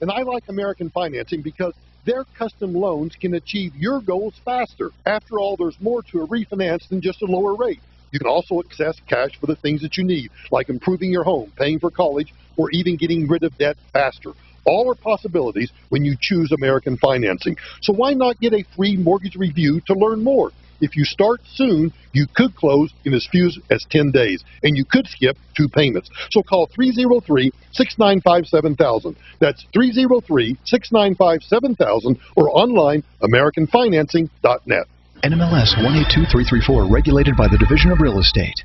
And I like American Financing because their custom loans can achieve your goals faster. After all, there's more to a refinance than just a lower rate. You can also access cash for the things that you need, like improving your home, paying for college, or even getting rid of debt faster. All are possibilities when you choose American Financing. So why not get a free mortgage review to learn more? If you start soon, you could close in as few as 10 days, and you could skip 2 payments. So call 303-695-7000. That's 303-695-7000 or online, AmericanFinancing.net. NMLS 182334, regulated by the Division of Real Estate.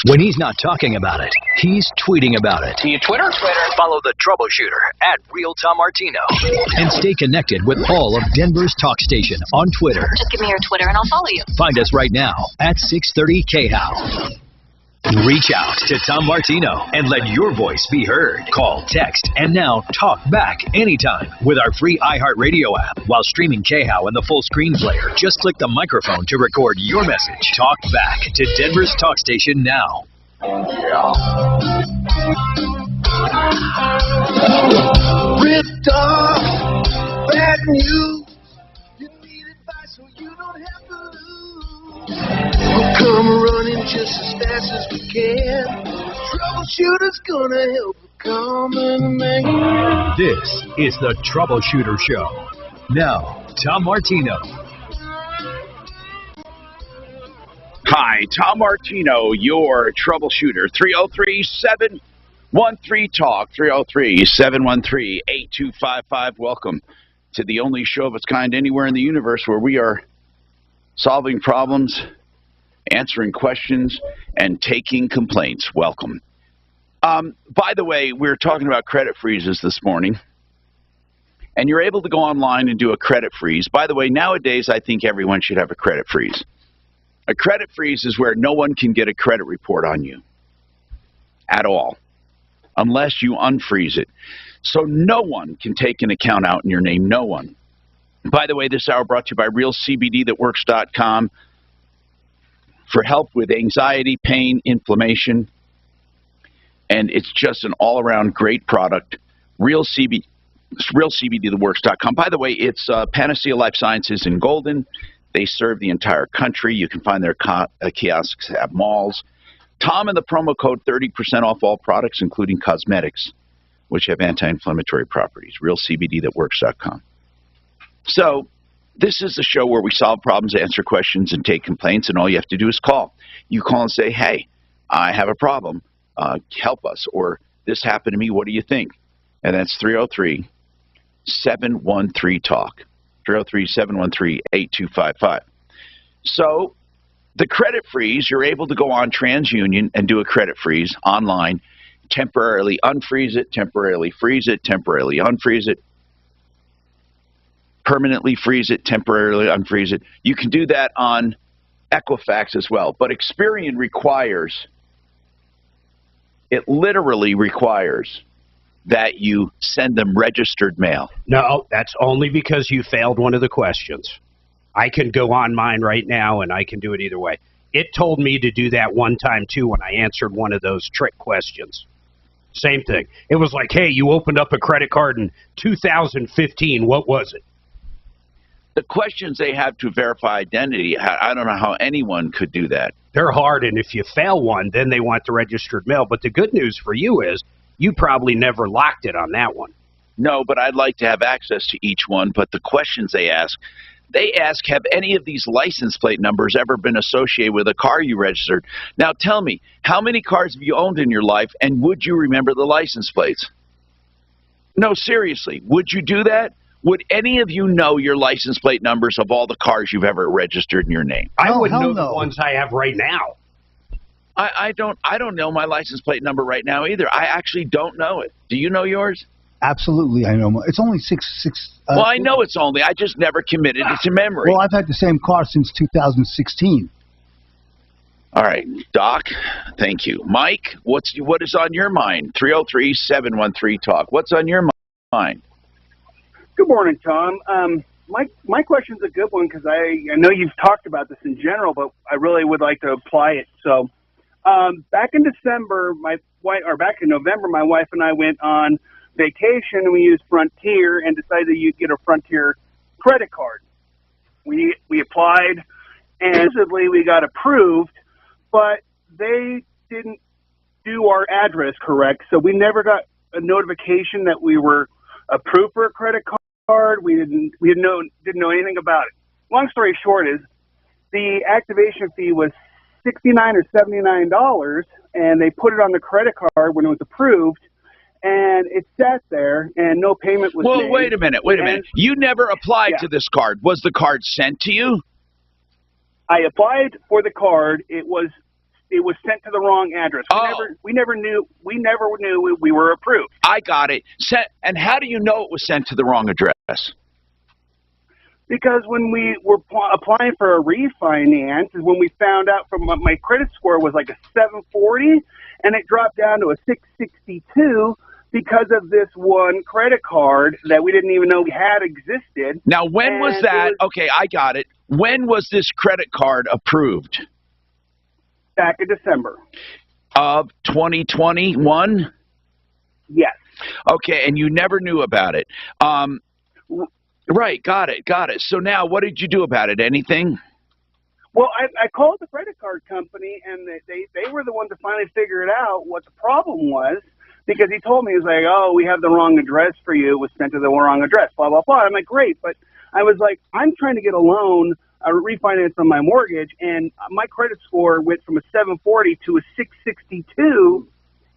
When he's not talking about it, he's tweeting about it. Do you Twitter? Follow the Troubleshooter at Real Tom Martino. And stay connected with all of Denver's talk station on Twitter. Just give me your Twitter and I'll follow you. Find us right now at 630 KHOW. Reach out to Tom Martino and let your voice be heard. Call, text, and now talk back anytime with our free iHeartRadio app. While streaming KHOW and the full screen player, just click the microphone to record your message. Talk back to Denver's talk station now. Ripped off, bad news. You need advice so you don't have to lose. We'll come running just as fast as we can. Troubleshooter's gonna help a common man. This is the Troubleshooter Show. Now, Tom Martino. Hi, Tom Martino, your troubleshooter. 303-713-TALK, 303-713-8255. Welcome to the only show of its kind anywhere in the universe where we are solving problems, answering questions, and taking complaints. Welcome. By the way, we were talking about credit freezes this morning, and you're able to go online and do a credit freeze. By the way, nowadays, I think everyone should have a credit freeze. A credit freeze is where no one can get a credit report on you at all unless you unfreeze it. So no one can take an account out in your name, no one. By the way, this hour brought to you by RealCBDThatWorks.com for help with anxiety, pain, inflammation, and it's just an all-around great product. RealCBDThatWorks.com. By the way, it's Panacea Life Sciences in Golden. They serve the entire country. You can find their kiosks at malls. Tom and the promo code 30% off all products, including cosmetics, which have anti-inflammatory properties. RealCBDThatWorks.com. So this is the show where we solve problems, answer questions, and take complaints, and all you have to do is call. You call and say, hey, I have a problem. Help us. Or this happened to me. What do you think? And that's 303-713-TALK. 303-713-8255. So the credit freeze, you're able to go on TransUnion and do a credit freeze online, temporarily unfreeze it, temporarily freeze it, temporarily unfreeze it, permanently freeze it, temporarily unfreeze it. You can do that on Equifax as well. But Experian requires, it literally requires that you send them registered mail. No, that's only because you failed one of the questions. I can go on mine right now, and I can do it either way. It told me to do that one time, too, when I answered one of those trick questions. Same thing. It was like, hey, you opened up a credit card in 2015. What was it? The questions they have to verify identity, I don't know how anyone could do that. They're hard, and if you fail one, then they want the registered mail. But the good news for you is you probably never locked it on that one. No, but I'd like to have access to each one. But the questions they ask, have any of these license plate numbers ever been associated with a car you registered? Now tell me, how many cars have you owned in your life, and would you remember the license plates? No, seriously, would you do that? Would any of you know your license plate numbers of all the cars you've ever registered in your name? I wouldn't know the ones I have right now. I don't know my license plate number right now either. I actually don't know it. Do you know yours? Absolutely, I know. It's only six. Well, I know it's only. I just never committed it to memory. Well, I've had the same car since 2016. All right, Doc, thank you. Mike, what is on your mind? 303-713-TALK. What's on your mind? Good morning, Tom. My question's a good one because I know you've talked about this in general, but I really would like to apply it. So back in November, my wife and I went on vacation, and we used Frontier and decided you'd get a Frontier credit card. We applied, and supposedly we got approved, but they didn't do our address correct, so we never got a notification that we were approved for a credit card. We didn't know anything about it. Long story short is the activation fee was $69 or $79, and they put it on the credit card when it was approved, and it sat there, and no payment was made. Well, wait a minute. You never applied to this card. Was the card sent to you? I applied for the card. It was sent to the wrong address. We never knew we were approved. I got it. And how do you know it was sent to the wrong address? Because when we were applying for a refinance, is when we found out from my credit score was like a 740, and it dropped down to a 662 because of this one credit card that we didn't even know we had existed. Now, when was that? Okay, I got it. When was this credit card approved? Back in December. Of 2021? Yes. Okay, and you never knew about it. Right, got it. So now, what did you do about it? Anything? Well, I called the credit card company, and they were the ones to finally figure it out what the problem was, because he told me, he was like, oh, we have the wrong address for you. It was sent to the wrong address, blah, blah, blah. I'm like, great. But I was like, I'm trying to get a loan, a refinance on my mortgage, and my credit score went from a 740 to a 662,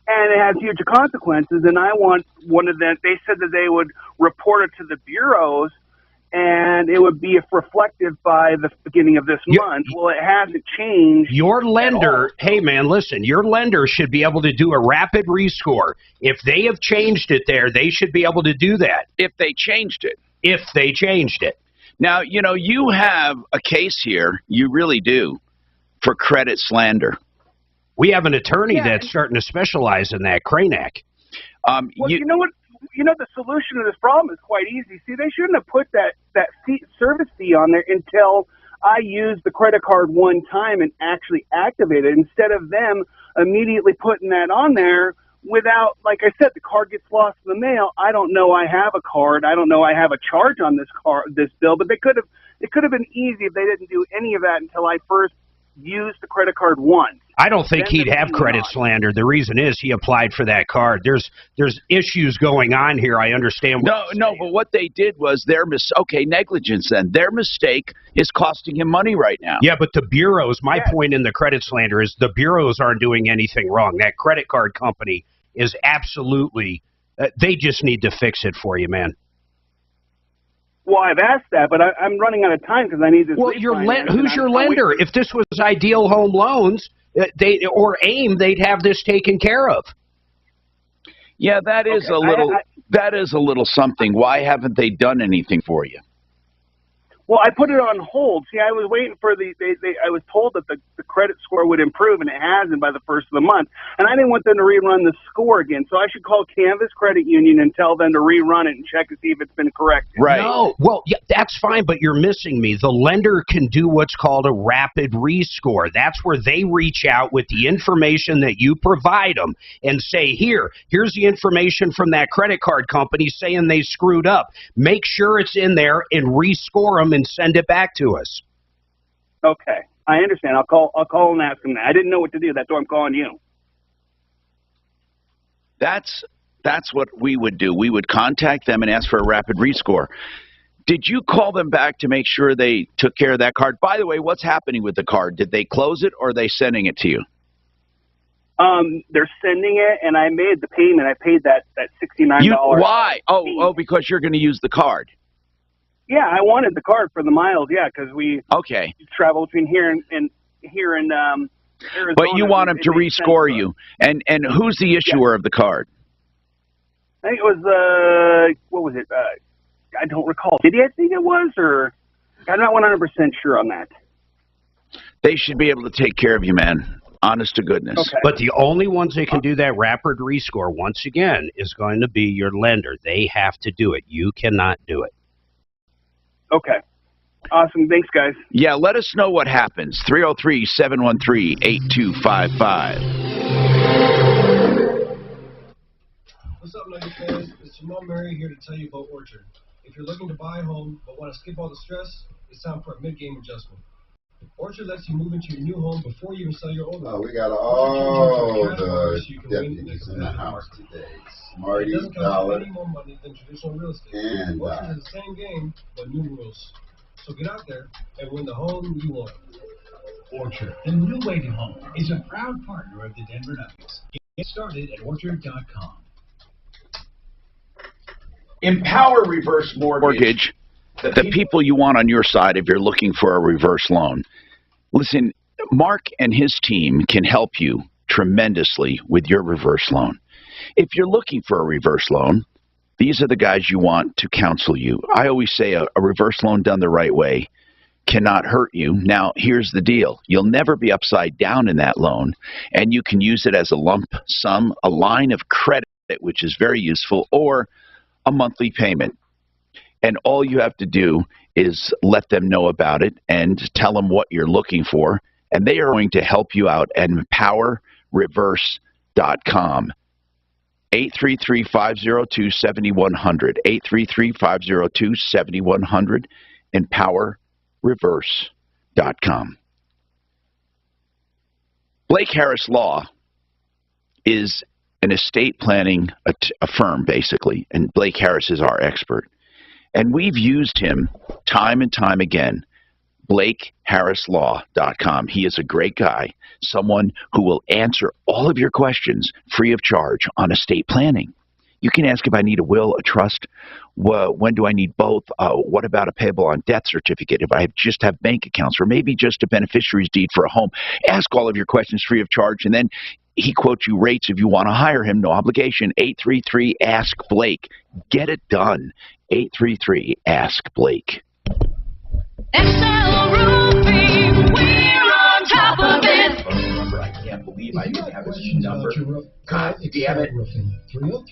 and it has huge consequences, and I want one of them. They said that they would report it to the bureaus, and it would be reflective by the beginning of this month. Well, it hasn't changed. Your lender, hey man, listen, your lender should be able to do a rapid rescore. If they have changed it there, they should be able to do that. If they changed it. If they changed it. Now, you have a case here, you really do, for credit slander. We have an attorney that's starting to specialize in that, Kranak. Well, you know what? The solution to this problem is quite easy. See, they shouldn't have put that service fee on there until I used the credit card one time and actually activated it, instead of them immediately putting that on there without, like I said, the card gets lost in the mail. I don't know I have a card. I don't know I have a charge on this bill, but it could have been easy if they didn't do any of that until I first used the credit card once. I don't think he'd have credit slander. The reason is he applied for that card. There's issues going on here. I understand. No, but what they did was negligence then. Their mistake is costing him money right now. Yeah, but the bureaus, my point in the credit slander is the bureaus aren't doing anything wrong. That credit card company is absolutely, they just need to fix it for you, man. Well, I've asked that, but I'm running out of time because I need this. Well, who's your lender? If this was Ideal Home Loans, or AIM, they'd have this taken care of. Yeah, that is a little something. Why haven't they done anything for you? Well, I put it on hold. See, I was waiting for I was told that the credit score would improve, and it hasn't by the first of the month. And I didn't want them to rerun the score again, so I should call Canvas Credit Union and tell them to rerun it and check to see if it's been corrected. Right. No, well, yeah, that's fine, but you're missing me. The lender can do what's called a rapid rescore. That's where they reach out with the information that you provide them and say, here's the information from that credit card company saying they screwed up. Make sure it's in there and rescore them and send it back to us. Okay, I understand. I'll call and ask them that. I didn't know what to do. That's why I'm calling you. That's what we would do. We would contact them and ask for a rapid rescore. Did you call them back to make sure they took care of that card? By the way, what's happening with the card? Did they close it, or are they sending it to you? They're sending it, and I made the payment. I paid that $69. Why? Oh, because you're going to use the card. Yeah, I wanted the card for the miles. Yeah, because we travel between here and Arizona. But you want them to rescore you, and who's the issuer of the card? I think it was what was it? I don't recall. Did I think it was, or I'm not 100% sure on that. They should be able to take care of you, man. Honest to goodness. Okay. But the only ones that can do that rapid rescore, once again, is going to be your lender. They have to do it. You cannot do it. Okay. Awesome. Thanks, guys. Yeah, let us know what happens. 303-713-8255. What's up, Nugget fans? It's your mom Mary here to tell you about Orchard. If you're looking to buy a home but want to skip all the stress, it's time for a mid-game adjustment. Orchard lets you move into your new home before you even sell your old one. Oh, we got all the deputies in the house today. Smarty, it doesn't cost Dollar, any more money than traditional real estate. and Orchard is the same game, but new rules. So get out there and win the home you want. Orchard, the new way to home, is a proud partner of the Denver Nuggets. Get started at orchard.com. Empower Reverse Mortgage. The people you want on your side if you're looking for a reverse loan. Listen, Mark and his team can help you tremendously with your reverse loan. If you're looking for a reverse loan, these are the guys you want to counsel you. I always say a reverse loan done the right way cannot hurt you. Now, here's the deal. You'll never be upside down in that loan, and you can use it as a lump sum, a line of credit, which is very useful, or a monthly payment. And all you have to do is let them know about it and tell them what you're looking for, and they are going to help you out at empowerreverse.com. 833-502-7100. 833-502-7100. empowerreverse.com. Blake Harris Law is an estate planning a firm, basically, and Blake Harris is our expert. And we've used him time and time again. BlakeHarrisLaw.com. He is a great guy, someone who will answer all of your questions free of charge on estate planning. You can ask if I need a will, a trust, when do I need both, what about a payable on death certificate, if I just have bank accounts, or maybe just a beneficiary's deed for a home. Ask all of your questions free of charge, and then he quotes you rates if you want to hire him, no obligation. 833-ASK-BLAKE. Get it done. 833-ASK-BLAKE. Excel Roofing, we're on top of it. Remember, I can't believe I didn't have his number. God damn it.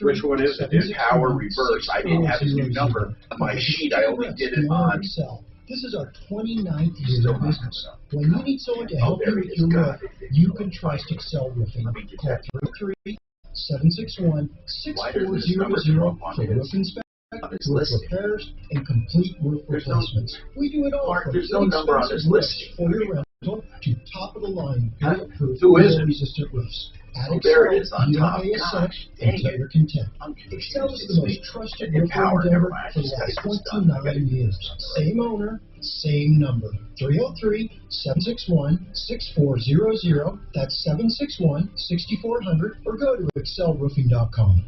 Which one is it? Empower Reverse. I didn't have his new number on my sheet. I only did it on Excel. This is our 29th year of business. When you need someone to help you with your roof, you can trust Excel Roofing. Call 33761-6400 for roof inspection, roof repairs, and complete roof replacements. We do it all from there's no number on this list for your rental to top-of-the-line bulletproof resistant roofs. There it is on top. Until you're content. Excel is the most trusted roofer in Denver for the last 29 years. Same owner, same number. 303-761-6400. That's 761-6400. Or go to excelroofing.com.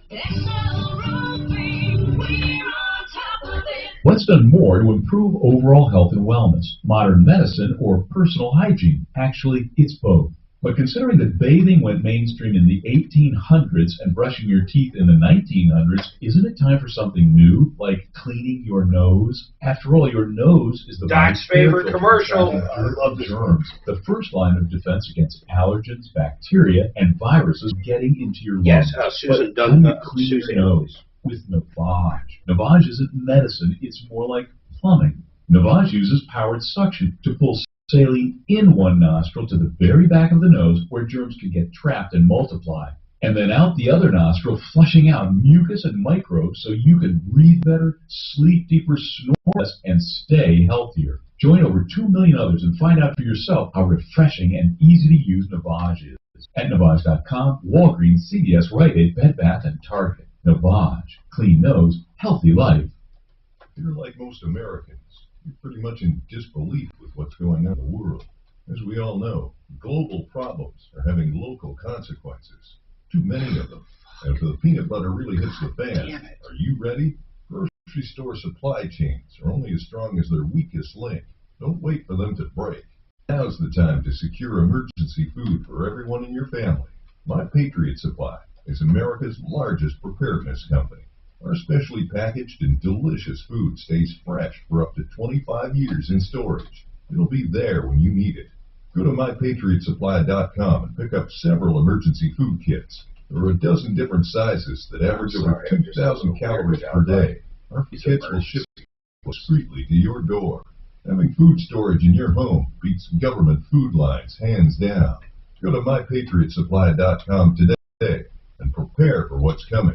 Excel Roofing, we're on top of it. What's done more to improve overall health and wellness? Modern medicine or personal hygiene? Actually, it's both. But considering that bathing went mainstream in the 1800s and brushing your teeth in the 1900s, isn't it time for something new, like cleaning your nose? After all, your nose is the Doc's favorite commercial of germs, the first line of defense against allergens, bacteria, and viruses getting into your lungs. Yes, Susan Clean your nose with Navage. Navage isn't medicine, it's more like plumbing. Navage uses powered suction to pull saline in one nostril to the very back of the nose where germs can get trapped and multiply, and then out the other nostril, flushing out mucus and microbes so you can breathe better, sleep deeper, snore less, and stay healthier. Join over 2 million others and find out for yourself how refreshing and easy to use Navage is. At Navage.com, Walgreens, CVS, Rite Aid, Bed Bath, and Target. Navage. Clean nose, healthy life. You're like most Americans. You're pretty much in disbelief with what's going on in the world. As we all know, global problems are having local consequences. Too many of them. And if the peanut butter really hits the fan, are you ready? Grocery store supply chains are only as strong as their weakest link. Don't wait for them to break. Now's the time to secure emergency food for everyone in your family. My Patriot Supply is America's largest preparedness company. Our specially packaged and delicious food stays fresh for up to 25 years in storage. It'll be there when you need it. Go to mypatriotsupply.com and pick up several emergency food kits. There are a dozen different sizes that average over 2,000 calories per day. Our kits will ship discreetly to your door. Having food storage in your home beats government food lines hands down. Go to mypatriotsupply.com today and prepare prepare for what's coming.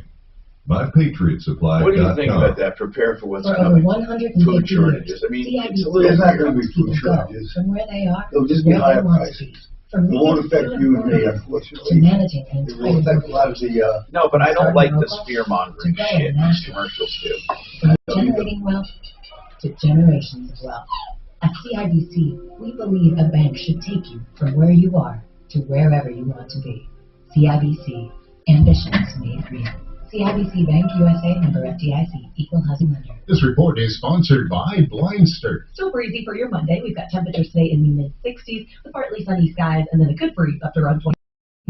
MyPatriotSupply.com. What do you think about that? Prepare for what's For over coming. 150 Food shortages. years, I mean, CIBC it's a little has not gonna be helped food people go shortages. from where they are It'll just to be where higher they want to prices. be. From It won't making affect food you and me, affordable unfortunately. to managing an It will entire affect a lot of the, No, but I don't like the Starting spear mongering local, shit to these national. commercials do. From generating wealth to generations of wealth. At CIBC, we believe a bank should take you from where you are to wherever you want to be. CIBC, ambitions made real. CIBC Bank USA, member FDIC, equal housing lender. This report is sponsored by Blindster. Still breezy for your Monday. We've got temperatures today in the mid-60s with partly sunny skies and then a good breeze up to around 20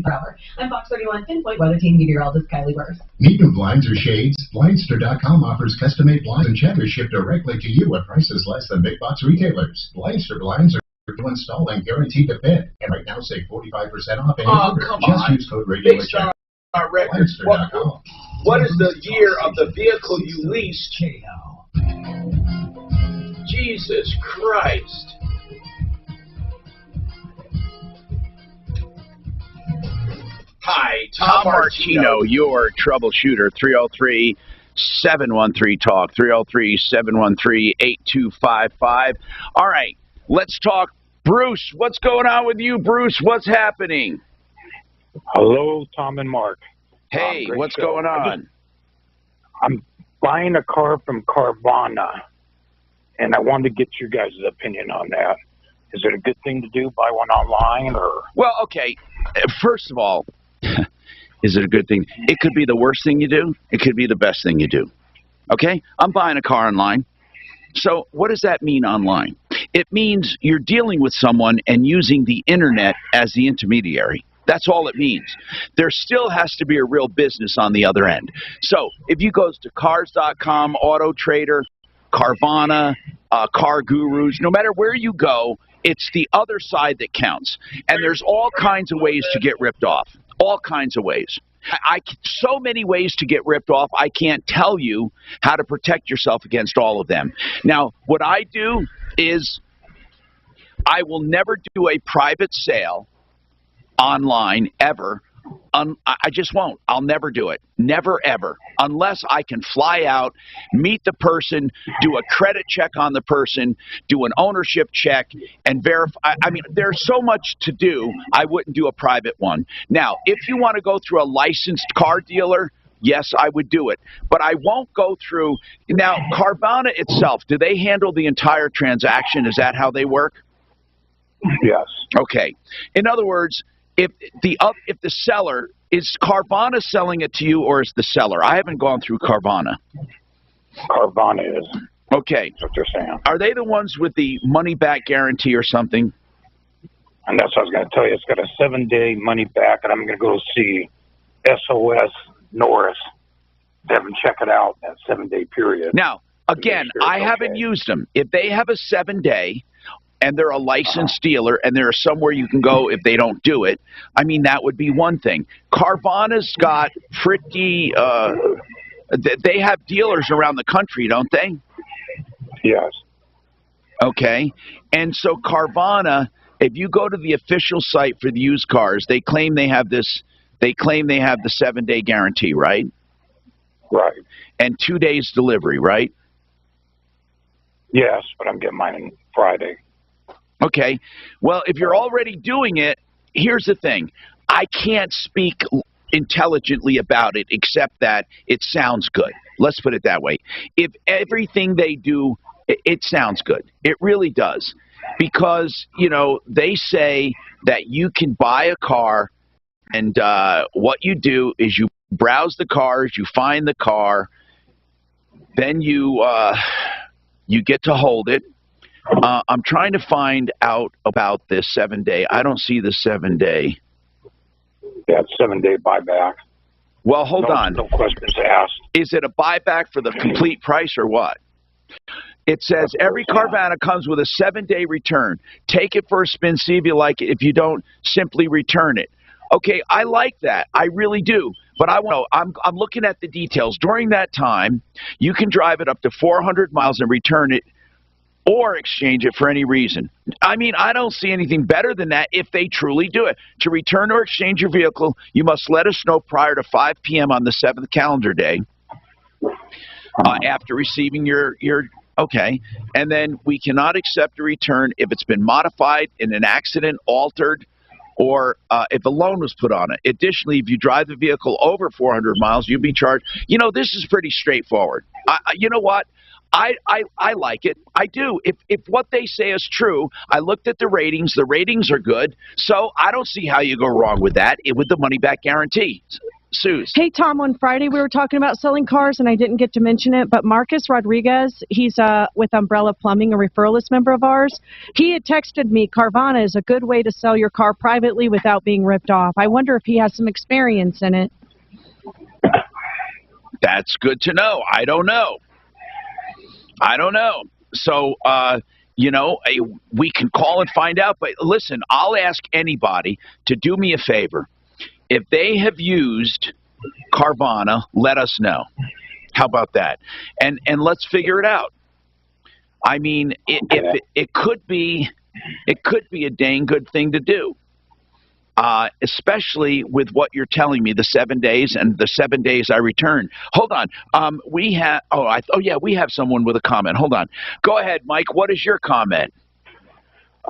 per hour. I'm Fox 31 Pinpoint Weather Team meteorologist Kylie Burrs. Need new blinds or shades? Blindster.com offers custom-made blinds and shutters shipped directly to you at prices less than big box retailers. Blindster blinds are to install and guaranteed to fit. And right now, save 45% off any order. Just use code radio Based on our record, Blindster.com. what is the year of the vehicle you leased? Jesus Christ. Hi, Tom Martino, your troubleshooter. 303-713-TALK, 303-713-8255. All right, let's talk. Bruce, what's going on with you, Bruce? What's happening? Hello, Tom and Mark. Hey, Great what's show. going on? I'm buying a car from Carvana, and I wanted to get your guys' opinion on that. Is it a good thing to do, buy one online, or? Well, okay, first of all, is it a good thing? It could be the worst thing you do. It could be the best thing you do. Okay? I'm buying a car online. So what does that mean online? It means you're dealing with someone and using the internet as the intermediary. That's all it means. There still has to be a real business on the other end. So if you go to cars.com, Auto Trader, Carvana, Car Gurus, no matter where you go, it's the other side that counts. And there's all kinds of ways to get ripped off. All kinds of ways. So many ways to get ripped off, I can't tell you how to protect yourself against all of them. Now, what I do is I will never do a private sale online ever. I just won't. I'll never do it. Never, ever. Unless I can fly out, meet the person, do a credit check on the person, do an ownership check, and verify. I mean, there's so much to do. I wouldn't do a private one. Now, if you want to go through a licensed car dealer, yes, I would do it. But I won't go through. Now, Carvana itself, do they handle the entire transaction? Is that how they work? Yes. Okay. In other words, if the seller, is Carvana selling it to you or is the seller? I haven't gone through Carvana. Carvana is. Okay. That's what they're saying. Are they the ones with the money back guarantee or something? And that's what I was going to tell you. It's got a 7-day money back, and I'm going to go see SOS Norris to have them check it out that 7-day period. Now, again, I haven't used them. If they have a 7-day, and they're a licensed dealer, and there's somewhere you can go if they don't do it, I mean, that would be one thing. Carvana's got pretty, they have dealers around the country, don't they? Yes. Okay. And so Carvana, if you go to the official site for the used cars, they claim they have the 7-day guarantee, right? Right. And 2 days delivery, right? Yes, but I'm getting mine on Friday. Okay. Well, if you're already doing it, here's the thing. I can't speak intelligently about it except that it sounds good. Let's put it that way. If everything they do, it sounds good. It really does. Because, they say that you can buy a car and what you do is you browse the cars, you find the car, then you get to hold it. I'm trying to find out about this 7-day. I don't see the 7-day. Yeah, 7-day buyback. Well, hold on. No questions asked. Is it a buyback for the complete price or what? It says every Carvana comes with a 7-day return. Take it for a spin, see if you like it. If you don't, simply return it. Okay, I like that. I really do. But I'm looking at the details. During that time, you can drive it up to 400 miles and return it. or exchange it for any reason. I mean, I don't see anything better than that if they truly do it. To return or exchange your vehicle, you must let us know prior to 5 p.m. on the 7th calendar day after receiving your okay. And then we cannot accept a return if it's been modified in an accident, altered, or if a loan was put on it. Additionally, if you drive the vehicle over 400 miles, you'll be charged. You know, this is pretty straightforward. You know what? I like it. I do. If what they say is true, I looked at the ratings. The ratings are good. So I don't see how you go wrong with that, with the money-back guarantee. Suze. Hey, Tom, on Friday we were talking about selling cars, and I didn't get to mention it, but Marcus Rodriguez, he's with Umbrella Plumbing, a referral list member of ours. He had texted me, Carvana is a good way to sell your car privately without being ripped off. I wonder if he has some experience in it. That's good to know. I don't know. So, we can call and find out. But listen, I'll ask anybody to do me a favor. If they have used Carvana, let us know. How about that? And let's figure it out. I mean, it could be a dang good thing to do. Especially with what you're telling me, the 7 days and the 7 days I return. Hold on. We have we have someone with a comment. Hold on. Go ahead, Mike. What is your comment?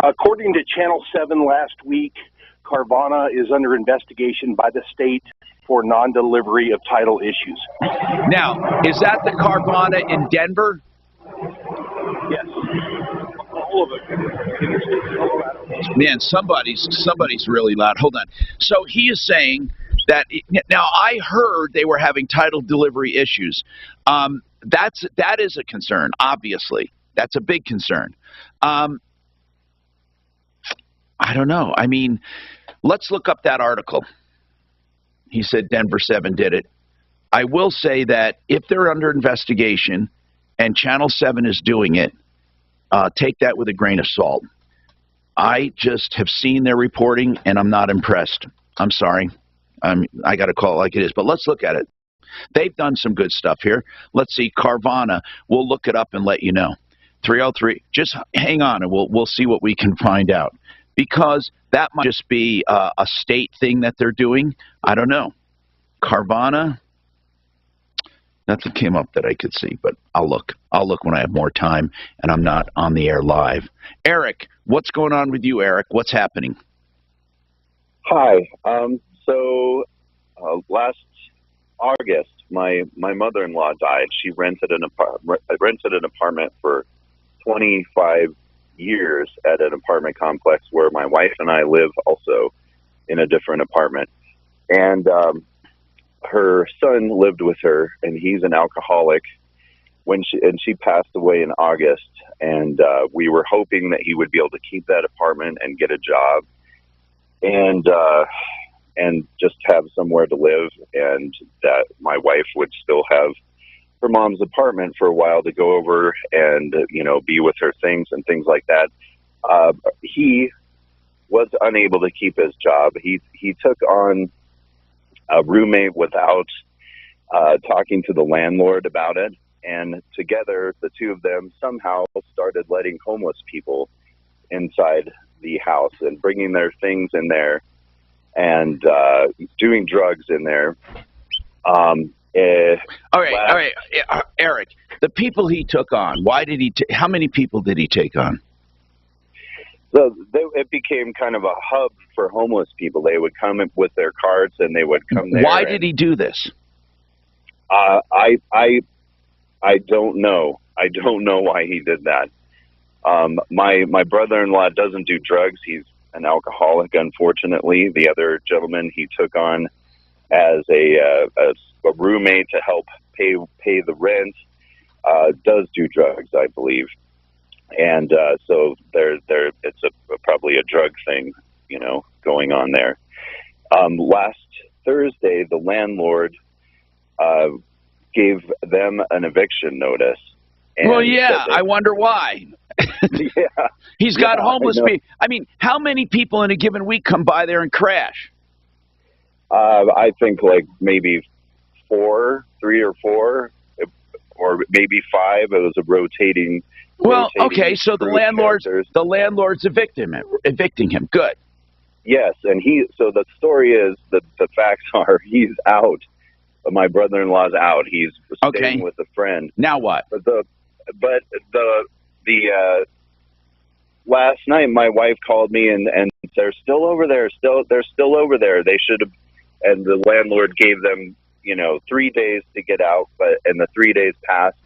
According to Channel 7 last week, Carvana is under investigation by the state for non-delivery of title issues. Now, is that the Carvana in Denver? Yes. All of it. Man, somebody's really loud. Hold on. So he is saying that now I heard they were having title delivery issues. That is a concern. Obviously, that's a big concern. I don't know. I mean, let's look up that article. He said Denver 7 did it. I will say that if they're under investigation and Channel 7 is doing it, take that with a grain of salt. I just have seen their reporting, and I'm not impressed. I'm sorry. I got to call it like it is. But let's look at it. They've done some good stuff here. Let's see. Carvana. We'll look it up and let you know. 303. Just hang on, and we'll see what we can find out. Because that might just be a state thing that they're doing. I don't know. Carvana. Nothing came up that I could see, but I'll look. I'll look when I have more time and I'm not on the air live. Eric, what's going on with you, Eric? What's happening? Hi. Last August, my mother-in-law died. She rented an apartment for 25 years at an apartment complex where my wife and I live also in a different apartment. And her son lived with her, and he's an alcoholic. She passed away in August, and we were hoping that he would be able to keep that apartment and get a job, and just have somewhere to live, and that my wife would still have her mom's apartment for a while to go over and be with her things and things like that. He was unable to keep his job. He took on a roommate without talking to the landlord about it. And together, the two of them somehow started letting homeless people inside the house and bringing their things in there and doing drugs in there. All right, Eric, the people he took on, why did he how many people did he take on? So it became kind of a hub for homeless people. They would come with their carts and they would come there. Why did he do this? I don't know. I don't know why he did that. My brother-in-law doesn't do drugs. He's an alcoholic, unfortunately. The other gentleman he took on as a roommate to help pay the rent does do drugs, I believe. And so it's probably a drug thing, going on there. Last Thursday, the landlord gave them an eviction notice. Well, yeah, I wonder why. Yeah. He's got homeless people. I mean, how many people in a given week come by there and crash? I think like maybe 3 or 4. or maybe 5. It was a rotating. Well, rotating okay, so the group of characters. landlord's evicting him. Good. Yes, and so the story is that the facts are he's out. My brother-in-law's out. He's staying with a friend. Now what? But the last night my wife called me and they're still over there. They're still over there. They should have. And the landlord gave them 3 days to get out, and the 3 days passed.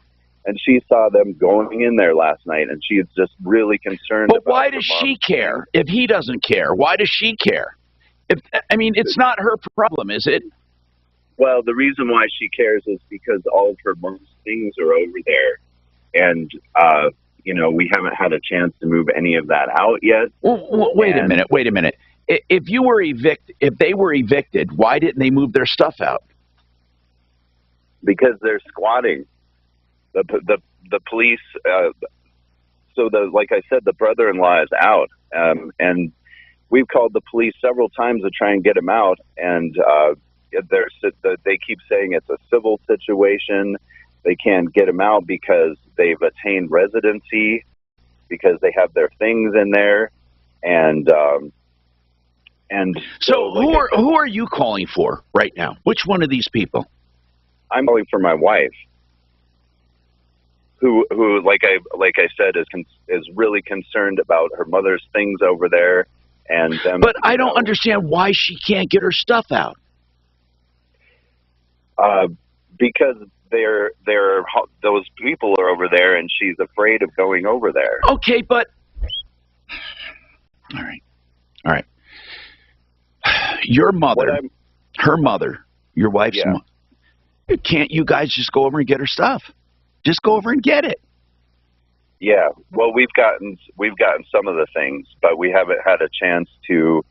And she saw them going in there last night, and she's just really concerned. But why does she care if he doesn't care? Why does she care? It's not her problem, is it? Well, the reason why she cares is because all of her mom's things are over there, and we haven't had a chance to move any of that out yet. Well, wait a minute. If they were evicted, why didn't they move their stuff out? Because they're squatting. The police. Like I said, the brother-in-law is out, and we've called the police several times to try and get him out, and they keep saying it's a civil situation. They can't get him out because they've attained residency, because they have their things in there, and so who are you calling for right now? Which one of these people? I'm calling for my wife, who like I said is really concerned about her mother's things over there, and them. But I don't understand why she can't get her stuff out. Because those people are over there, and she's afraid of going over there. Okay, but all right. Your mother, her mother, your wife's mother. Can't you guys just go over and get her stuff? Just go over and get it. Yeah. Well, we've gotten some of the things, but we haven't had a chance to,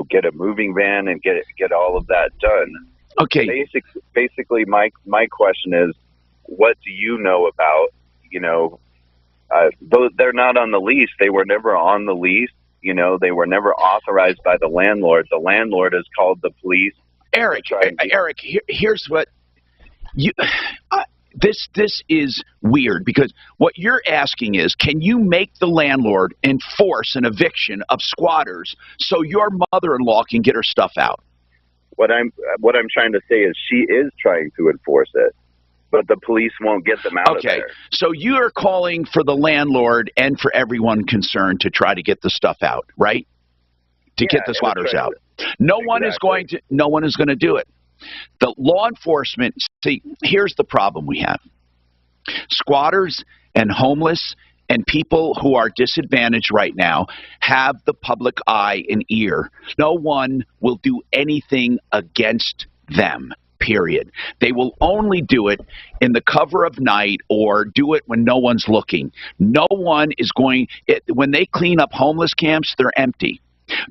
get a moving van and get all of that done. Okay. Basically, my question is, what do you know about? They're not on the lease. They were never on the lease. They were never authorized by the landlord. The landlord has called the police. Eric, here's what you. This is weird, because what you're asking is, can you make the landlord enforce an eviction of squatters so your mother-in-law can get her stuff out? What I'm trying to say is she is trying to enforce it, but the police won't get them out of there. So you are calling for the landlord and for everyone concerned to try to get the stuff out, right? To get the squatters out. No one is going to do it. The law enforcement, see, here's the problem we have. Squatters and homeless and people who are disadvantaged right now have the public eye and ear. No one will do anything against them, period. They will only do it in the cover of night or do it when no one's looking. No one is going, when they clean up homeless camps, they're empty.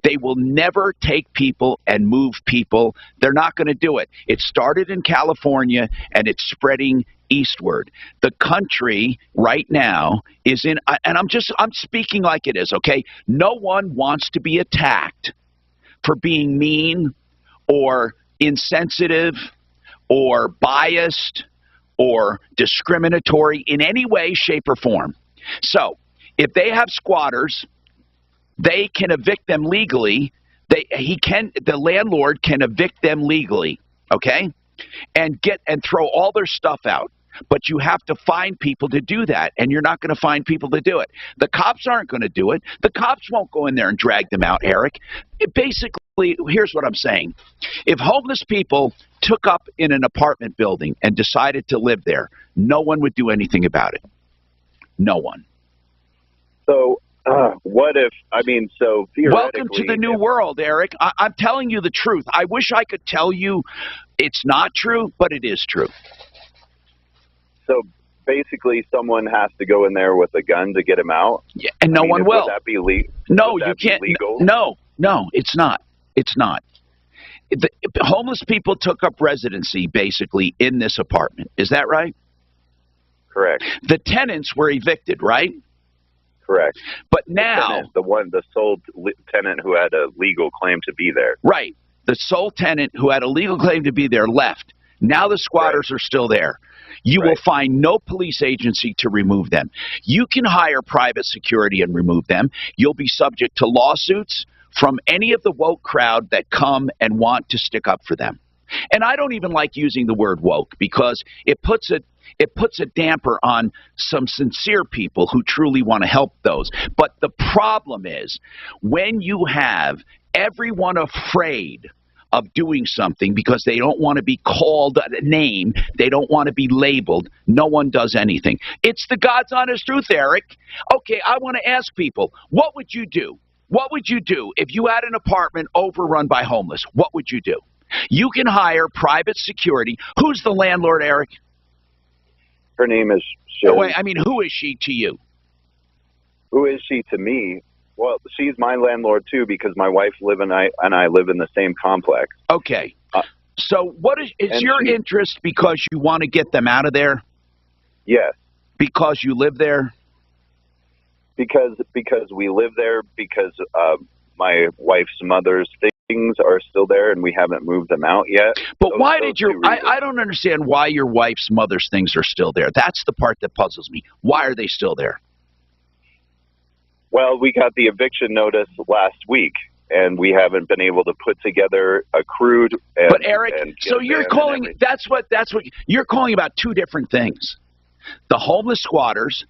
They will never take people and move people. They're not going to do it. It started in California, and it's spreading eastward. The country right now is in, and I'm speaking like it is, okay? No one wants to be attacked for being mean or insensitive or biased or discriminatory in any way, shape, or form. So if they have squatters, they can evict them legally. The landlord can evict them legally, okay? And throw all their stuff out. But you have to find people to do that, and you're not going to find people to do it. The cops aren't going to do it. The cops won't go in there and drag them out, Eric. Basically, here's what I'm saying. If homeless people took up in an apartment building and decided to live there, no one would do anything about it. No one. So what if, so theoretically... Welcome to the new world, Eric. I'm telling you the truth. I wish I could tell you it's not true, but it is true. So basically someone has to go in there with a gun to get him out? Yeah, and no one will. Would that be legal? No, you can't. Legal? No, it's not. It's not. The homeless people took up residency, basically, in this apartment. Is that right? Correct. The tenants were evicted, right? Correct. But now... The sole tenant who had a legal claim to be there. Right. The sole tenant who had a legal claim to be there left. Now the squatters are still there. You will find no police agency to remove them. You can hire private security and remove them. You'll be subject to lawsuits from any of the woke crowd that come and want to stick up for them. And I don't even like using the word woke because it puts a damper on some sincere people who truly want to help those. But the problem is when you have everyone afraid of doing something because they don't want to be called a name, they don't want to be labeled, no one does anything. It's the God's honest truth, Eric. Okay, I want to ask people, what would you do? What would you do if you had an apartment overrun by homeless? What would you do? You can hire private security. Who's the landlord, Eric? Her name is Sherry. Oh, wait, I mean, who is she to you? Who is she to me? Well, she's my landlord, too, because my wife and I live in the same complex. Okay. So what is your interest because you want to get them out of there? Yes. Because you live there? Because we live there, because my wife's mother's things are still there and we haven't moved them out yet. But why did I don't understand why your wife's mother's things are still there. That's the part that puzzles me. Why are they still there? Well, we got the eviction notice last week, and we haven't been able to put together a crew. But Eric, so you're calling that's what you're calling about two different things. The homeless squatters,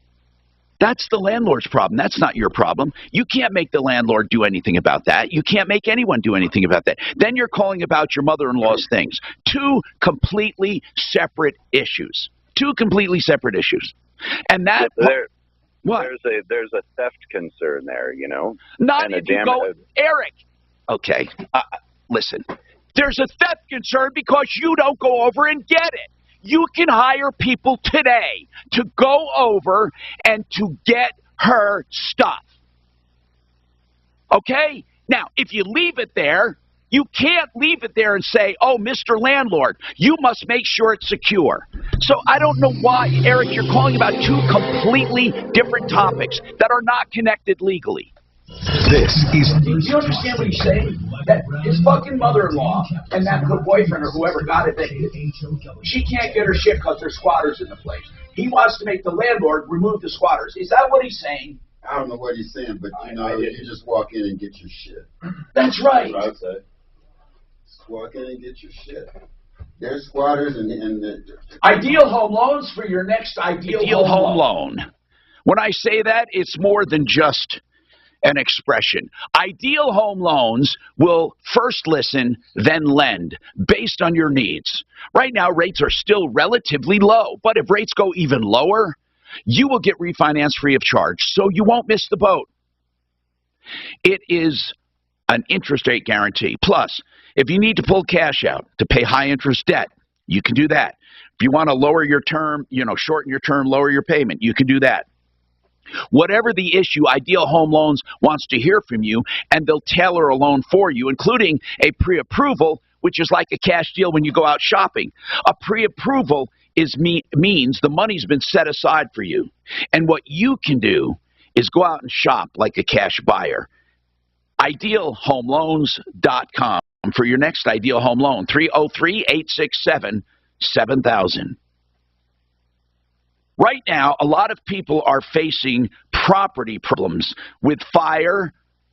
that's the landlord's problem. That's not your problem. You can't make the landlord do anything about that. You can't make anyone do anything about that. Then you're calling about your mother-in-law's things. Two completely separate issues. Two completely separate issues. And that what? There's a theft concern there, you know. Not if you go, Eric. Okay, listen. There's a theft concern because you don't go over and get it. You can hire people today to go over and to get her stuff. Okay? Now, if you leave it there, you can't leave it there and say, oh, Mr. Landlord, you must make sure it's secure. So I don't know why, Eric, you're calling about two completely different topics that are not connected legally. This is... Do you understand what he's saying? That his fucking mother-in-law and that her boyfriend or whoever got evicted, she can't get her shit because there's squatters in the place. He wants to make the landlord remove the squatters. Is that what he's saying? I don't know what he's saying, but you just walk in and get your shit. That's right. That's what I'd say. Just walk in and get your shit. There's squatters and Ideal home loans for your next ideal home loan. When I say that, it's more than just an expression. Ideal home loans will first listen, then lend, based on your needs. Right now, rates are still relatively low, but if rates go even lower, you will get refinanced free of charge, so you won't miss the boat. It is an interest rate guarantee. Plus, if you need to pull cash out to pay high interest debt, you can do that. If you want to lower your term, shorten your term, lower your payment, you can do that. Whatever the issue, Ideal Home Loans wants to hear from you, and they'll tailor a loan for you, including a pre-approval, which is like a cash deal when you go out shopping. A pre-approval means the money's been set aside for you. And what you can do is go out and shop like a cash buyer. IdealHomeLoans.com for your next Ideal Home Loan, 303-867-7000. Right now, a lot of people are facing property problems with fire,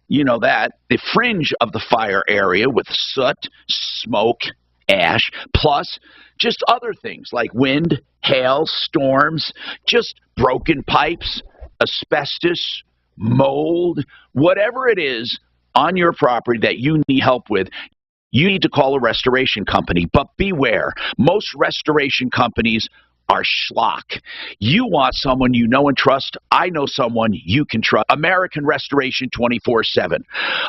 the fringe of the fire area with soot, smoke, ash, plus just other things like wind, hail, storms, just broken pipes, asbestos, mold, whatever it is on your property that you need help with. You need to call a restoration company, but beware, most restoration companies are schlock. You want someone you know and trust. I know someone you can trust. American Restoration 24/7.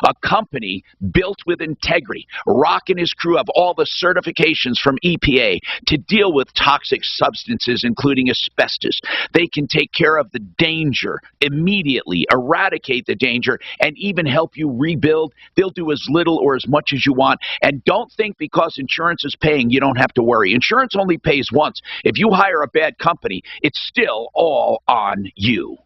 A company built with integrity. Rock and his crew have all the certifications from EPA to deal with toxic substances, including asbestos. They can take care of the danger immediately, eradicate the danger, and even help you rebuild. They'll do as little or as much as you want. And don't think because insurance is paying, you don't have to worry. Insurance only pays once. If you hire a bad company, it's still all on you.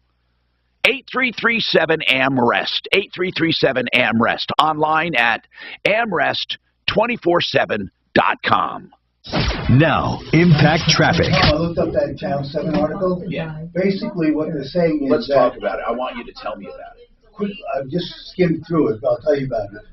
8337-AMREST. 8337-AMREST. Online at amrest247.com. Now, impact traffic. I looked up that Channel 7 article. Yeah. Basically, what they're saying is Let's that... talk about it. I want you to tell me about it. Quick, I've just skimmed through it, but I'll tell you about it.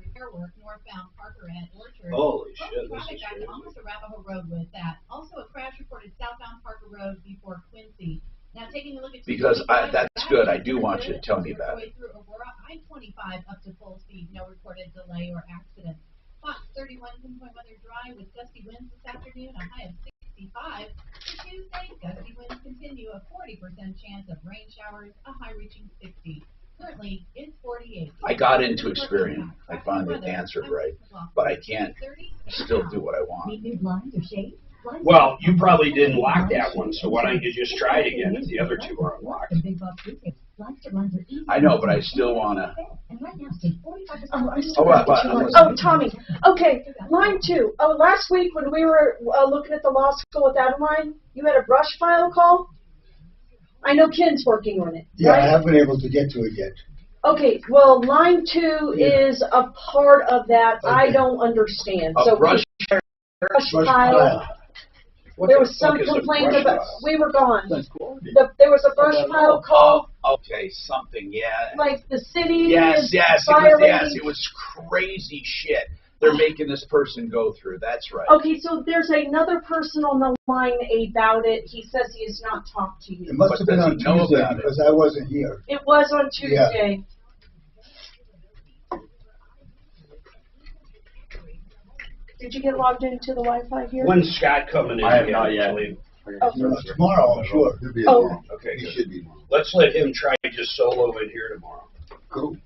Holy shit, this is crazy. Almost Arapahoe Road with that. Also, a crash reported southbound Parker Road before Quincy. Now, taking a look at because that's good. I do want you to tell me about it. Through Aurora I-25 up to full speed. No reported delay or accident. Fox 31 pinpoint weather dry with gusty winds this afternoon. A high of 65. For Tuesday, gusty winds continue. A 40% chance of rain showers. A high reaching 60. Currently, it's 48. I got into Experian. I finally answered right, but I can't still do what I want. Well, you probably didn't lock that one, so why don't you just try it again if the other two are unlocked? I know, but I still want to. Oh, Tommy. Okay, line 2. Oh, last week when we were looking at the law school with Adeline, you had a brush file call? I know Ken's working on it. Yeah, right? I haven't been able to get to it yet. Okay, well, line 2 is a part of that. Okay. I don't understand. A so brush pile. There was some complaint about. We were gone. There was a brush pile call. Okay, something, yeah. Like the city. Yes, it was crazy shit. They're making this person go through. That's right. Okay, so there's another person on the line about it. He says he has not talked to you. It must have been on Tuesday because I wasn't here. It was on Tuesday. Yeah. Did you get logged into the Wi-Fi here? When's Scott coming in? I have not yet. Tomorrow, I'm sure. He'll be tomorrow. Okay, He good. should be tomorrow. Let's let him try just solo in here tomorrow. Cool.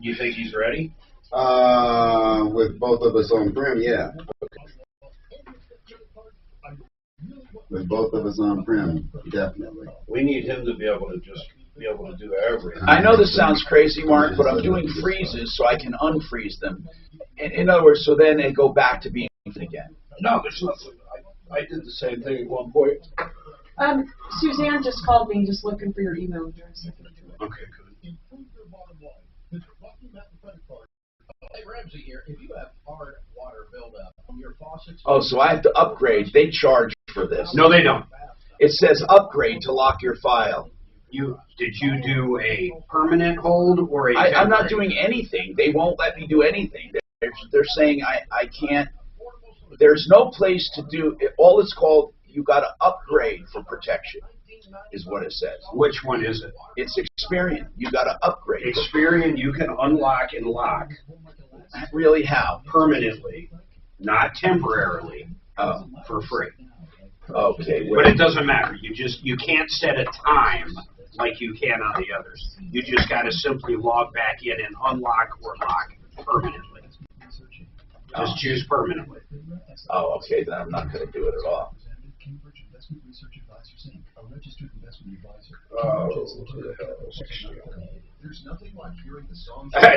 You think he's ready? With both of us on prem, yeah. With both of us on prem, definitely. We need him to be able to just be able to do everything. I know this sounds crazy, Mark, but I'm doing freezes so I can unfreeze them. In other words, so then they go back to being again. No, there's nothing. I did the same thing at one point. Suzanne just called me, just looking for your email address. Okay, good. Hey, Ramsey here. If you have hard water buildup on your faucets... Oh, so I have to upgrade. They charge for this. No, they don't. It says upgrade to lock your file. Did you do a permanent hold or a I'm not doing anything. They won't let me do anything. They're saying I can't. There's no place to do it. All it's called, you got to upgrade for protection, is what it says. Which one is it? It's Experian. You got to upgrade. Experian, you can unlock and lock. Really, how? Permanently, not temporarily, for free. Okay. But it doesn't matter. You can't set a time like you can on the others. You just got to simply log back in and unlock or lock permanently. Just choose permanently. Oh, okay. Then I'm not going to do it at all.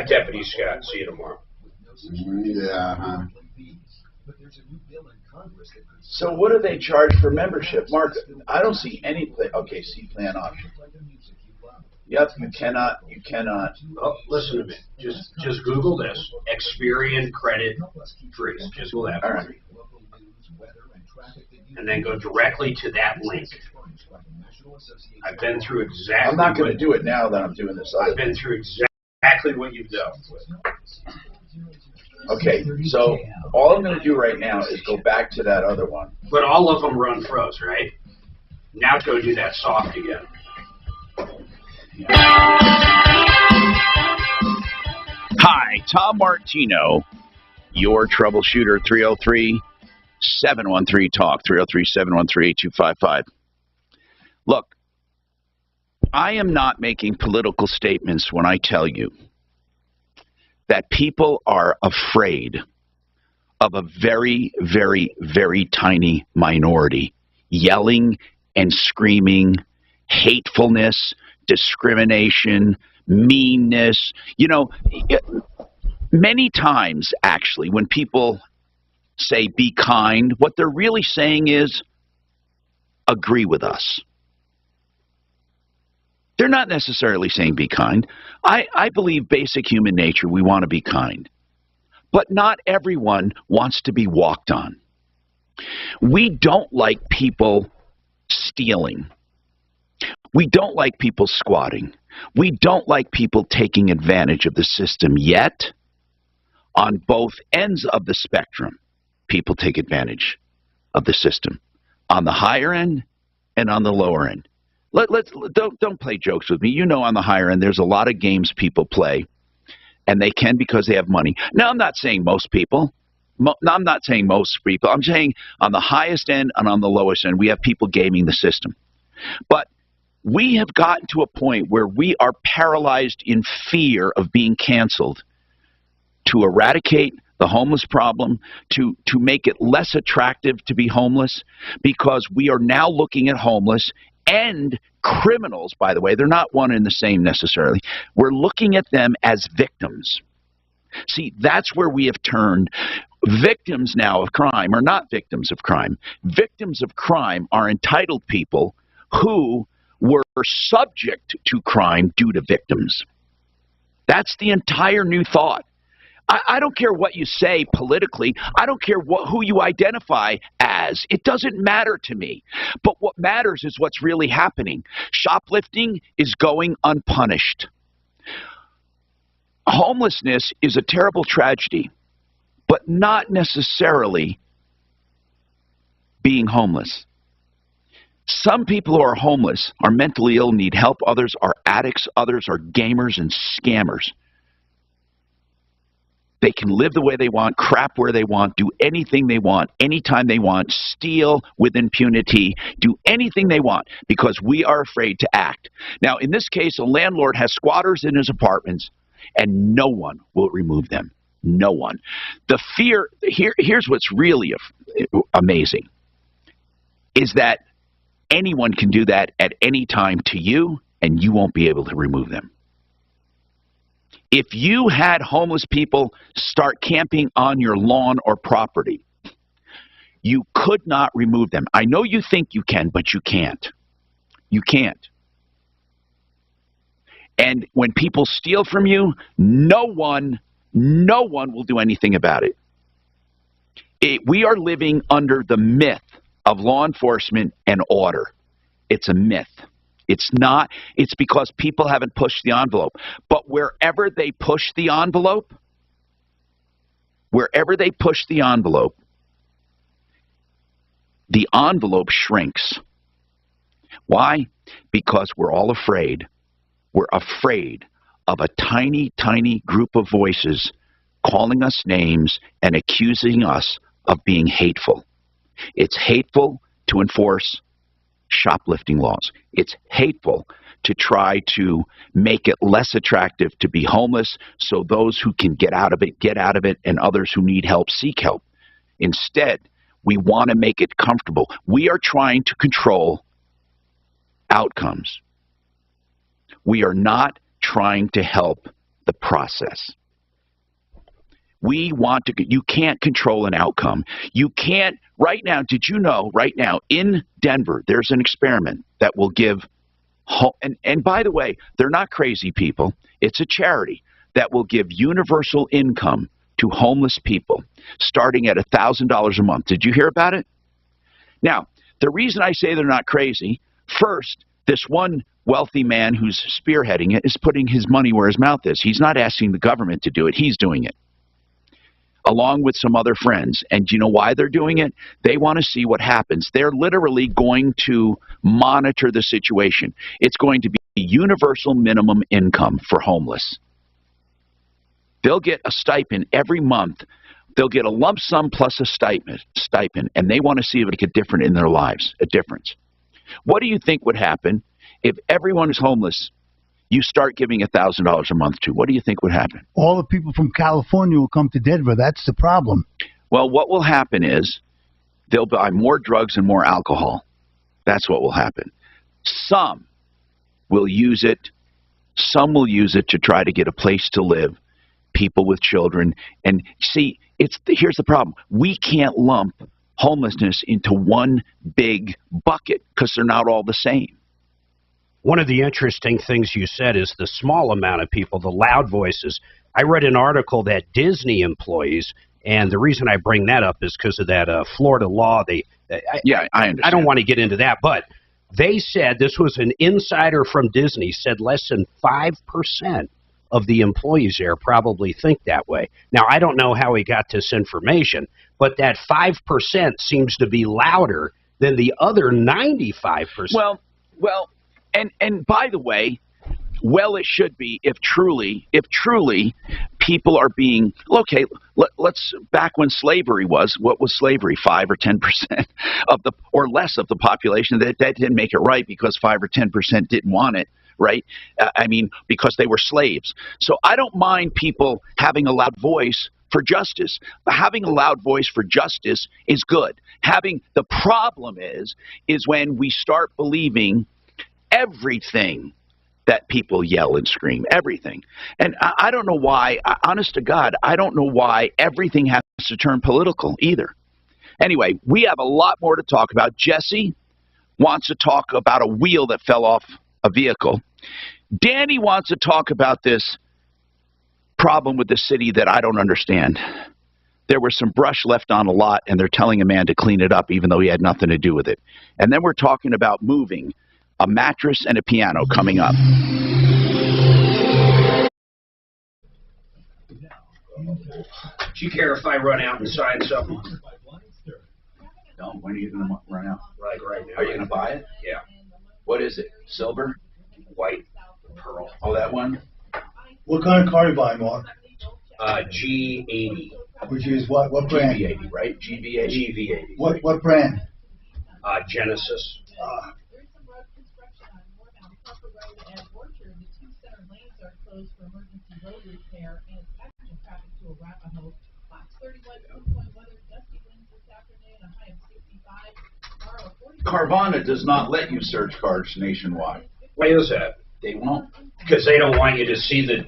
Deputy Scott, see you tomorrow. Yeah. So what do they charge for membership? Mark, I don't see any okay, see plan option. Yep, you cannot. Oh, listen to me. Just Google this. Experian credit freeze. Just Google that. All right. And then go directly to that link. I've been through exactly. I'm not going to do it now that I'm doing this. I've been through exactly what you've dealt with. Okay, so all I'm going to do right now is go back to that other one. But all of them run froze, right? Now go do that soft again. Hi, Tom Martino, your troubleshooter, 303-713-TALK, 303-713-8255. Look, I am not making political statements when I tell you that people are afraid of a very, very, very tiny minority yelling and screaming hatefulness, discrimination, meanness. You know, many times, actually, when people say be kind, what they're really saying is agree with us. They're not necessarily saying be kind. I believe basic human nature, we want to be kind. But not everyone wants to be walked on. We don't like people stealing. We don't like people squatting. We don't like people taking advantage of the system yet. On both ends of the spectrum, people take advantage of the system. On the higher end and on the lower end. Don't play jokes with me. You know, on the higher end, there's a lot of games people play, and they can because they have money. Now, I'm not saying most people. I'm not saying most people. I'm saying on the highest end and on the lowest end, we have people gaming the system. But we have gotten to a point where we are paralyzed in fear of being canceled to eradicate the homeless problem, to make it less attractive to be homeless, because we are now looking at homeless and criminals, by the way. They're not one and the same necessarily. We're looking at them as victims. See, that's where we have turned. Victims now of crime are not victims of crime. Victims of crime are entitled people who were subject to crime due to victims. That's the entire new thought. I don't care what you say politically. I don't care who you identify as. It doesn't matter to me. But what matters is what's really happening. Shoplifting is going unpunished. Homelessness is a terrible tragedy, but not necessarily being homeless. Some people who are homeless are mentally ill, need help. Others are addicts. Others are gamers and scammers. They can live the way they want, crap where they want, do anything they want, anytime they want, steal with impunity, do anything they want, because we are afraid to act. Now, in this case, a landlord has squatters in his apartments, and no one will remove them. No one. The fear, here's what's really amazing, is that anyone can do that at any time to you, and you won't be able to remove them. If you had homeless people start camping on your lawn or property, you could not remove them. I know you think you can, but you can't. You can't. And when people steal from you, no one will do anything about it. We are living under the myth of law enforcement and order. It's a myth. It's not. It's because people haven't pushed the envelope. But wherever they push the envelope, the envelope shrinks. Why? Because we're all afraid. We're afraid of a tiny, tiny group of voices calling us names and accusing us of being hateful. It's hateful to enforce shoplifting laws. It's hateful to try to make it less attractive to be homeless so those who can get out of it, and others who need help seek help. Instead, we want to make it comfortable. We are trying to control outcomes. We are not trying to help the process. We want to, you can't control an outcome. You can't, right now, did you know, right now, in Denver, there's an experiment that will give, and by the way, they're not crazy people. It's a charity that will give universal income to homeless people, starting at $1,000 a month. Did you hear about it? Now, the reason I say they're not crazy, first, this one wealthy man who's spearheading it is putting his money where his mouth is. He's not asking the government to do it. He's doing it, along with some other friends. And do you know why they're doing it? They want to see what happens. They're literally going to monitor the situation. It's going to be universal minimum income for homeless. They'll get a stipend every month. They'll get a lump sum plus a stipend, and they want to see if it can make a difference in their lives, a difference. What do you think would happen if everyone is homeless you start giving $1,000 a month to? What do you think would happen? All the people from California will come to Denver. That's the problem. Well, what will happen is they'll buy more drugs and more alcohol. That's what will happen. Some will use it. Some will use it to try to get a place to live, people with children. And see, here's the problem. We can't lump homelessness into one big bucket because they're not all the same. One of the interesting things you said is the small amount of people, the loud voices. I read an article that Disney employees And the reason I bring that up is because of that Florida law. I understand. I don't want to get into that, but they said, this was an insider from Disney, said less than 5% of the employees there probably think that way. Now, I don't know how he got this information, but that 5% seems to be louder than the other 95%. Well, and by the way, it should be if truly people are being, okay, let's, back when slavery was, what was slavery, 5 or 10% of the, or less of the population? That didn't make it right because 5 or 10% didn't want it, right? I mean, because they were slaves. So I don't mind people having a loud voice for justice. Having a loud voice for justice is good. The problem is when we start believing everything that people yell and scream, everything. And I don't know why, honest to God, I don't know why everything has to turn political either. Anyway, we have a lot more to talk about. Jesse wants to talk about a wheel that fell off a vehicle. Danny wants to talk about this problem with the city that I don't understand. There was some brush left on a lot, and they're telling a man to clean it up even though he had nothing to do with it. And then we're talking about moving a mattress and a piano coming up. Do you care if I run out and sign something? No, when are you going to run out? Right now. Are you going to buy it? Yeah. What is it? Silver? White? Pearl. Oh, that one? What kind of car you buying, Mark? G80. Which is what brand? GV80, right? GV80. GV80. What brand? Genesis. Carvana does not let you search cars nationwide. Why is that? They won't. Because they don't want you to see the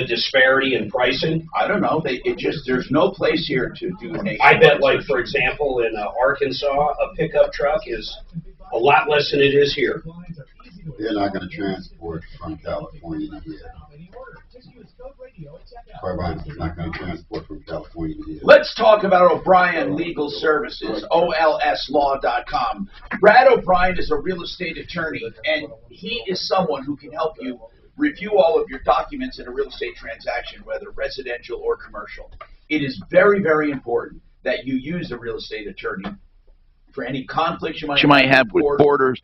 disparity in pricing? I don't know. There's no place here to do nationwide. I bet, like, for example, in Arkansas, a pickup truck is a lot less than it is here. They're not going to transport from California to here. Carvana's not going to transport from California to here. Let's talk about O'Brien Legal Services, OLSlaw.com. Brad O'Brien is a real estate attorney, and he is someone who can help you review all of your documents in a real estate transaction, whether residential or commercial. It is very, very important that you use a real estate attorney for any conflicts you might have with borders,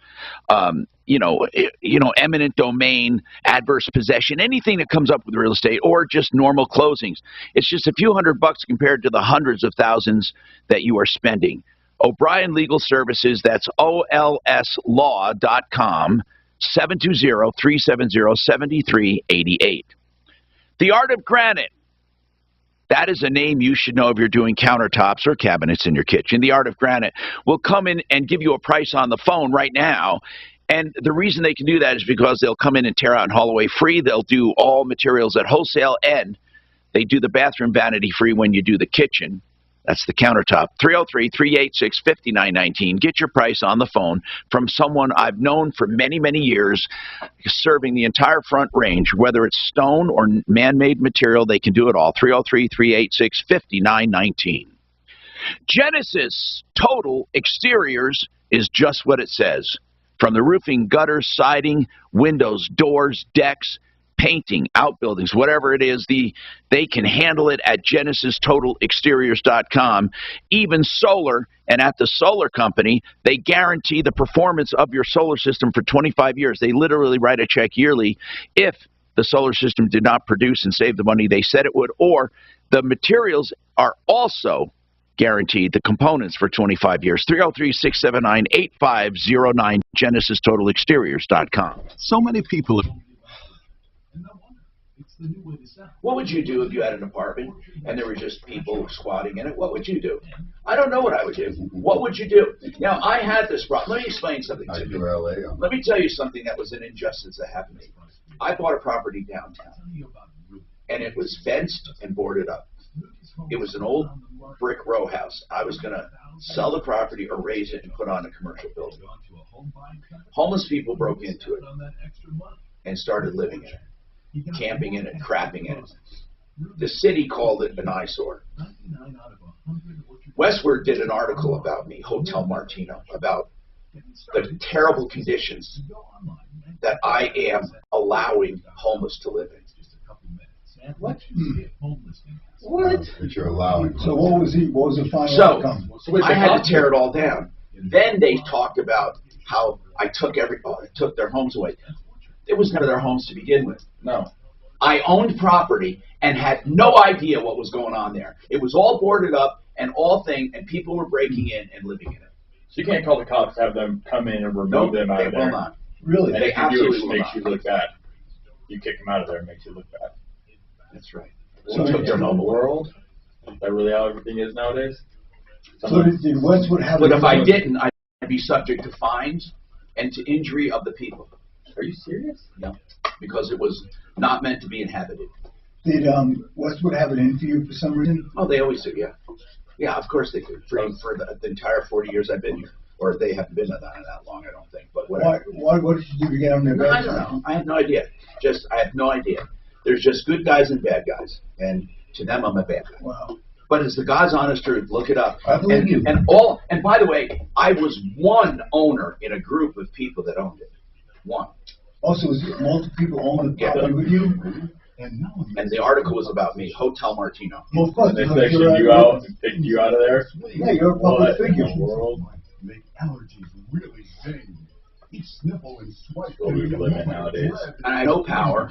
eminent domain, adverse possession, anything that comes up with real estate, or just normal closings. It's just a few $100 compared to the hundreds of thousands that you are spending. O'Brien Legal Services, that's OLSlaw.com, 720-370-7388. The Art of Granite. That is a name you should know if you're doing countertops or cabinets in your kitchen. The Art of Granite will come in and give you a price on the phone right now. And the reason they can do that is because they'll come in and tear out and haul away free. They'll do all materials at wholesale, and they do the bathroom vanity free when you do the kitchen. That's the countertop. 303-386-5919. Get your price on the phone from someone I've known for many, many years, serving the entire Front Range. Whether it's stone or man-made material, they can do it all. 303-386-5919. Genesis Total Exteriors is just what it says. From the roofing, gutters, siding, windows, doors, decks, painting, outbuildings, whatever it is, they can handle it at GenesisTotalExteriors.com. Even solar, and at the solar company, they guarantee the performance of your solar system for 25 years. They literally write a check yearly if the solar system did not produce and save the money they said it would, or the materials are also guaranteed, the components, for 25 years. 303-679-8509, GenesisTotalExteriors.com. So many people have... What would you do if you had an apartment and there were just people squatting in it? What would you do? I don't know what I would do. What would you do? Now, I had this problem. Let me explain something to you. Let me tell you something that was an injustice that happened to me. I bought a property downtown, and it was fenced and boarded up. It was an old brick row house. I was going to sell the property or raise it and put on a commercial building. Homeless people broke into it and started living in it, camping in it, crapping in it. The city called it an eyesore. Westward did an article about me, Hotel Martino, about the terrible conditions that I am allowing homeless to live in. What? What? That you're allowing. So what was the final outcome? So I had to tear it all down. Then they talked about how I took their homes away. It was never their homes to begin with. No. I owned property and had no idea what was going on there. It was all boarded up and and people were breaking in and living in it. So you can't call the cops, have them come in and remove them out of there. They will not. Really? And They if you do, absolutely it will makes not. you look bad. You kick them out of there, it makes you look bad. That's right. So took their in the home away. world, is that really how everything is nowadays? So did Westwood have? But if I didn't, I'd be subject to fines and to injury of the people. Are you serious? No, because it was not meant to be inhabited. Did Westwood have it in for you for some reason? Oh, they always do, yeah. Yeah, of course they do. For the entire 40 years I've been here. Or they haven't been that long, I don't think. But whatever. What did you do to get on their No, I don't know. I have no idea. I have no idea. There's just good guys and bad guys. And to them, I'm a bad guy. Wow. But it's the God's honest truth. Look it up. I believe you. And by the way, I was one owner in a group of people that owned it. One. Also, was it multiple people owning the property with you? And the article was about me, Hotel Martino. Well, of course, And they because sectioned you're you out and picked you out of there? Yeah, you're a public What figure. in the world? Make allergies really zing. Each sniffle and swipe. What we live in nowadays. And I know power.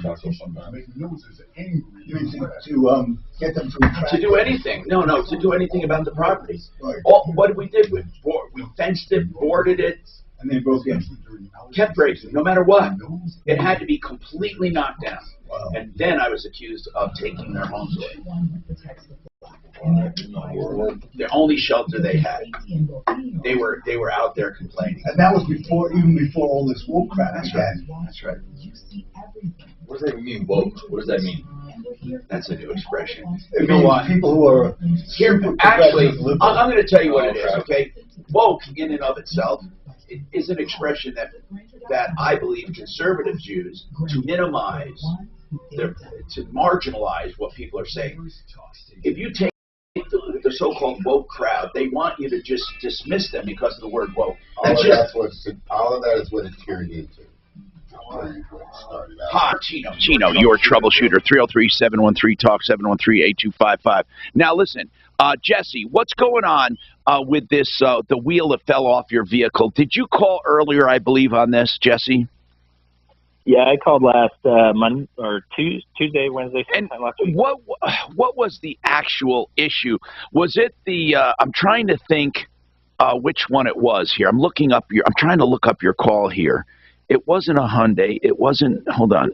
Make noses angry. You mean to get them to To do anything. No, to do anything about the property. Right. What we did, we fenced it, boarded it, and they broke in. kept breaking, no matter what. It had to be completely knocked down. Wow. And then I was accused of taking their homes away. The only shelter they had. They were out there complaining. And that was even before all this woke crap. That's right. That's right. What does that even mean, woke? What does that mean? That's a new expression. It You know means what? people who are Here, actually, I'm going to tell you what it is, okay? Woke, in and of itself, is an expression that I believe conservatives use to minimize, to marginalize what people are saying. If you take the so-called woke crowd, they want you to just dismiss them because of the word woke. All of that is what it turned into. Hi, Chino, your troubleshooter, 303-713-TALK, 713-8255. Now, listen, Jesse, what's going on with this, the wheel that fell off your vehicle? Did you call earlier, I believe, on this, Jesse? Yeah, I called last Monday or Tuesday, Wednesday, sometime last week. What was the actual issue? Was it the? I'm trying to think which one it was here. I'm trying to look up your call here. It wasn't a Hyundai. It wasn't. Hold on.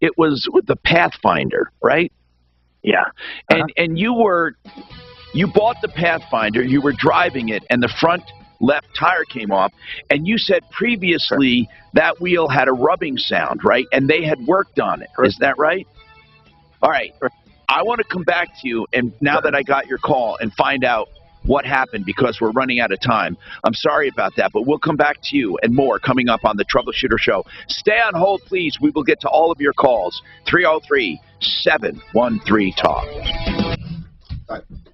It was with the Pathfinder, right? Yeah. And you bought the Pathfinder. You were driving it, and the front left tire came off, and you said previously that wheel had a rubbing sound, right? And they had worked on it. Is that right? All right. I want to come back to you, and now that I got your call, and find out what happened because we're running out of time. I'm sorry about that, but we'll come back to you and more coming up on the Troubleshooter Show. Stay on hold, please. We will get to all of your calls. 303-713-TALK.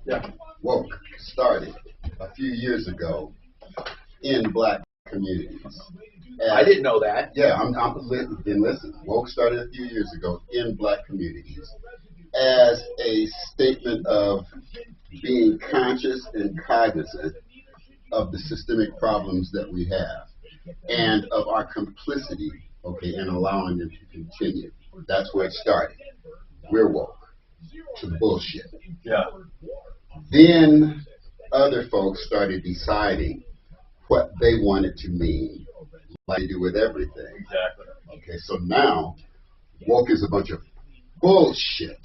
Yeah. Woke started a few years ago in black communities. I didn't know that. Yeah, listen. Woke started a few years ago in black communities as a statement of being conscious and cognizant of the systemic problems that we have and of our complicity, okay, in allowing them to continue. That's where it started. We're woke to bullshit. Yeah. Then other folks started deciding what they wanted to mean, like they do with everything. Exactly. Okay, so now woke is a bunch of bullshit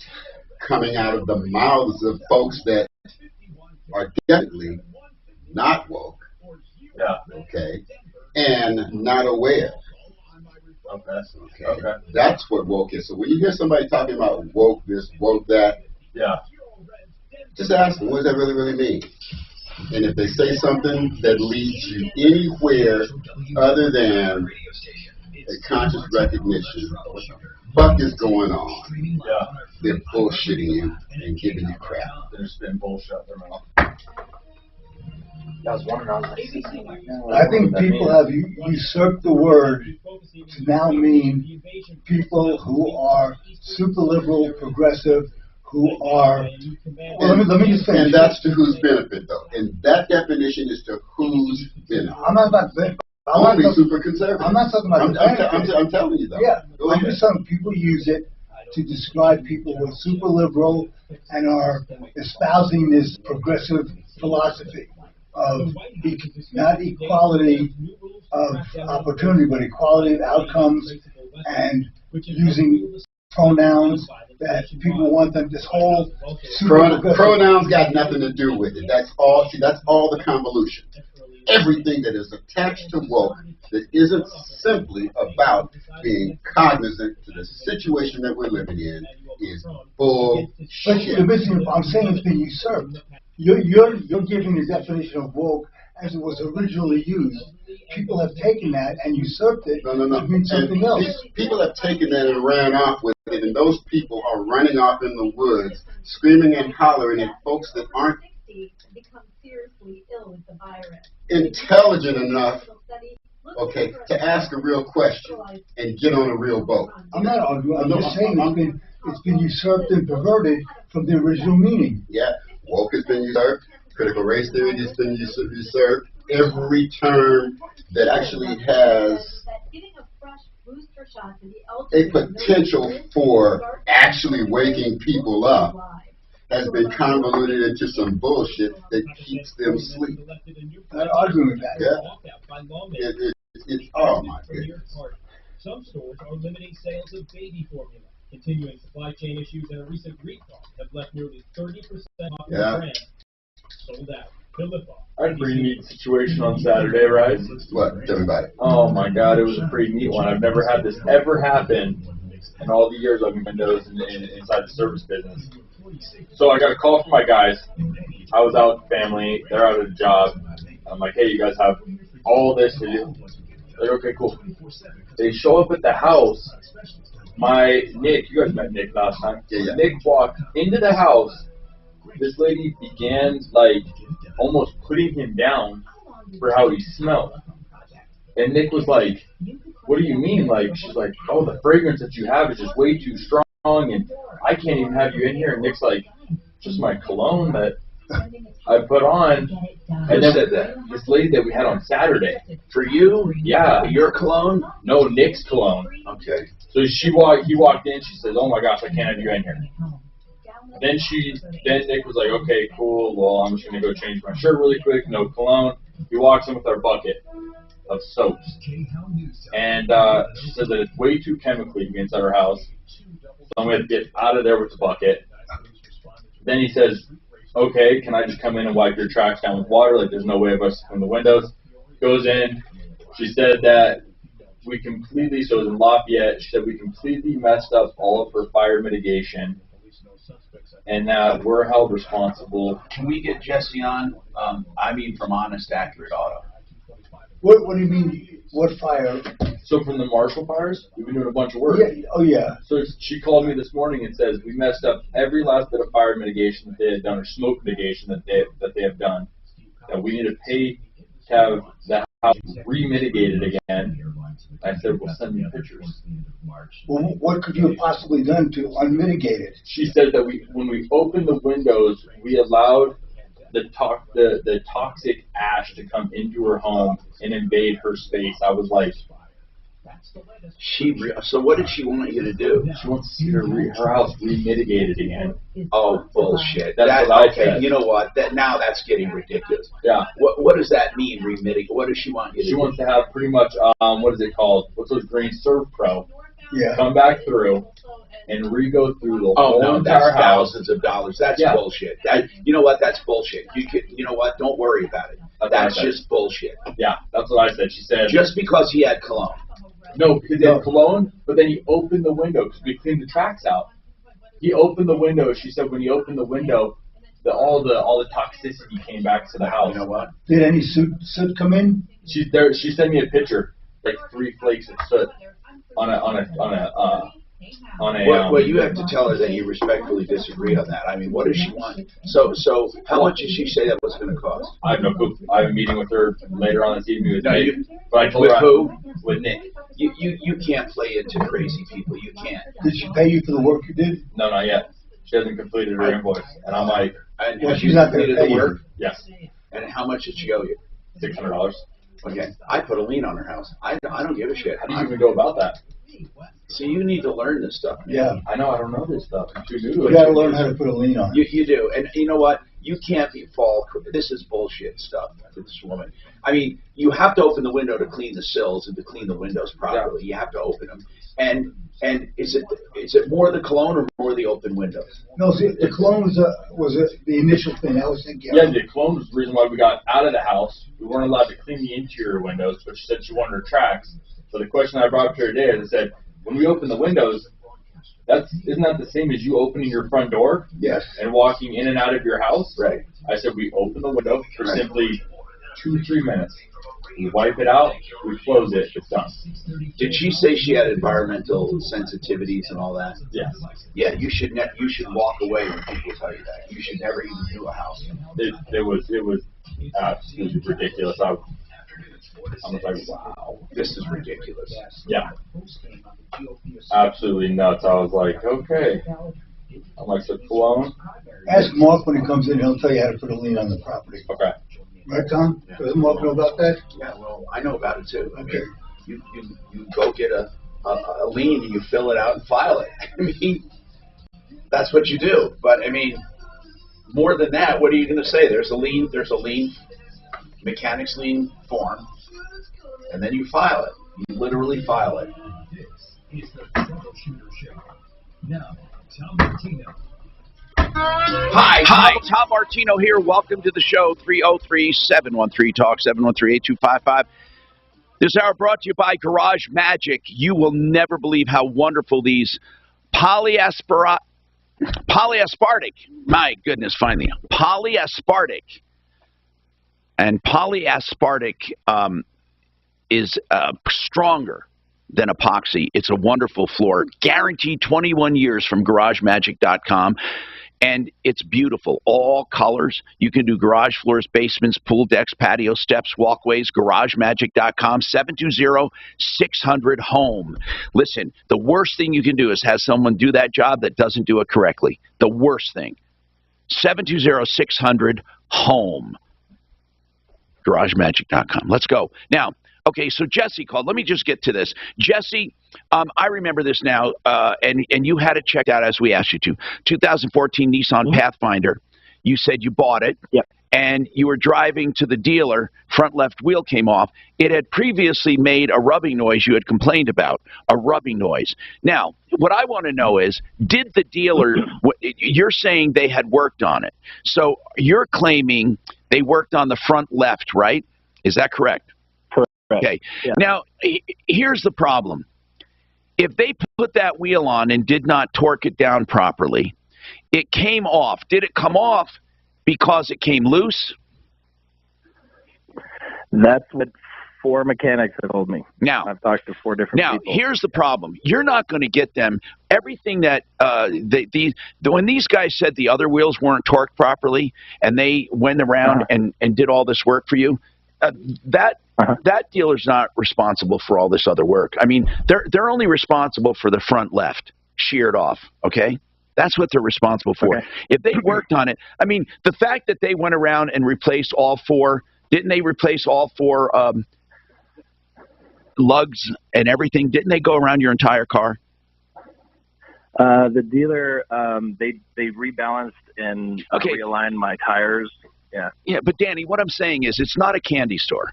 coming out of the mouths of folks that are definitely not woke. Yeah. Okay, and not aware. Okay. That's what woke is. So when you hear somebody talking about woke this, woke that, yeah, just ask them, what does that really, really mean? And if they say something that leads you anywhere other than a conscious recognition fuck is going on? Yeah. They're bullshitting you and giving you crap. They're spitting bullshit out their mouth. I was wondering, I was like, I think people have usurped the word to now mean people who are super liberal, progressive, who are. Well, let me just finish. And that's to whose benefit, though. And that definition is to whose benefit. I'm not about that. Only super conservative. I'm not talking about I'm telling you, though. Yeah, I'm just saying people use it to describe people who are super liberal and are espousing this progressive philosophy of not equality of opportunity, but equality of outcomes, and using pronouns that people want them. This whole pronouns got nothing to do with it. That's all. See, that's all the convolution. Everything that is attached to woke that isn't simply about being cognizant to the situation that we're living in is bullshit. But I'm saying it's been usurped. You're giving the definition of woke as it was originally used. People have taken that and usurped it to mean something else. People have taken that and ran off with it, and those people are running off in the woods, screaming and hollering at folks that aren't intelligent enough, okay, to ask a real question and get on a real boat. I'm not arguing. I'm just saying it's been usurped and perverted from the original meaning. Yeah, woke has been usurped. Critical race theory has been usurped. Every term that actually has a potential for actually waking people up has been convoluted into some bullshit that keeps them asleep. I'm not arguing with that. Yeah. It's oh my goodness. Some stores are limiting sales of baby formula. Continuing supply chain issues and a recent recall have left nearly 30% off the brand sold out. I had a pretty neat situation on Saturday, right? What? Tell me about it. Oh my God, it was a pretty neat one. I've never had this ever happen in all the years I've been Windows inside the service business. So I got a call from my guys. I was out with family. They're out at a job. I'm like, hey, you guys have all this to do? They're like, okay, cool. They show up at the house. Nick, you guys met Nick last time. Yeah. Nick walked into the house. This lady began, like, almost putting him down for how he smelled. And Nick was like, what do you mean? Like, she's like, oh, the fragrance that you have is just way too strong, and I can't even have you in here. And Nick's like, just my cologne that I put on. And then this lady that we had on Saturday. For you? Yeah. Your cologne? No, Nick's cologne. Okay. So he walked in, she says, oh my gosh, I can't have you in here. Then Nick was like, okay, cool, well, I'm just going to go change my shirt really quick, no cologne. He walks in with our bucket of soaps. And she says that it's way too chemically to be inside our house. So I'm going to get out of there with the bucket. Then he says, okay, can I just come in and wipe your tracks down with water? Like, there's no way of us to clean the windows. Goes in. She said that we completely, so it was in Lafayette, she said we completely messed up all of her fire mitigation. And that we're held responsible. Can we get Jesse on? From Honest Accurate Auto. What do you mean? What fire? So from the Marshall fires, we've been doing a bunch of work. Yeah. Oh yeah. So she called me this morning and says we messed up every last bit of fire mitigation that they had done, or smoke mitigation that they have done. That we need to pay to have the house remitigated again. I said, well, send me pictures. Well, what could you have possibly done to unmitigate it? She said that when we opened the windows, we allowed the toxic ash to come into her home and invade her space. I was like, so what did she want you to do? She wants to see her house remitigated again. Oh, bullshit. That's what I said. You know what? Now that's getting ridiculous. Yeah. What does that mean, remitigate? What does she want you to do? She wants to have pretty much, what is it called? What's those green Serve Pro? Yeah. Come back through and re-go through the whole that's entire house. Thousands of dollars. That's bullshit. You know what? That's bullshit. You know what? Don't worry about it. That's just bullshit. Yeah, that's what I said. She said. Just because he had cologne. No, because he had cologne, but then he opened the window because we cleaned the tracks out. He opened the window. She said when he opened the window, all the toxicity came back to the house. You know what? Did any soot come in? She sent me a picture, like 3 flakes of soot on a on a. Well, you have to tell her that you respectfully disagree on that. I mean, what does she want? So how much did she say that was going to cost? I have no clue. I have a meeting with her later on this evening with Nick. But I told With her who? With Nick. You can't play into crazy people. You can't. Did she pay you for the work you did? No, not yet. She hasn't completed her invoice, and I'm like, and well, have she's you not going to completed pay the work? you. Yes. And how much did she owe you? $600. Okay, I put a lien on her house. I don't give a shit. How do you even go about that? So you need to learn this stuff. Man. Yeah. I know. I don't know this stuff. I'm too new to it. You got to learn how to put a lien on it. You do, and you know what? You can't fall. This is bullshit stuff for this woman. I mean, you have to open the window to clean the sills and to clean the windows properly. Yeah. You have to open them. And is it more the cologne or more the open windows? No, see, the cologne was the initial thing. I was thinking. Yeah, the cologne was the reason why we got out of the house. We weren't allowed to clean the interior windows, but she said she wanted her tracks. So the question I brought up to her today is, I said, when we open the windows, isn't that the same as you opening your front door? Yes. And walking in and out of your house? Right. I said we open the window for simply 2-3 minutes. We wipe it out, we close it, it's done. Did she say she had environmental sensitivities and all that? Yeah. Yeah, you should walk away when people tell you that. You should never even do a house. It was absolutely ridiculous. I was like, wow, this is ridiculous. Yeah. Absolutely nuts. I was like, okay. I'm like, so cologne? Ask Mark when he comes in. He'll tell you how to put a lien on the property. Okay. Right, Tom? Doesn't Mark know about that? Yeah, well, I know about it too. I mean, you go get a lien and you fill it out and file it. I mean, that's what you do. But I mean, more than that, what are you going to say? There's a lien, mechanics lien form, and then you file it. You literally file it. This is the Troubleshooter Show. Now, Tom Martino. Hi, Tom Martino here. Welcome to the show, 303-713-TALK, 713-8255. This hour brought to you by Garage Magic. You will never believe how wonderful these polyaspartic, my goodness, finally, polyaspartic. And polyaspartic is stronger than epoxy. It's a wonderful floor, guaranteed 21 years from GarageMagic.com. And it's beautiful. All colors. You can do garage floors, basements, pool decks, patio steps, walkways. GarageMagic.com, 720-600-HOME. Listen, the worst thing you can do is have someone do that job that doesn't do it correctly. The worst thing. 720-600-HOME. GarageMagic.com. Let's go. Now, okay, so Jesse called. Let me just get to this. Jesse, I remember this now, and you had it checked out as we asked you to. 2014 Nissan Pathfinder. You said you bought it. Yep. And you were driving to the dealer, front left wheel came off. It had previously made a rubbing noise you had complained about, a rubbing noise. Now, what I want to know is, did the dealer, you're saying they had worked on it. So you're claiming they worked on the front left, right? Is that correct? Correct. Okay. Yeah. Now, here's the problem. If they put that wheel on and did not torque it down properly, it came off. Did it come off because it came loose? That's what 4 mechanics have told me. Now, I've talked to 4 different people. Now, here's the problem. You're not going to get them. Everything that when these guys said the other wheels weren't torqued properly and they went around and did all this work for you, that dealer's not responsible for all this other work. I mean, they're only responsible for the front left, sheared off, okay? That's what they're responsible for. Okay. If they worked on it, I mean, the fact that they went around and replaced all 4, didn't they replace all 4 lugs and everything? Didn't they go around your entire car? The dealer, they rebalanced and realigned my tires. Yeah. Yeah, but Danny, what I'm saying is it's not a candy store.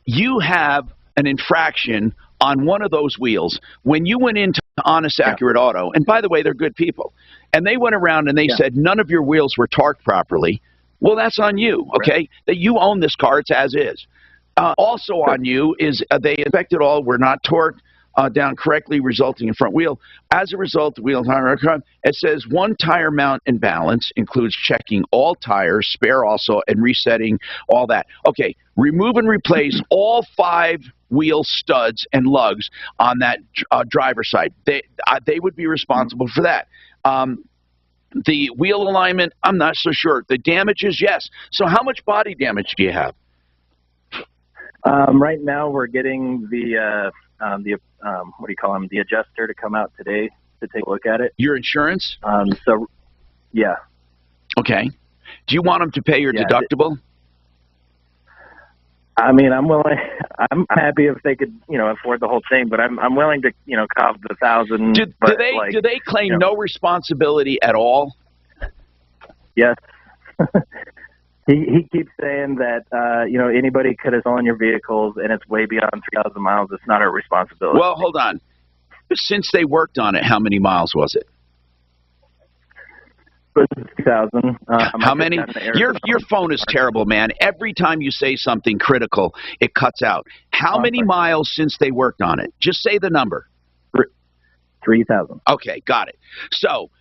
You have an infraction on one of those wheels. When you went into Honest Accurate Auto, and by the way, they're good people, and they went around and they said none of your wheels were torqued properly, well, that's on you, okay? Right. That you own this car, it's as is. Also on you is they inspected all, were not torqued down correctly, resulting in front wheel. As a result, the wheel tire, it says 1 tire mount and balance includes checking all tires, spare also, and resetting all that. Okay, remove and replace all 5 wheel studs and lugs on that driver's side. They would be responsible for that. The wheel alignment, I'm not so sure. The damages, yes. So how much body damage do you have? Right now, we're getting the what do you call him? The adjuster to come out today to take a look at it. Your insurance? So, yeah. Okay. Do you want them to pay your deductible? I mean, I'm willing. I'm happy if they could, afford the whole thing. But I'm willing to, cop the $1,000. Do they claim no responsibility at all? Yes. He keeps saying that anybody could have stolen your vehicles and it's way beyond 3,000 miles. It's not our responsibility. Well, hold on. Since they worked on it, how many miles was it? 2,000. How many? Your phone is terrible, man. Every time you say something critical, it cuts out. How many miles since they worked on it? Just say the number. 3,000. Okay, got it. So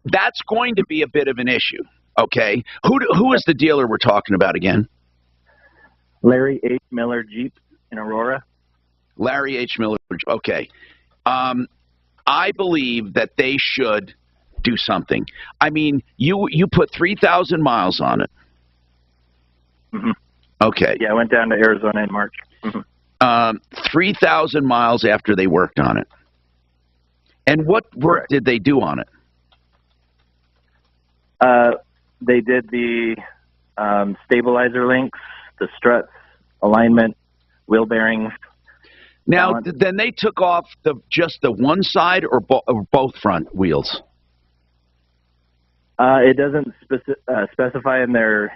that's going to be a bit of an issue. Okay, who is the dealer we're talking about again? Larry H. Miller Jeep in Aurora. Larry H. Miller. Okay. I believe that they should do something. I mean, you put 3,000 miles on it. Mm-hmm. Okay. Yeah, I went down to Arizona in March. Mm-hmm. 3,000 miles after they worked on it. And what work did they do on it? They did the stabilizer links, the struts, alignment, wheel bearings. Now, then they took off just the one side or both front wheels? It doesn't specify in their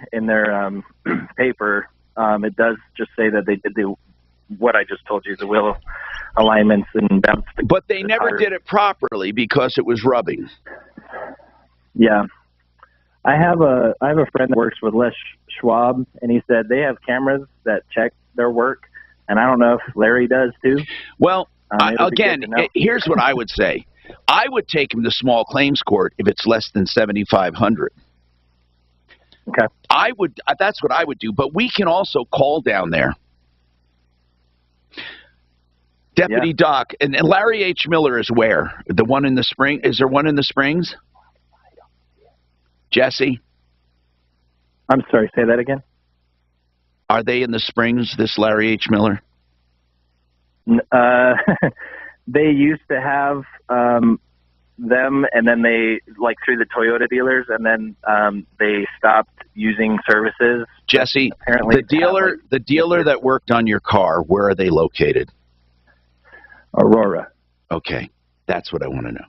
paper. It does just say that they did what I just told you, the wheel alignments and bounce. But they never did it properly because it was rubbing. Yeah. I have a friend that works with Les Schwab, and he said they have cameras that check their work, and I don't know if Larry does too. Well, again, here's what I would say. I would take him to small claims court if it's less than $7,500. Okay. That's what I would do. But we can also call down there. Deputy Doc, and Larry H. Miller is where? The one in the spring? Is there one in the Springs? Jesse? I'm sorry, say that again? Are they in the Springs, this Larry H. Miller? They used to have them, and then they, through the Toyota dealers, and then they stopped using services. Jesse, apparently the dealer that worked on your car, where are they located? Aurora. Okay, that's what I want to know.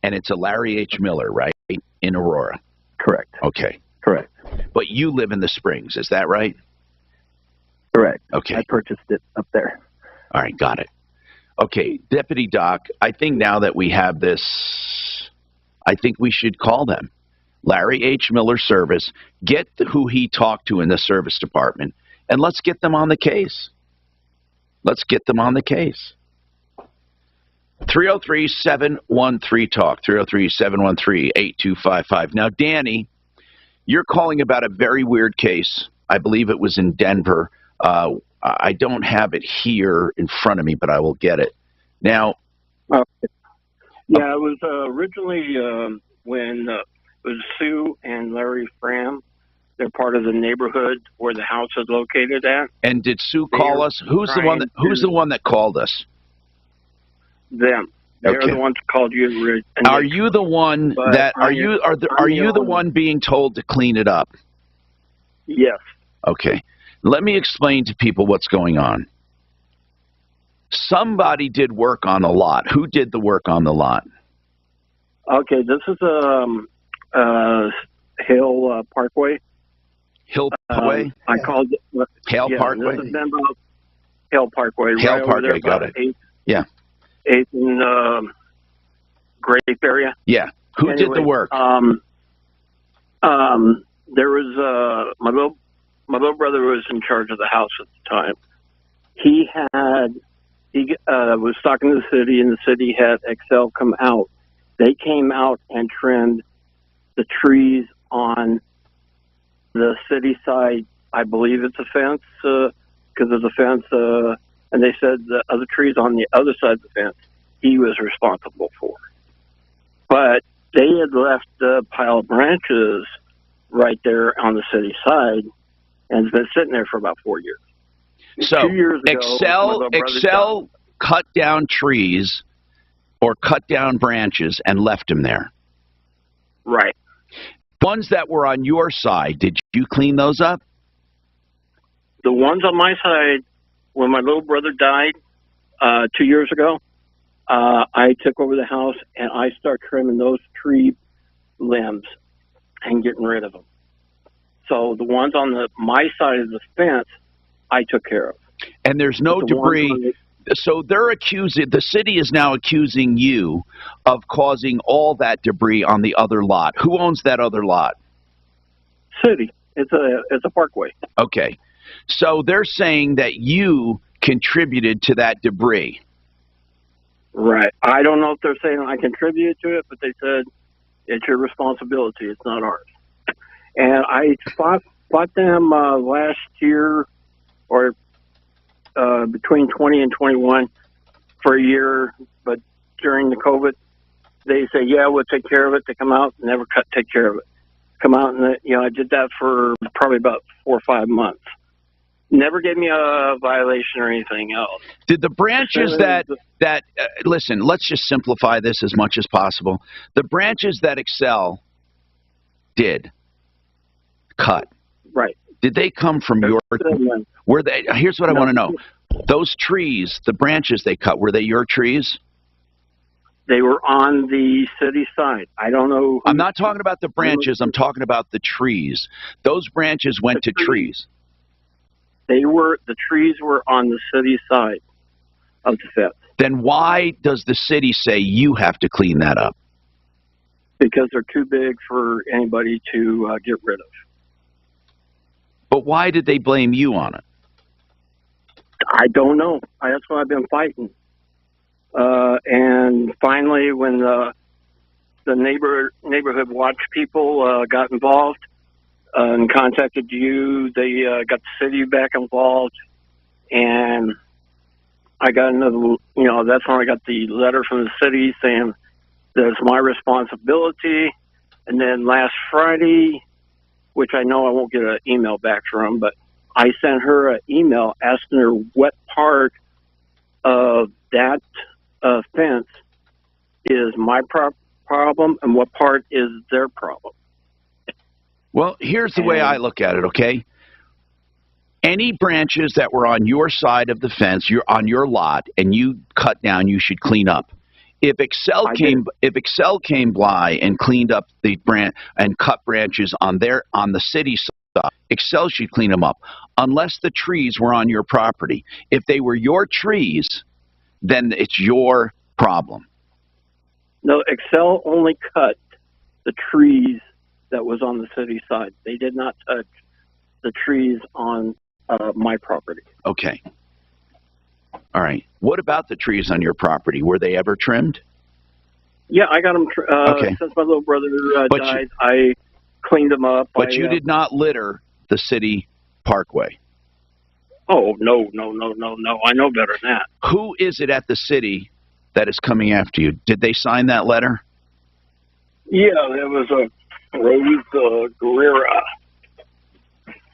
And it's a Larry H. Miller, right, in Aurora? Correct. Okay. Correct. But you live in the Springs, is that right? Correct. Okay. I purchased it up there. All right, got it. Okay, Deputy Doc, I think now that we have this, I think we should call them. Larry H. Miller Service, get who he talked to in the service department, and let's get them on the case. Let's get them on the case. 303-713-TALK, 303-713-8255. Now, Danny, you're calling about a very weird case. I believe it was in Denver. I don't have it here in front of me, but I will get it. Now. Yeah, it was originally when it was Sue and Larry Fram. They're part of the neighborhood where the house is located at. And did Sue call us? Who's the one that called us? Them. They're the ones who called you. Are you the one that are you the one being told to clean it up? Yes. Okay. Let me explain to people what's going on. Somebody did work on the lot. Who did the work on the lot? Okay, this is Hill Parkway. Hill Parkway? I called it. Hale Parkway? This is Denver Hill Parkway. Hale right Parkway, over there, got it. 8th and Grape area. Yeah. Who did the work? There was my little brother was in charge of the house at the time. He was talking to the city, and the city had Excel come out. They came out and trimmed the trees on the city side. I believe it's a fence because there's a fence, and they said the other trees on the other side of the fence he was responsible for. But they had left a pile of branches right there on the city side, and it's been sitting there for about 4 years. So 2 years ago, Excel cut down trees or cut down branches and left them there. Right. The ones that were on your side, did you clean those up? The ones on my side, when my little brother died 2 years ago, I took over the house and I started trimming those tree limbs and getting rid of them. So the ones on my side of the fence, I took care of. And there's no debris. So they're accusing, the city is now accusing you of causing all that debris on the other lot. Who owns that other lot? City. It's a parkway. Okay. So they're saying that you contributed to that debris. Right. I don't know if they're saying I contributed to it, but they said it's your responsibility. It's not ours. And I fought them last year, or between 20 and 21 for a year. But during the COVID, they say, yeah, we'll take care of it. They come out, never take care of it. Come out, and I did that for probably about 4 or 5 months. Never gave me a violation or anything else. Did the branches listen, let's just simplify this as much as possible. The branches that Excel did cut. Right. Did they come from your, were they, here's what I want to know. Those trees, the branches they cut, were they your trees? They were on the city side. I don't know. I'm not talking about the branches. I'm talking about the trees. Those branches went to trees. The trees were on the city side of the fence. Then why does the city say you have to clean that up? Because they're too big for anybody to get rid of. But why did they blame you on it? I don't know. That's what I've been fighting. And finally, when the neighborhood watch people got involved and contacted you, they got the city back involved, and I got another. That's when I got the letter from the city saying that it's my responsibility. And then last Friday, which I know I won't get an email back from, but I sent her an email asking her what part of that fence is my problem and what part is their problem. Well, here's the way I look at it, okay? Any branches that were on your side of the fence, you're on your lot, and you cut down, you should clean up. If Excel came by and cleaned up the branch and cut branches on the city side, Excel should clean them up, unless the trees were on your property. If they were your trees, then it's your problem. No, Excel only cut the trees that was on the city side. They did not touch the trees on my property. Okay. All right. What about the trees on your property? Were they ever trimmed? Yeah, I got them. Okay. Since my little brother died, I cleaned them up. But you did not litter the city parkway. Oh, no. I know better than that. Who is it at the city that is coming after you? Did they sign that letter? Yeah, it was Rose Guerrera.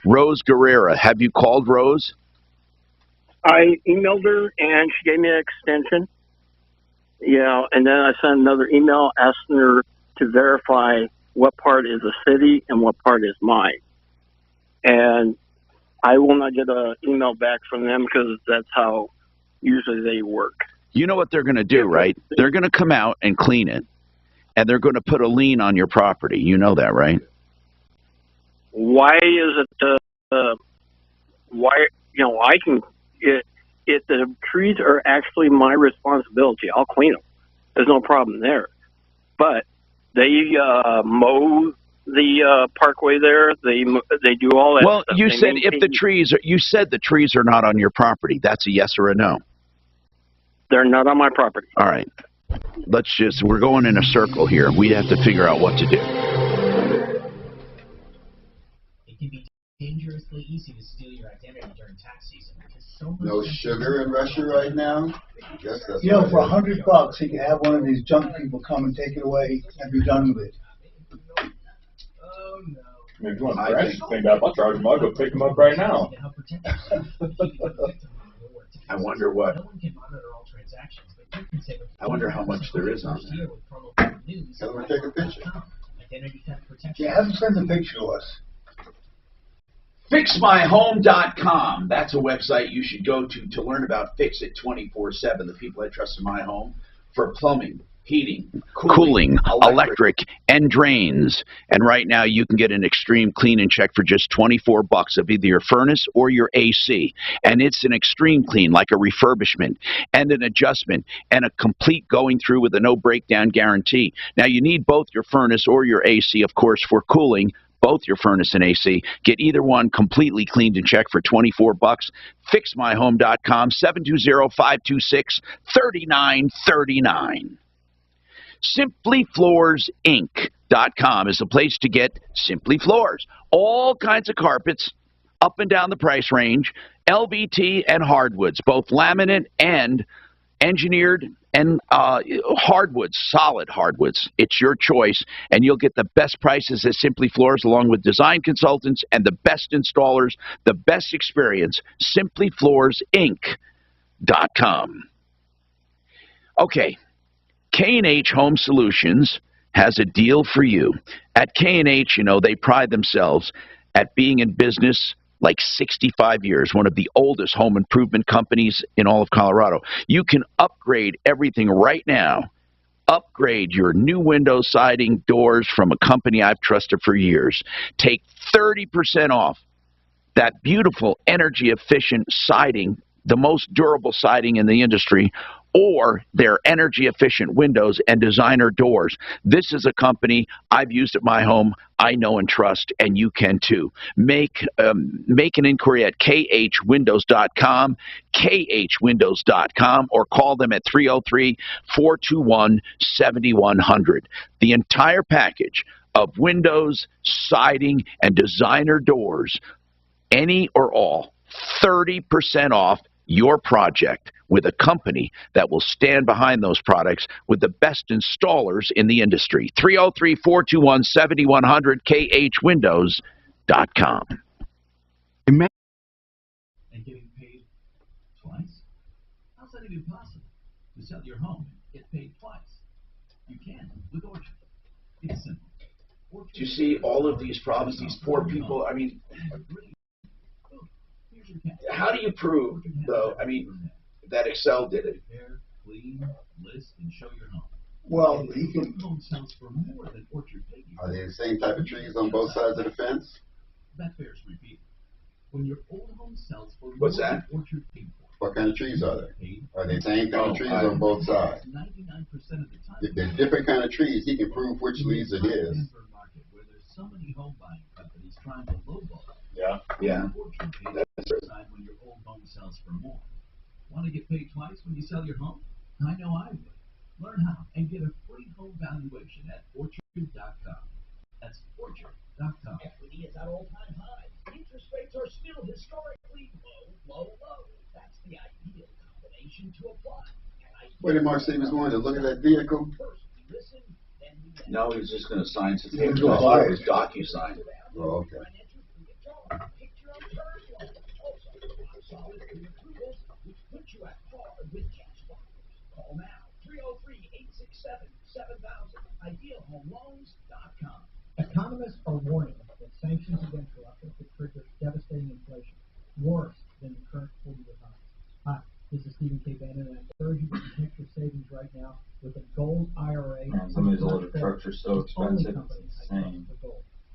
Rose Guerrera. Have you called Rose? I emailed her, and she gave me an extension. Yeah, and then I sent another email asking her to verify what part is the city and what part is mine. And I will not get an email back from them because that's how usually they work. You know what they're going to do, right? They're going to come out and clean it, and they're going to put a lien on your property. You know that, right? Why is it, I can, if the trees are actually my responsibility, I'll clean them. There's no problem there. But they mow the parkway there. They do all that. Well, stuff. you said you said the trees are not on your property. That's a yes or a no. They're not on my property. All right. We're going in a circle here. We have to figure out what to do. It can be dangerous ridiculously easy to steal your identity during tax season because so much. No sugar in Russia right now? Yes, that's You know, what for it is. $100, you can have one of these junk people come and take it away and be done with it. Oh no. I mean, if you want to crash the thing up, I'll charge them. I'll go pick them up right now. I wonder what. No one can monitor all transactions, but you can save a I wonder how much there is on year there. with promo news. Tell them to take a picture. Identity theft protection. Yeah, have them send a picture to us. FixMyHome.com. That's a website you should go to learn about Fix It 24/7. The people I trust in my home for plumbing, heating, cooling, electric, and drains. And right now you can get an extreme clean and check for just $24 of either your furnace or your AC. And it's an extreme clean, like a refurbishment and an adjustment and a complete going through with a no breakdown guarantee. Now you need both your furnace or your AC, of course, for cooling. Both your furnace and AC. Get either one completely cleaned and checked for $24. FixMyHome.com, 720-526-3939. SimplyFloorsInc.com is the place to get Simply Floors. All kinds of carpets up and down the price range, LVT and hardwoods, both laminate and engineered and hardwoods, solid hardwoods. It's your choice, and you'll get the best prices at Simply Floors along with design consultants and the best installers, the best experience. SimplyFloorsInc.com. Okay, K&H Home Solutions has a deal for you. At K&H, you know, they pride themselves at being in business like 65 years, one of the oldest home improvement companies in all of Colorado. You can upgrade everything right now. Upgrade your new window siding, doors from a company I've trusted for years. Take 30% off that beautiful energy-efficient siding, the most durable siding in the industry, or their energy-efficient windows and designer doors. This is a company I've used at my home, I know and trust, and you can too. Make an inquiry at khwindows.com, khwindows.com, or call them at 303-421-7100. The entire package of windows, siding, and designer doors, any or all, 30% off your project with a company that will stand behind those products with the best installers in the industry. 303-421-7100, khwindows.com. And getting paid twice? How's that even possible? You sell your home and get paid twice. You can with Orchard. It's simple. Do you see all of these problems, these poor people? I mean, how do you prove, though, that Excel did it? Clean, list, and show your home. Well, he can. Home sells for more than Orchard paid you. Are they the same type of trees on both sides of the fence? That bears repeating. When your old home sells for What's more that? than Orchard paid for. What kind of trees are they? Are they the same kind of trees on both sides? 99% of the time. If they're different kind of trees, he can prove which leaves it is. Where there's so many home buying companies trying to lowball. Yeah. Unfortunately, decide when your old home sells for more. Want to get paid twice when you sell your home? I know I would. Learn how and get a free home valuation at Orchard.com. That's Orchard.com. Equity is at all-time highs. Interest rates are still historically low. That's the ideal combination to apply. What did Mark say he was going to look at that vehicle? No, he's just going to sign some He's papers. gonna buy it. His DocuSign. Oh, okay. Put you at par with cash buyers. Call now. 303-867-7000. IdealHomeLoans.com. Economists are warning that sanctions against Russia could trigger devastating inflation, worse than the current 40-year high. Hi, this is Stephen K. Bannon, and I encourage you to protect your savings right now with a gold IRA. Some of these older trucks are so expensive, it's insane.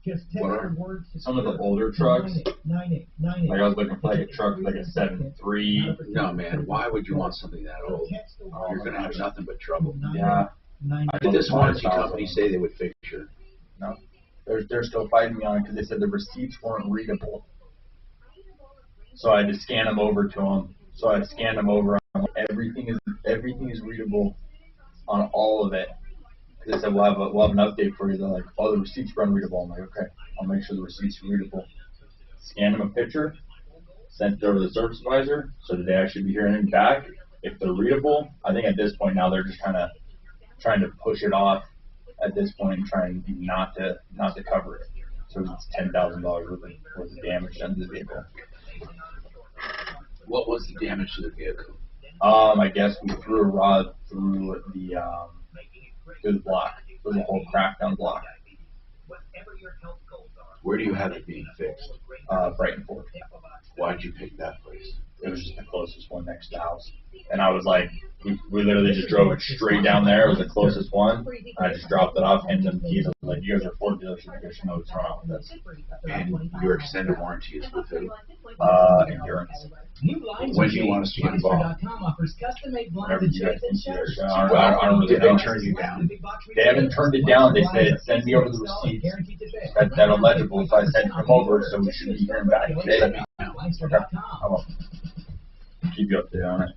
Just text the word Some of the older trucks, 9898. like I was looking for like a truck like a 7.3. No, man, why would you want something that old? You're going to have nothing but trouble. Yeah. Did this warranty company say they would fix your? No. They're still fighting me on it because they said the receipts weren't readable. So I had to scan them over to them. So I scanned them over. Everything is readable on all of it. They said we'll have an update for you. They're like, oh, the receipts are unreadable. I'm like, okay, I'll make sure the receipts are readable. scanned them a picture, sent it over to the service advisor, so that they actually be hearing it back. If they're readable, I think at this point now they're just kind of trying to push it off at this point and trying not to cover it. So it's $10,000 worth of damage done to the vehicle. What was the damage to the vehicle? I guess we threw a rod through the block, through the whole crackdown block. Where do you have it being fixed? Brighton Ford. Why'd you pick that place? It was just the closest one next to the house. And I was like, we literally just drove it straight down there. It was the closest one. I just dropped it off, handed them the keys. I was like, you guys are Ford dealership. You guys should know what's wrong with this. And your extended warranty is with who? Endurance. When do you want us to get involved? Whenever you guys can see it. I don't really know. They turned you down. They haven't turned it down. They said, send me over the receipts. That illegible. So I sent them over, so we should be hearing back today. Okay. I will keep you updated on it.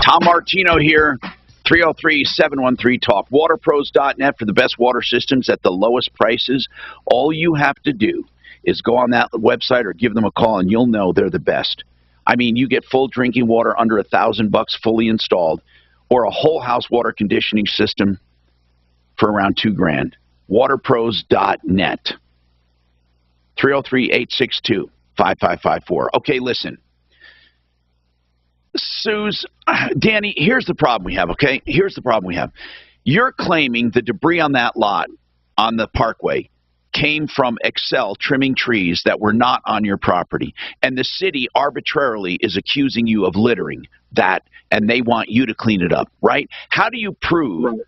Tom Martino here, 303-713-TALK. WaterPros.net for the best water systems at the lowest prices. All you have to do is go on that website or give them a call, and you'll know they're the best. I mean, you get full drinking water under $1,000 fully installed, or a whole house water conditioning system for around $2,000. WaterPros.net. 303-862-5554. Okay, listen. Suze, Danny, here's the problem we have, okay? Here's the problem we have. You're claiming the debris on that lot on the parkway came from Excel trimming trees that were not on your property. And the city arbitrarily is accusing you of littering that, and they want you to clean it up, right? How do you prove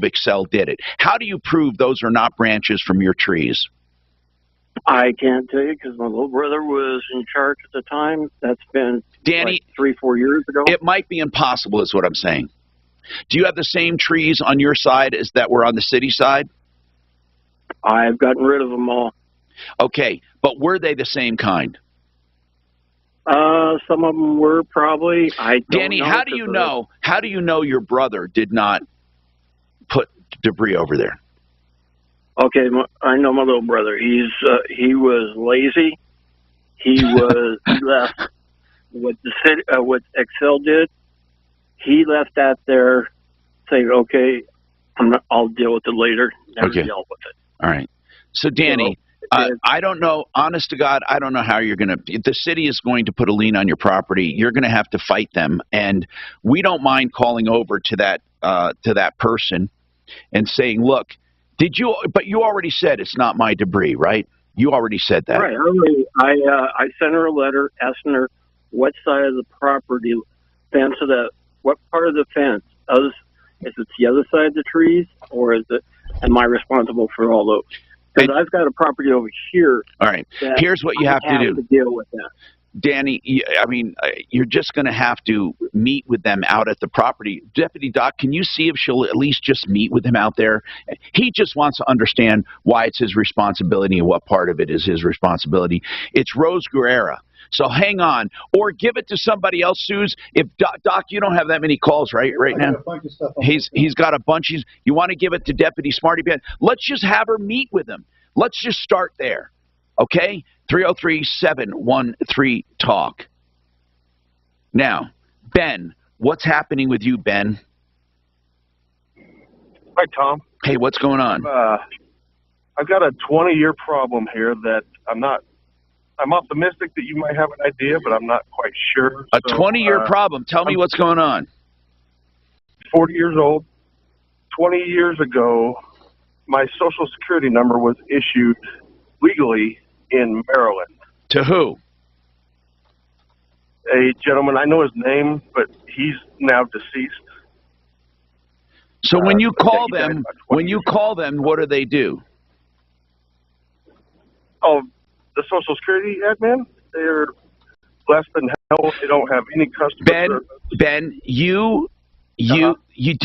Excel did it? How do you prove those are not branches from your trees? I can't tell you because my little brother was in charge at the time. That's been Danny, like 3-4 years ago. It might be impossible is what I'm saying. Do you have the same trees on your side as that were on the city side? I've gotten rid of them all. Okay, but were they the same kind? Some of them were probably. Danny, how do you know? How do you know your brother did not put debris over there? Okay, I know my little brother. He was lazy. He was left what the city, what Excel did. He left that there, saying, "Okay, I'll deal with it later." Never dealt with it. All right. So, Danny, I don't know. Honest to God, I don't know how you're going to. If the city is going to put a lien on your property, you're going to have to fight them. And we don't mind calling over to that person and saying, "Look, did you? But you already said it's not my debris, right? You already said that, right?" I sent her a letter asking her what side of the property fence of the what part of the fence. Is it the other side of the trees, or is it? Am I responsible for all those? Because I've got a property over here. All right. Here's what you have to do. To deal with that. Danny, I mean, you're just going to have to meet with them out at the property. Deputy Doc, can you see if she'll at least just meet with him out there? He just wants to understand why it's his responsibility and what part of it is his responsibility. It's Rose Guerrera. So hang on, or give it to somebody else, Suze. If Doc, you don't have that many calls right now. He's got a bunch. You want to give it to Deputy Smarty Ben? Let's just have her meet with him. Let's just start there, okay? 303-713-TALK. Now, Ben, what's happening with you, Ben? Hi, Tom. Hey, what's going on? I've got a 20-year problem here that I'm optimistic that you might have an idea, but I'm not quite sure. A 20-year problem. Tell me what's going on. 40 years old. 20 years ago, my Social Security number was issued legally in Maryland. To who? A gentleman. I know his name, but he's now deceased. So when you call them, what do they do? Oh, the Social Security admin, they're less than hell. They don't have any customer service. Ben, do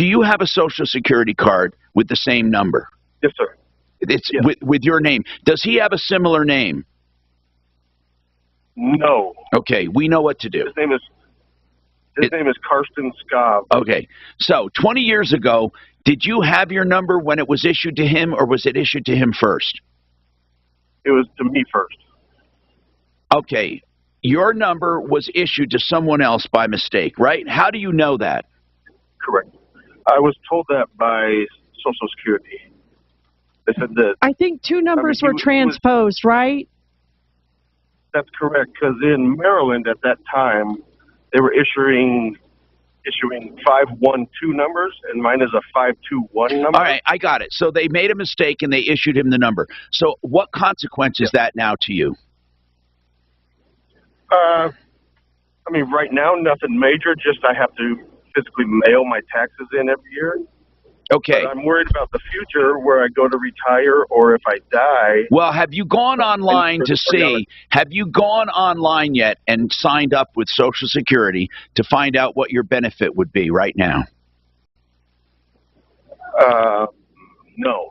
you have a Social Security card with the same number? Yes, sir. It's with your name. Does he have a similar name? No. Okay, we know what to do. His name is Karsten Skav. Okay, so 20 years ago, did you have your number when it was issued to him, or was it issued to him first? It was to me first. Okay. Your number was issued to someone else by mistake, right? How do you know that? Correct. I was told that by Social Security. They said that. I think two numbers were transposed, right? That's correct, because in Maryland at that time, they were issuing 512 numbers, and mine is a 521 number. All right, I got it. So they made a mistake and they issued him the number. So what consequence is that now to you? I mean, right now, nothing major. Just I have to physically mail my taxes in every year. Okay. But I'm worried about the future where I go to retire or if I die. Well, have you gone online to see, have you gone online yet and signed up with Social Security to find out what your benefit would be right now? No.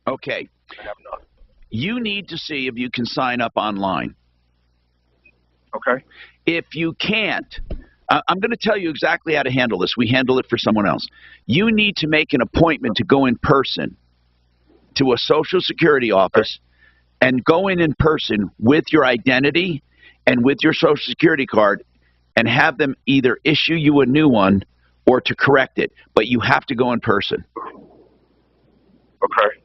Okay. I have not. You need to see if you can sign up online. Okay. If you can't, I'm going to tell you exactly how to handle this. We handle it for someone else. You need to make an appointment to go in person to a Social Security office and go in person with your identity and with your Social Security card and have them either issue you a new one or to correct it. But you have to go in person. Okay.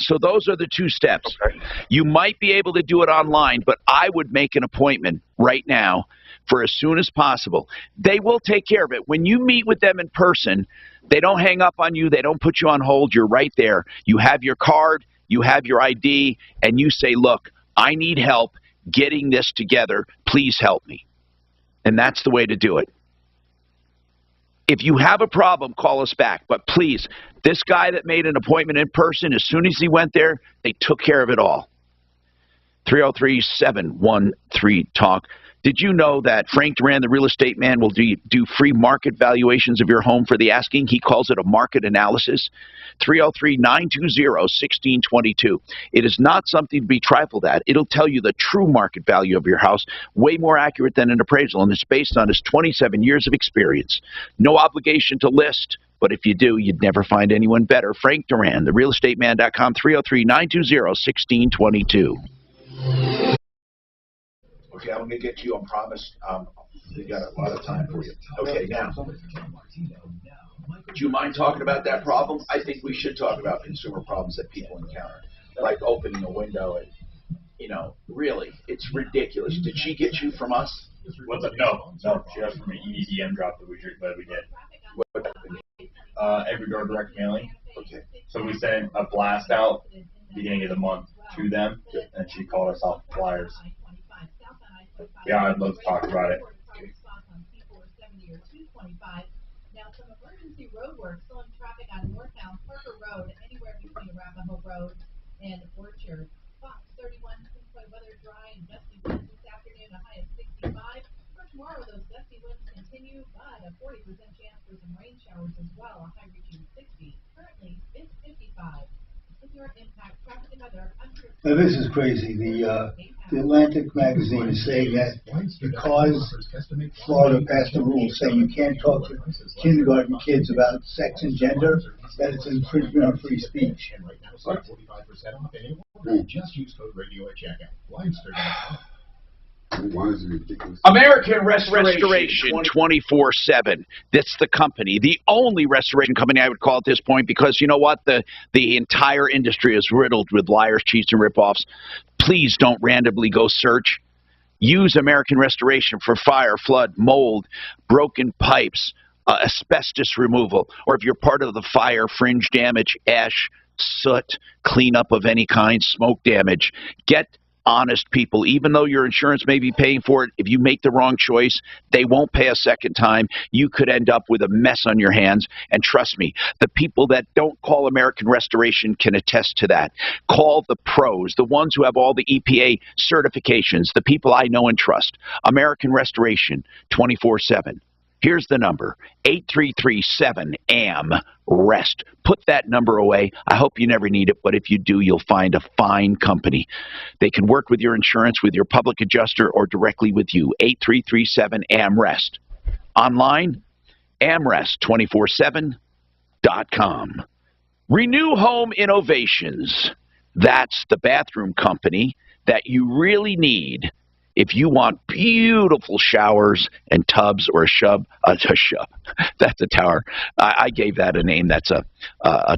So those are the two steps. Okay. You might be able to do it online, but I would make an appointment right now for as soon as possible. They will take care of it. When you meet with them in person, they don't hang up on you. They don't put you on hold. You're right there. You have your card, you have your ID, and you say, look, I need help getting this together. Please help me. And that's the way to do it. If you have a problem, call us back. But please, this guy that made an appointment in person, as soon as he went there, they took care of it all. 303-713-TALK. Did you know that Frank Duran, the real estate man, will do free market valuations of your home for the asking? He calls it a market analysis. 303-920-1622. It is not something to be trifled at. It'll tell you the true market value of your house, way more accurate than an appraisal, and it's based on his 27 years of experience. No obligation to list, but if you do, you'd never find anyone better. Frank Duran, therealestateman.com, 303-920-1622. Okay, I'm going to get to you, I promise. We got a lot of time for you. Okay, now, do you mind talking about that problem? I think we should talk about consumer problems that people encounter, like opening a window and, really, it's ridiculous. Did she get you from us? No, she got from an EDM drop that we did. What Every door direct mailing. Okay. So we sent a blast out beginning of the month to them, and she called us off flyers. Yeah, I'd love to talk about it. Now, some emergency road work slowing traffic on Northbound Parker Road, anywhere between Arapahoe Road and Orchard. Fox 31, weather dry and gusty winds this afternoon, a high of 65. For tomorrow, those gusty winds continue, but a 40% chance for some rain showers as well, a high reaching 60. Currently, it's 55. With your impact, traffic and weather, Now this is crazy. The Atlantic magazine is saying that because Florida passed a rule saying you can't talk to kindergarten kids about sex and gender, that it's an infringement on free speech. Just use code radio at checkout. Limester.com. American Restoration 24/7. That's the company, the only restoration company I would call at this point, because you know what? The entire industry is riddled with liars, cheats, and ripoffs. Please don't randomly go search. Use American Restoration for fire, flood, mold, broken pipes, asbestos removal, or if you're part of the fire, fringe damage, ash, soot, cleanup of any kind, smoke damage. Get honest people. Even though your insurance may be paying for it, if you make the wrong choice, they won't pay a second time. You could end up with a mess on your hands. And trust me, the people that don't call American Restoration can attest to that. Call the pros, the ones who have all the EPA certifications, the people I know and trust. American Restoration 24/7. Here's the number, 833-7AM-REST. Put that number away. I hope you never need it, but if you do, you'll find a fine company. They can work with your insurance, with your public adjuster, or directly with you. 833-7AM-REST. Online, amrest247.com. Renew Home Innovations. That's the bathroom company that you really need If you want beautiful showers and tubs, or a shub, that's a tower. I gave that a name. That's a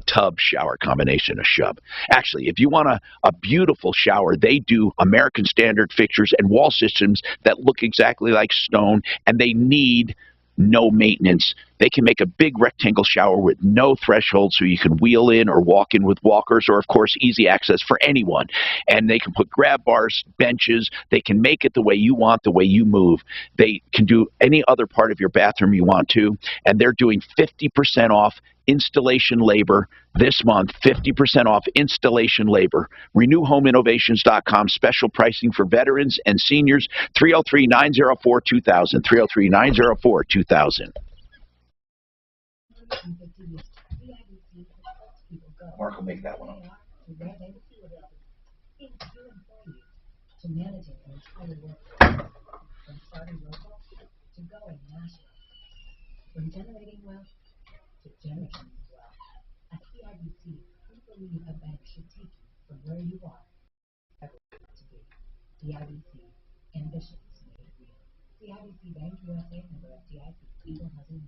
tub shower combination, a shub. Actually, if you want a beautiful shower, they do American Standard fixtures and wall systems that look exactly like stone, and they need no maintenance. They can make a big rectangle shower with no threshold, so you can wheel in or walk in with walkers, or of course easy access for anyone. And they can put grab bars, benches. They can make it the way you want, the way you move. They can do any other part of your bathroom you want to, and they're doing 50% off installation labor this month. 50% off installation labor. RenewHomeInnovations.com. Special pricing for veterans and seniors. 303-904-2000. 303-904-2000. Mark will make that one up. To managing an entire workforce, from starting local to going national, from generating wealth to generations as well. At CIBC, we believe a bank should take you from where you are to be. CIBC, ambitions made real. CIBC Bank USA, member FDIC, equal housing.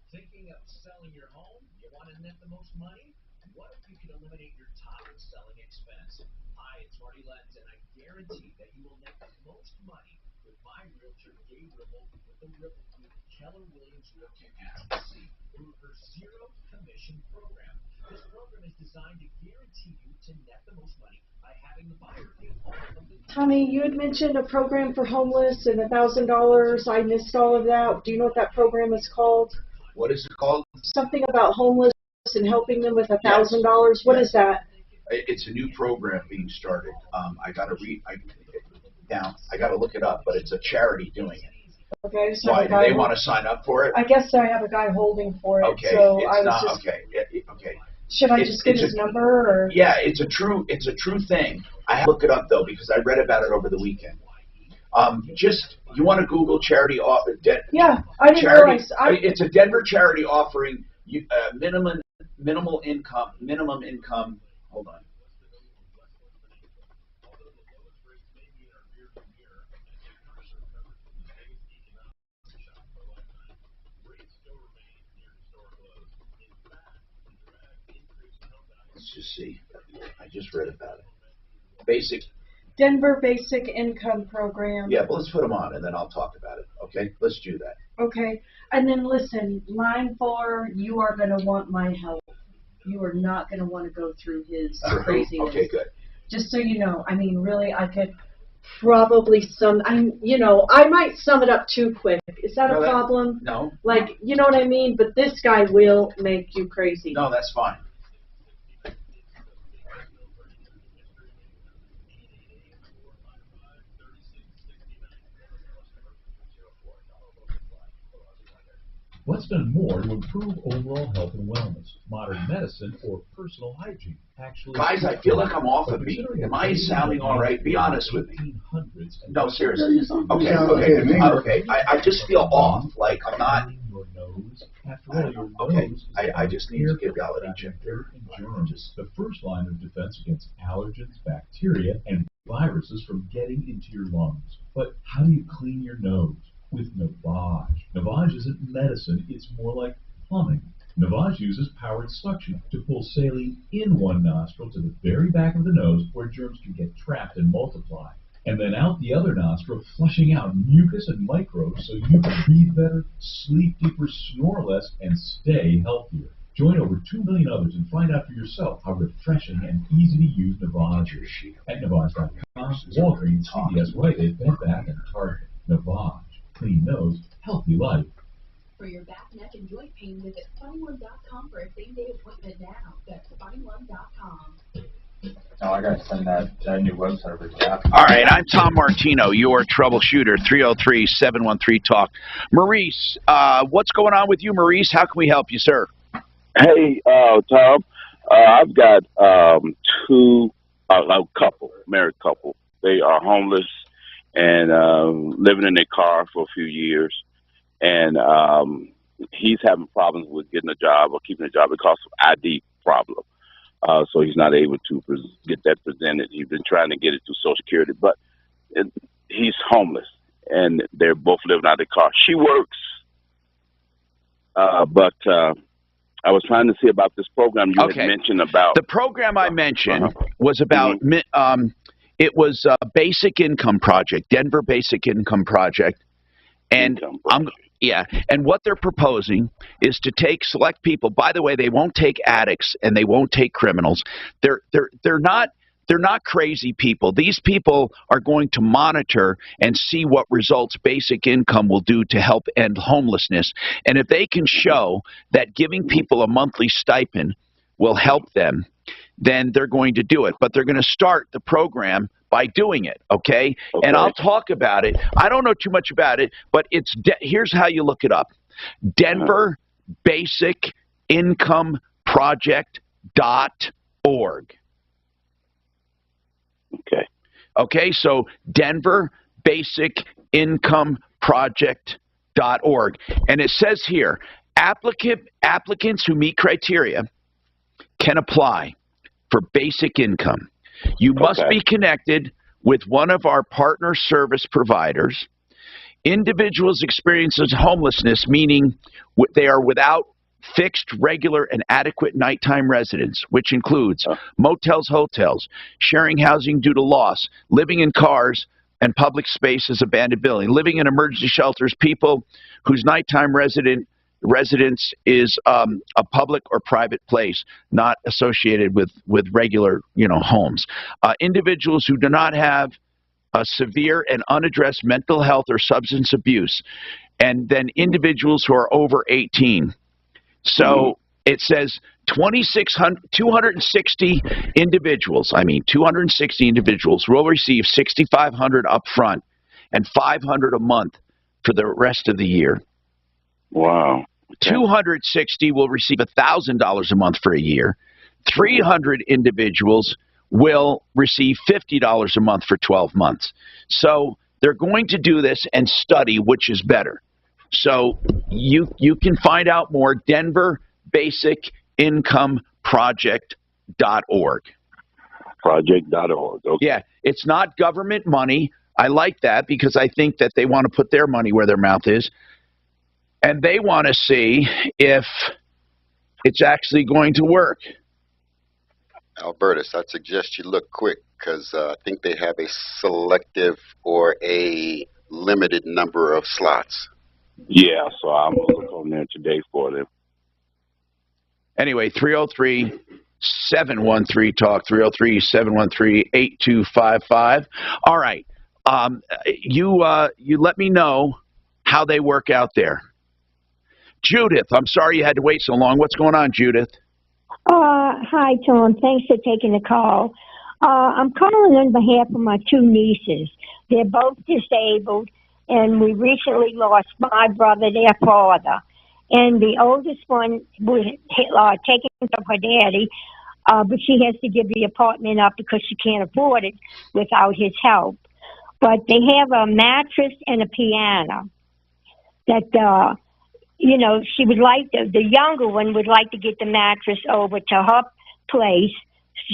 Thinking of selling your home? You want to net the most money? What if you could eliminate your top selling expense? Hi, it's Marty Lenz, and I guarantee that you will net the most money with my realtor, Gabe Ripple, with the Ripple Group, Keller Williams Realty Advocacy, through her zero commission program. This program is designed to guarantee you to net the most money by having the buyer pay all of the... Tommy, you had mentioned a program for homeless and $1,000. I missed all of that. Do you know what that program is called? What is it called? Something about homeless and helping them with $1,000. Yes. What is that? It's a new program being started. I got to look it up, but it's a charity doing it. Okay. So Why do they want to sign up for it? I guess I have a guy holding for it. Okay. So it's I was not just, okay. Okay. Should I just get his number? Or? Yeah, it's a true thing. I have to look it up though, because I read about it over the weekend. You want to Google charity offer? Yeah, I didn't realize. It's a Denver charity offering minimum income. Hold on. Let's just see. I just read about it. Denver Basic Income Program. Yeah, but let's put them on, and then I'll talk about it. Okay, let's do that. Okay, and then listen, line 4, you are going to want my help. You are not going to want to go through his craziness. Okay, good. Just so you know, I mean, really, I could probably I might sum it up too quick. Is that a problem? No. Like, you know what I mean? But this guy will make you crazy. No, that's fine. What's done more to improve overall health and wellness? Modern medicine or personal hygiene? Actually, guys, I feel like I'm off a beat. Am I sounding all right? Be honest with me. No, seriously. Okay. I just feel off. Like I'm not. Okay. I just need to get reality checked. The first line of defense against allergens, bacteria, and viruses from getting into your lungs. But how do you clean your nose? With Navage. Navage isn't medicine, it's more like plumbing. Navage uses powered suction to pull saline in one nostril to the very back of the nose where germs can get trapped and multiply. And then out the other nostril, flushing out mucus and microbes so you can breathe better, sleep deeper, snore less, and stay healthier. Join over 2 million others and find out for yourself how refreshing and easy to use Navage is. At Navage.com, Walgreens, CVS, Rite Aid, Bed Bath, and Target. Navage. Clean nose, healthy life. For your back, neck, and joint pain, visit Spine1.com for a same-day appointment now. That's Spine1.com. Oh, I gotta send that new website over to you. All right, I'm Tom Martino, your troubleshooter, 303-713-TALK. Maurice, what's going on with you, Maurice? How can we help you, sir? Hey, Tom, I've got a married couple. They are homeless and living in their car for a few years. And he's having problems with getting a job or keeping a job because of ID problem. So he's not able to get that presented. He's been trying to get it through Social Security. But he's homeless, and they're both living out of the car. She works, but I was trying to see about this program you had mentioned about. The program I mentioned was about, it was a basic income project, Denver Basic Income Project. And and what they're proposing is to take select people. By the way, they won't take addicts and they won't take criminals. They're not crazy people. These people are going to monitor and see what results basic income will do to help end homelessness. And if they can show that giving people a monthly stipend will help them, then they're going to do it. But they're going to start the program by doing it, okay? And I'll talk about it. I don't know too much about it, but it's here's how you look it up. Denver Basic Income Project.org. Okay, so Denver Basic Income Project.org. And it says here, applicants who meet criteria can apply for basic income. You must be connected with one of our partner service providers. Individuals experiences homelessness, meaning they are without fixed, regular, and adequate nighttime residence, which includes motels, hotels, sharing housing due to loss, living in cars and public spaces, abandoned building, living in emergency shelters, people whose nighttime residence is a public or private place, not associated with regular, homes. Individuals who do not have a severe and unaddressed mental health or substance abuse, and then individuals who are over 18. So it says 260 individuals. 260 individuals will receive $6,500 up front and $500 a month for the rest of the year. Wow. 260 will receive $1,000 a month for a year. 300 individuals will receive $50 a month for 12 months. So they're going to do this and study which is better. So you can find out more, Denver Basic Income Project.org. Project.org. Okay. Yeah, it's not government money. I like that because I think that they want to put their money where their mouth is. And they want to see if it's actually going to work. Albertus, I'd suggest you look quick because I think they have a selective or a limited number of slots. Yeah, so I'm going to look on there today for them. Anyway, 303-713-TALK, 303-713-8255. All right. You let me know how they work out there. Judith, I'm sorry you had to wait so long. What's going on, Judith? Hi, Tom. Thanks for taking the call. I'm calling on behalf of my two nieces. They're both disabled, and we recently lost my brother, their father. And the oldest one was taken care of her daddy, but she has to give the apartment up because she can't afford it without his help. But they have a mattress and a piano that, she would like the younger one would like to get the mattress over to her place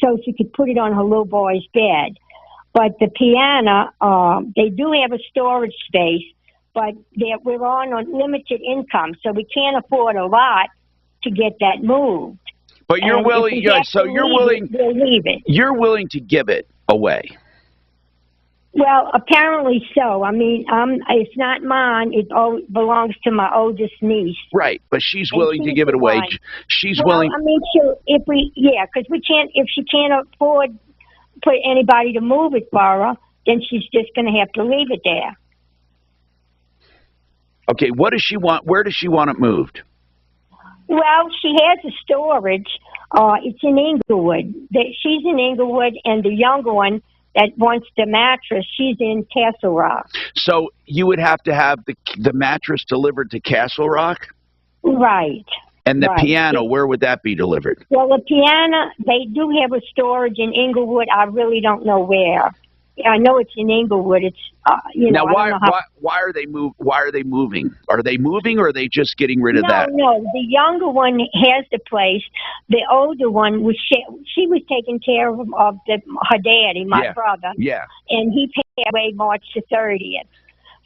so she could put it on her little boy's bed. But the piano, they do have a storage space, but we're on limited income, so we can't afford a lot to get that moved. But you're willing, we'll leave it. You're willing to give it away. Well, apparently so. It's not mine. It all belongs to my oldest niece. Right, but she's willing to give it away. She's willing. Because we can't. If she can't afford put anybody to move it for her, then she's just going to have to leave it there. Okay, what does she want? Where does she want it moved? Well, she has a storage. It's in Inglewood. She's in Inglewood, and the younger one that wants the mattress, she's in Castle Rock. So you would have to have the mattress delivered to Castle Rock? Right. And the piano, where would that be delivered? Well, the piano, they do have a storage in Inglewood. I really don't know where. Yeah, I know it's in Inglewood. It's you know, Now, I don't know how. why are they Why are they moving? Are they moving, or are they just getting rid of that? No, the younger one has the place. The older one was she was taking care of her daddy, my brother. Yeah. And he passed away March the 30th,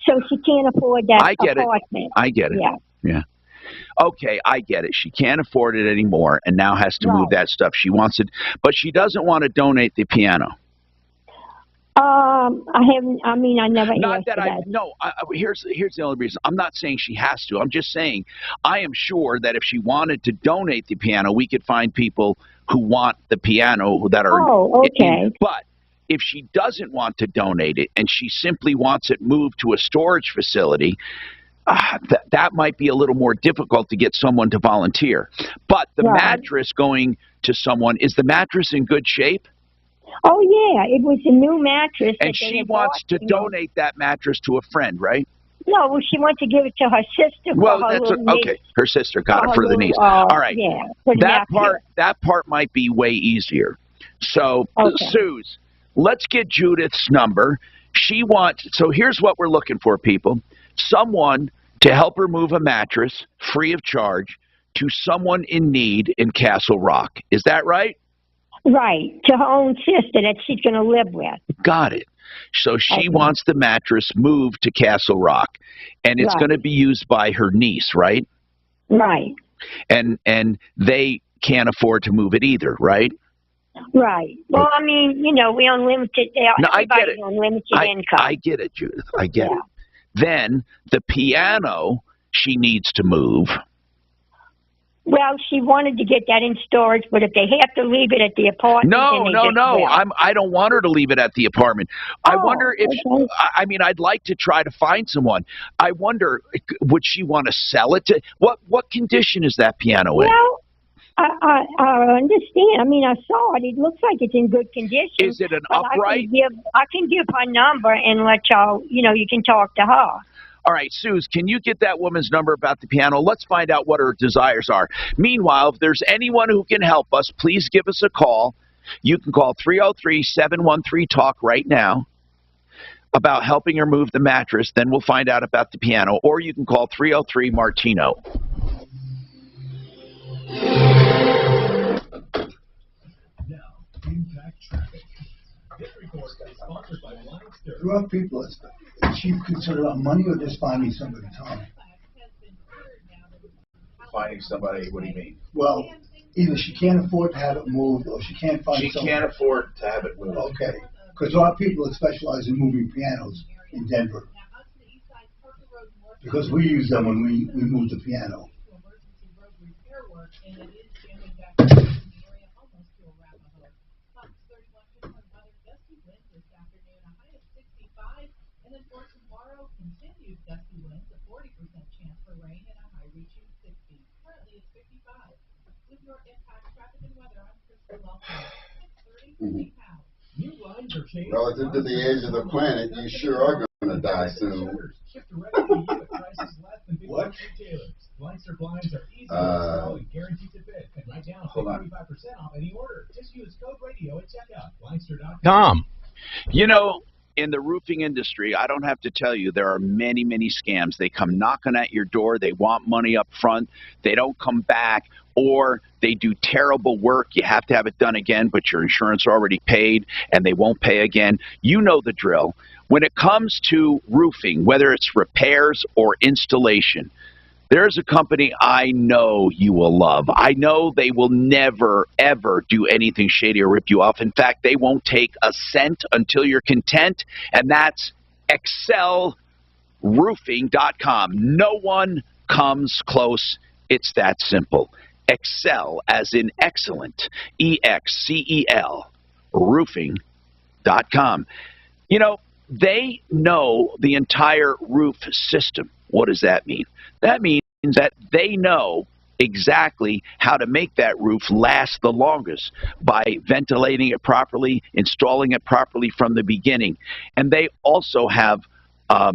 so she can't afford that apartment. I get it. Yeah. Okay, I get it. She can't afford it anymore, and now has to move that stuff. She wants it, but she doesn't want to donate the piano. I haven't. I mean, I never Not asked that for I that. no. Here's the only reason. I'm not saying she has to. I'm just saying I am sure that if she wanted to donate the piano, we could find people who want the piano that are. Oh, okay. But if she doesn't want to donate it and she simply wants it moved to a storage facility, that might be a little more difficult to get someone to volunteer. But the mattress going to someone, is the mattress in good shape? Oh yeah, it was a new mattress. And she wants to donate that mattress to a friend, right? No, well, she wants to give it to her sister. Well, for her that's little niece. okay. Her sister got it her for the little, niece. All right. Yeah. for the nephew. That part might be way easier. So, Suze, let's get Judith's number. She wants. So here's what we're looking for, people. Someone to help her move a mattress free of charge to someone in need in Castle Rock. Is that right? Right, to her own sister that she's going to live with. Got it. So she wants the mattress moved to Castle Rock, and it's going to be used by her niece, right? Right. And they can't afford to move it either, right? Right. Well, I mean, you know, we unlimited. No, I get it. Unlimited income. I get it, Judith. I get it. Then the piano she needs to move. Well, she wanted to get that in storage, but if they have to leave it at the apartment, No. then they just will. I don't want her to leave it at the apartment. I wonder if I mean, I'd like to try to find someone. I wonder, would she want to sell it to what condition is that piano in? Well, I understand. I mean, I saw it. It looks like it's in good condition. Is it an upright? I can give her number and let y'all. You know, you can talk to her. All right, Suze, can you get that woman's number about the piano? Let's find out what her desires are. Meanwhile, if there's anyone who can help us, please give us a call. You can call 303-713-TALK right now about helping her move the mattress. Then we'll find out about the piano. Or you can call 303-MARTINO. There are people, is she concerned about money or just finding somebody, Tom? Finding somebody, what do you mean? Well, either she can't afford to have it moved or she can't find She someone. can't afford to have it moved. Okay, because there are people that specialize in moving pianos in Denver. Because we use them when we move the piano. And then for tomorrow, continued gusty winds, a 40% chance for rain and a high reaching 60. Currently it's 55. With your impact traffic and weather, I'm Crystal Lawson. 6:30 now. New lines are changed. Relative to the age of the planet, you sure are going to die soon. Shift directly to you at prices less than 50 What? retailers. Blinds are easy to install and guaranteed to fit. And right now, Hold on. 35% off any order. Just use code radio at checkout. Blindster.com. Tom. You know, in the roofing industry, I don't have to tell you, there are many, many scams. They come knocking at your door. They want money up front. They don't come back, or they do terrible work. You have to have it done again, but your insurance already paid, and they won't pay again. You know the drill. When it comes to roofing, whether it's repairs or installation, there's a company I know you will love. I know they will never, ever do anything shady or rip you off. In fact, they won't take a cent until you're content, and that's excelroofing.com. No one comes close. It's that simple. Excel, as in excellent, E-X-C-E-L, roofing.com. You know, they know the entire roof system. What does that mean? That means that they know exactly how to make that roof last the longest by ventilating it properly, installing it properly from the beginning. And they also have a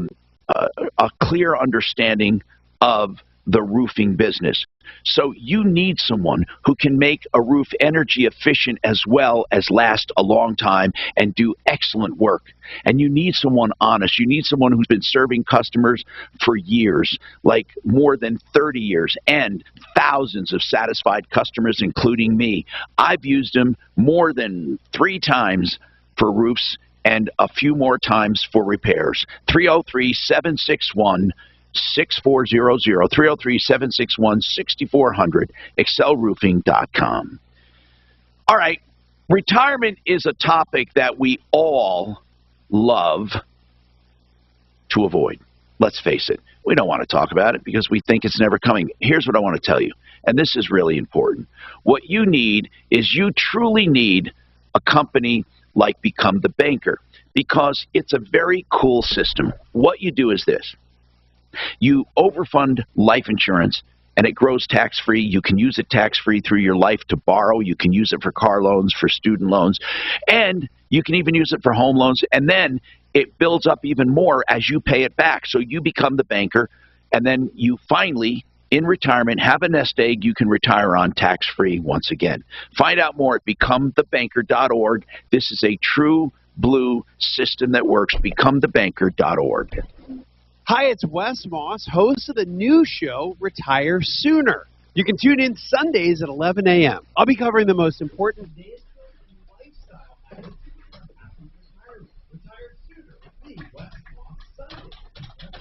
clear understanding of the roofing business. So you need someone who can make a roof energy efficient as well as last a long time and do excellent work. And you need someone honest. You need someone who's been serving customers for years, like more than 30 years, and thousands of satisfied customers, including me. I've used them more than 3 times for roofs and a few more times for repairs. 303-761-6400, 303-761-6400, excelroofing.com. All right, retirement is a topic that we all love to avoid. Let's face it, we don't want to talk about it because we think it's never coming. Here's what I want to tell you, and this is really important. What you need is you truly need a company like Become the Banker, because it's a very cool system. What you do is this. You overfund life insurance, and it grows tax-free. You can use it tax-free through your life to borrow. You can use it for car loans, for student loans, and you can even use it for home loans. And then it builds up even more as you pay it back. So you become the banker, and then you finally, in retirement, have a nest egg you can retire on tax-free once again. Find out more at becomethebanker.org. This is a true blue system that works. Becomethebanker.org. Hi, it's Wes Moss, host of the new show, Retire Sooner. You can tune in Sundays at 11 a.m. I'll be covering the most important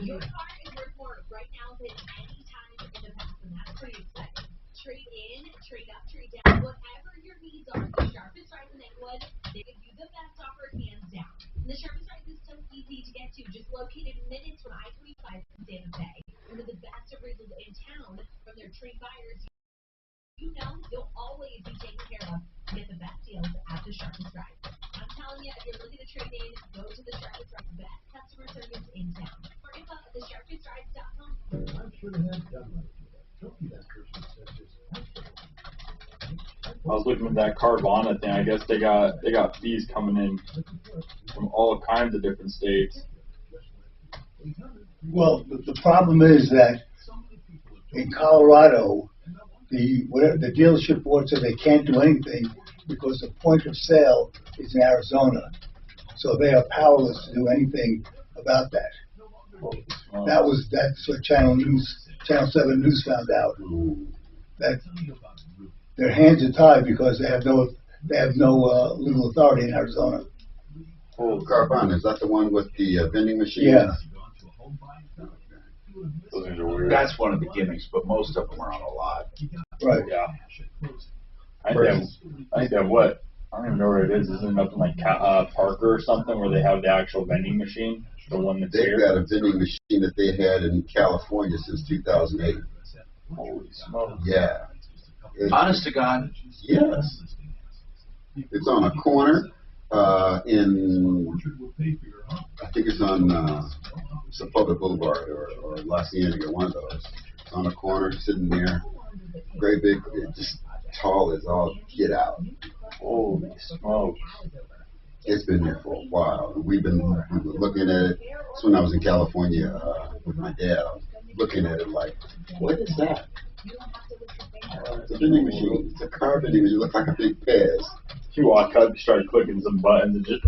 Your car is worth more right now than any time in the past, and that's pretty exciting. Trade in, trade up, trade down, whatever your needs are, the Sharpest Drive in Lakewood, they give you the best offer hands down. And the Sharpest Drive is so easy to get to, just located minutes from I-25 in Santa Fe. One of the best appraisals in town from their trade buyers. You know you'll always be taken care of. Get the best deals at the Sharpest Drive. I'm telling you, if you're looking to trade in, go to the Sharpest Drive. Best customer service in town. For info at thesharpestdrive.com. I'm sure to have done right for that. Don't be that person that says just I was looking at that Carvana thing. I guess they got fees coming in from all kinds of different states. Well, the problem is that in Colorado, the dealership board said they can't do anything because the point of sale is in Arizona. So they are powerless to do anything about that. That's what Channel 7 News found out. That their hands are tied because they have no legal authority in Arizona. Oh, Carvana, is that the one with the vending machine? Yeah. That's one of the gimmicks, but most of them are on a lot. Right. Yeah. I think that what? I don't even know where it is. Isn't it up in like Parker or something where they have the actual vending machine? The one that's They've got a vending machine that they had in California since 2008. Holy smokes. Yeah. Honest to God? Yes. It's on a corner in, I think it's on Sepulveda Boulevard or La Cienega, one of those. It's on a corner, sitting there, great big, just tall as all get out. Holy smokes. It's been there for a while. We were looking at it. That's when I was in California with my dad. I was looking at it like, what is that? It's a vending machine. It's a car vending machine. It looks like a big Pez. You walk up, you start clicking some buttons, and just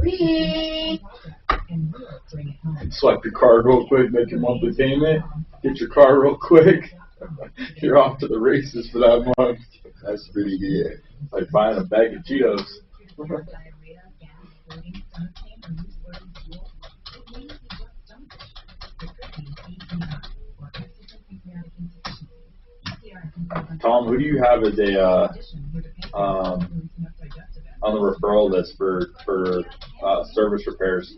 swipe your card real quick, make your monthly payment, get your car real quick. You're off to the races for that month. That's pretty good. Like buying a bag of Cheetos. Tom, who do you have as a on the referral list for service repairs?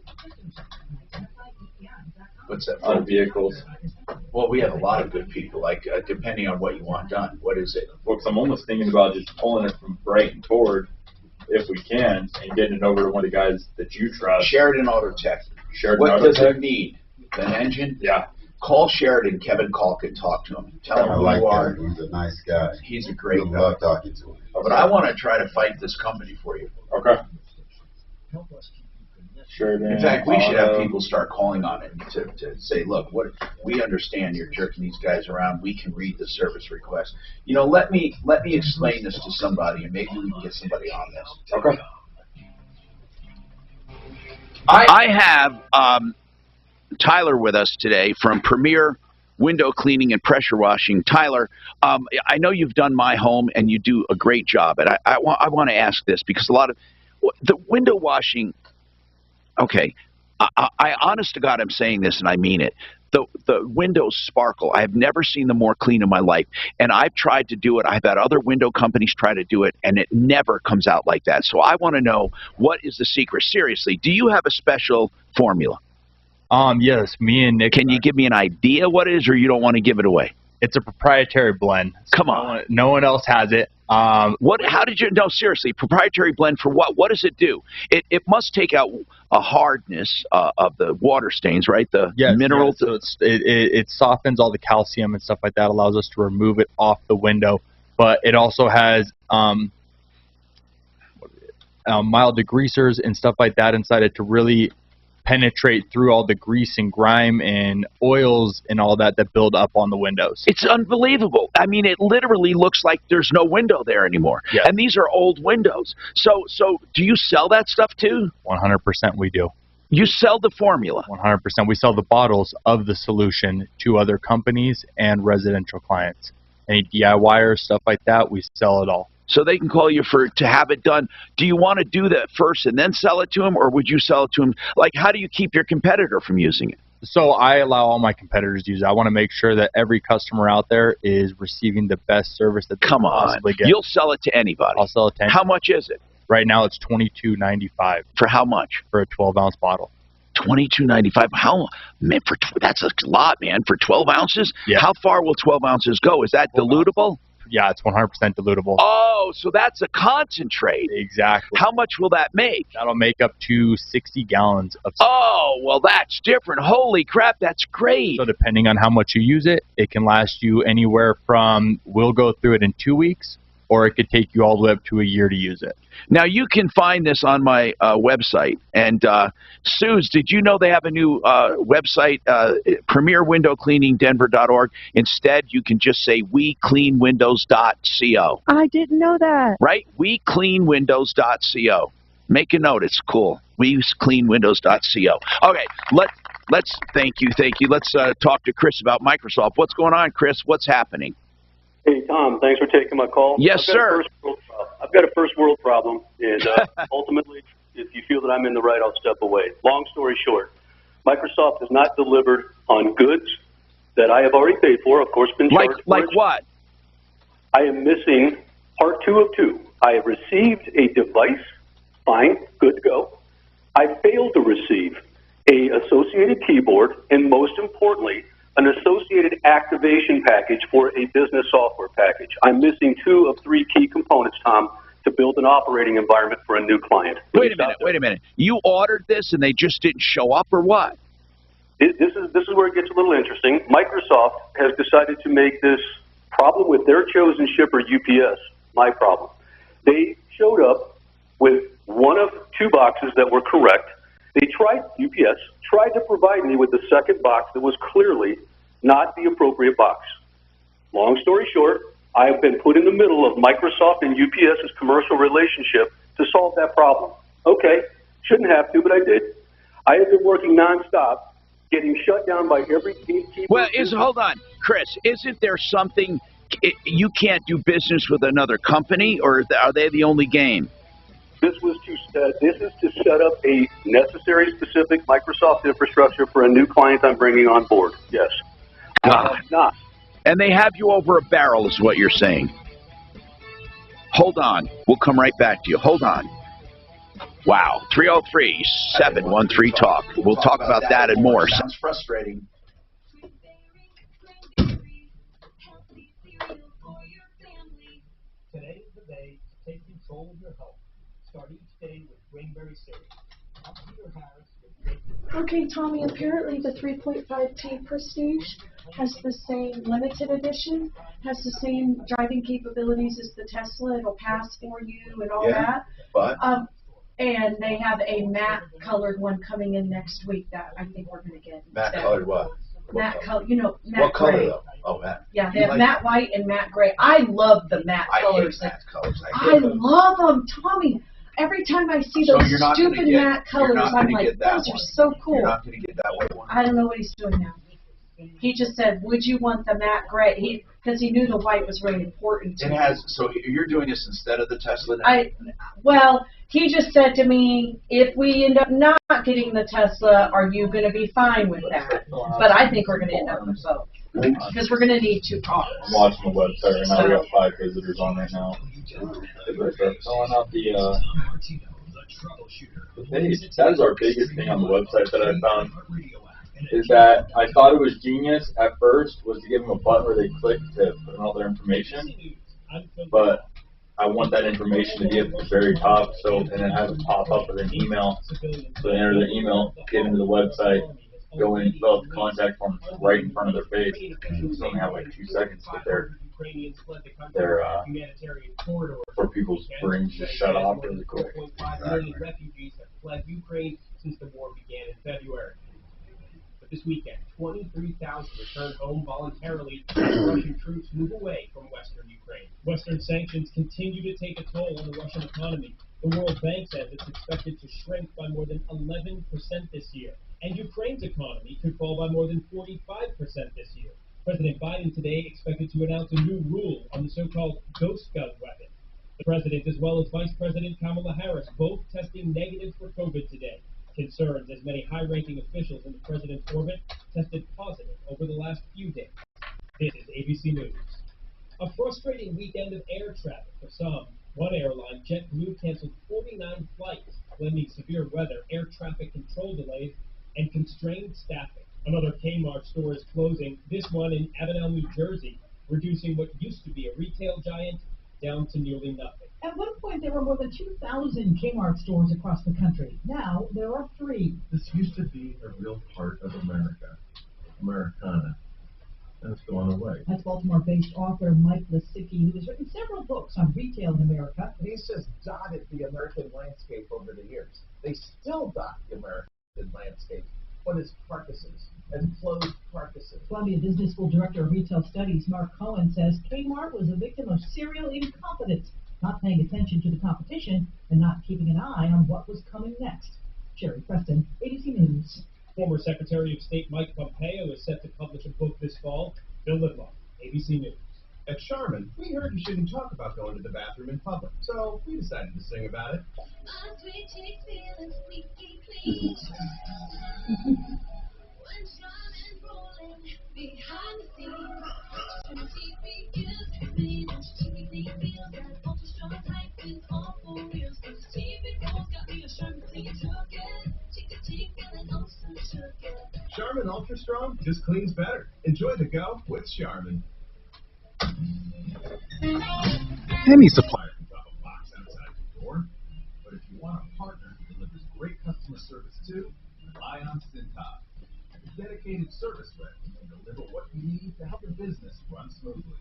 What's that? On vehicles. Well, we have a lot of good people, like depending on what you want done. What is it? Well, because I'm almost thinking about just pulling it from Brighton toward, if we can, and getting it over to one of the guys that you trust. Sheridan Auto Tech. Sheridan What Auto does Tech? it need? An engine? Yeah. Call Sheridan. Kevin Call can talk to him. Tell him I who like you are. him. He's a nice guy. He's a great I guy. love talking to him. But I want to try to fight this company for you. Okay. Sure. In fact, we should have people start calling on it to say, look, what we understand you're jerking these guys around. We can read the service request. You know, let me explain this to somebody, and maybe we can get somebody on this. Okay. I have Tyler with us today from Premier Window Cleaning and Pressure Washing. Tyler, I know you've done my home and you do a great job. And I want to ask this because a lot of the window washing. Okay, I honest to God, I'm saying this and I mean it. The windows sparkle. I have never seen them more clean in my life. And I've tried to do it. I've had other window companies try to do it, and it never comes out like that. So I want to know, what is the secret? Seriously, do you have a special formula? Yes, me and Nick. Can you give me an idea what it is, or you don't want to give it away? It's a proprietary blend. So Come on. No one else has it. What? How did you? No, seriously, proprietary blend for what? What does it do? It must take out a hardness of the water stains, right? The mineral. Yes. So it softens all the calcium and stuff like that. Allows us to remove it off the window, but it also has mild degreasers and stuff like that inside it to really penetrate through all the grease and grime and oils and all that build up on the windows. It's unbelievable. I mean, it literally looks like there's no window there anymore. Yeah. And these are old windows. So do you sell that stuff too? 100% we do. You sell the formula? 100%. We sell the bottles of the solution to other companies and residential clients. Any DIYers, stuff like that, we sell it all. So they can call you to have it done. Do you want to do that first and then sell it to them, or would you sell it to them? Like, how do you keep your competitor from using it? So I allow all my competitors to use it. I want to make sure that every customer out there is receiving the best service that they can possibly get. You'll sell it to anybody. I'll sell it to anybody. How much is it? Right now it's $22.95. For how much? For a 12-ounce bottle. $22.95. How, man? That's a lot, man. For 12 ounces. Yeah. How far will 12 ounces go? Is that dilutable? Yeah, it's 100% dilutable. Oh, so that's a concentrate. Exactly. How much will that make? That'll make up to 60 gallons of. Oh, well, that's different. Holy crap, that's great. So depending on how much you use it, it can last you anywhere from, we'll go through it in 2 weeks, or it could take you all the way up to a year to use it. Now, you can find this on my website. And, Suze, did you know they have a new website, premierwindowcleaningdenver.org? Instead, you can just say wecleanwindows.co. I didn't know that. Right? wecleanwindows.co. Make a note. It's cool. wecleanwindows.co. Okay, let's thank you. Let's talk to Chris about Microsoft. What's going on, Chris? What's happening? Hey, Tom, thanks for taking my call. Yes, sir. I've got a first world problem, and ultimately, if you feel that I'm in the right, I'll step away. Long story short, Microsoft has not delivered on goods that I have already paid for, of course, been charged for. Like what? I am missing part 2 of 2. I have received a device, fine, good to go. I failed to receive a associated keyboard, and most importantly, an associated activation package for a business software package. I'm missing 2 of 3 key components, Tom, to build an operating environment for a new client. Wait a minute. You ordered this and they just didn't show up, or what? This is where it gets a little interesting. Microsoft has decided to make this problem with their chosen shipper, UPS, my problem. They showed up with 1 of 2 boxes that were correct. UPS tried to provide me with the second box that was clearly not the appropriate box. Long story short, I have been put in the middle of Microsoft and UPS's commercial relationship to solve that problem. Okay, shouldn't have to, but I did. I have been working nonstop, getting shut down by every gatekeeper. Well, hold on, Chris. Isn't there something you can't do business with another company, or are they the only game? This is to set up a necessary, specific Microsoft infrastructure for a new client I'm bringing on board. Yes. God. And they have you over a barrel, is what you're saying. Hold on. We'll come right back to you. Hold on. Wow. 303-713-TALK. We'll talk about that and more. Sounds frustrating. Today is the day to take control of your health. Start each day with Rainberry Series. I'm Peter Harris with Okay, Tommy, apparently the 3.5T Prestige has the same limited edition, has the same driving capabilities as the Tesla. It'll pass for you and all that. But And they have a matte colored one coming in next week that I think we're gonna get. Matte instead. colored what? Matte color, you know, matte What color gray. though? Oh, matte. Yeah, they You have like- matte white and matte gray. I love the matte I colors. hate matte colors. I love them, Tommy. Every time I see So those you're not gonna stupid get- matte you're colors, not I'm gonna like, get that those are one. so cool. You're not going to get that white one. I don't know what he's doing now. He just said, "Would you want the matte gray?" Because he knew the white was really important to It me. has. So you're doing this instead of the Tesla now? Well, he just said to me, "If we end up not getting the Tesla, are you going to be fine with that?" But I think we're going to end up with both because we're going to need 2 cars. I'm watching the website right now. We got 5 visitors on right now. They're filling out the page. That is our biggest thing on the website that I found. Is that I thought it was genius at first was to give them a button where they click to put in all their information, but I want that information to be at the very top, so and it has a pop up with an email. So they enter their email, get into the website, go in, fill out the contact form right in front of their face. It's only have like 2 seconds to get their for people's brains to shut off really quick. Refugees have fled Ukraine since the war began in February. But this weekend, 23,000 returned home voluntarily as Russian troops move away from western Ukraine. Western sanctions continue to take a toll on the Russian economy. The World Bank says it's expected to shrink by more than 11% this year. And Ukraine's economy could fall by more than 45% this year. President Biden today expected to announce a new rule on the so-called ghost gun weapon. The president, as well as Vice President Kamala Harris, both testing negative for COVID today. Concerns as many high-ranking officials in the president's orbit tested positive over the last few days. This is ABC News. A frustrating weekend of air traffic for some. One airline, JetBlue, canceled 49 flights, blending severe weather, air traffic control delays, and constrained staffing. Another Kmart store is closing, this one in Avenel, New Jersey, reducing what used to be a retail giant down to nearly nothing. At one point, there were more than 2,000 Kmart stores across the country. Now, there are 3. This used to be a real part of America, Americana, and it's gone away. That's Baltimore-based author Mike Lisicki, who has written several books on retail in America. These just dotted the American landscape over the years. They still dot the American landscape, but as carcasses, as closed carcasses. Columbia Business School Director of Retail Studies Mark Cohen says Kmart was a victim of serial incompetence, not paying attention to the competition and not keeping an eye on what was coming next. Sherry Preston, ABC News. Former Secretary of State Mike Pompeo is set to publish a book this fall. Bill Lidlow, ABC News. At Charmin, we heard you shouldn't talk about going to the bathroom in public, so we decided to sing about it. Charmin Ultra Strong just cleans better. Enjoy the go with Charmin. Any supplier can drop a box outside your door, but if you want a partner who delivers great customer service too, rely on Cintas. A dedicated service rep can deliver what you need to help your business run smoothly.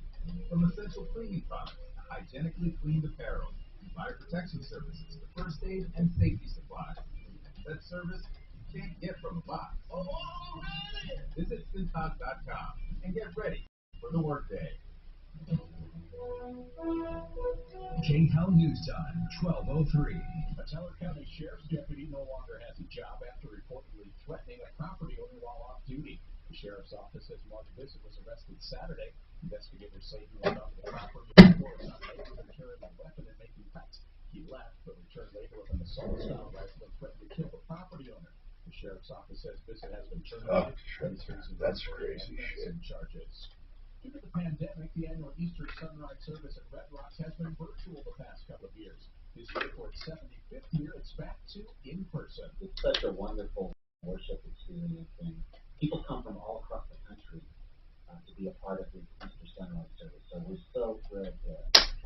From essential cleaning products to hygienically cleaned apparel, fire protection services to first aid and safety supplies. That service you can't get from a box. Visit Cintas.com and get ready for the workday. J-Town News Time, 12:03. A Teller County Sheriff's deputy no longer has a job after reportedly threatening a property owner while off duty. The sheriff's office says Mark Bissett was arrested Saturday. Investigators say he went onto the property of Forest on Lake with carrying a weapon and making cuts. He left, but returned later with an assault-style rifle and threatened to kill the property owner. The sheriff's office says Bissett has been terminated. That's crazy shit. Charges. Due to the pandemic, the annual Easter sunrise service at Red Rocks has been virtual the past couple of years. This year, for its 75th year, it's back to in-person. It's such a wonderful worship experience, and people come from all across the country to be a part of the Easter sunrise service. So we're so thrilled to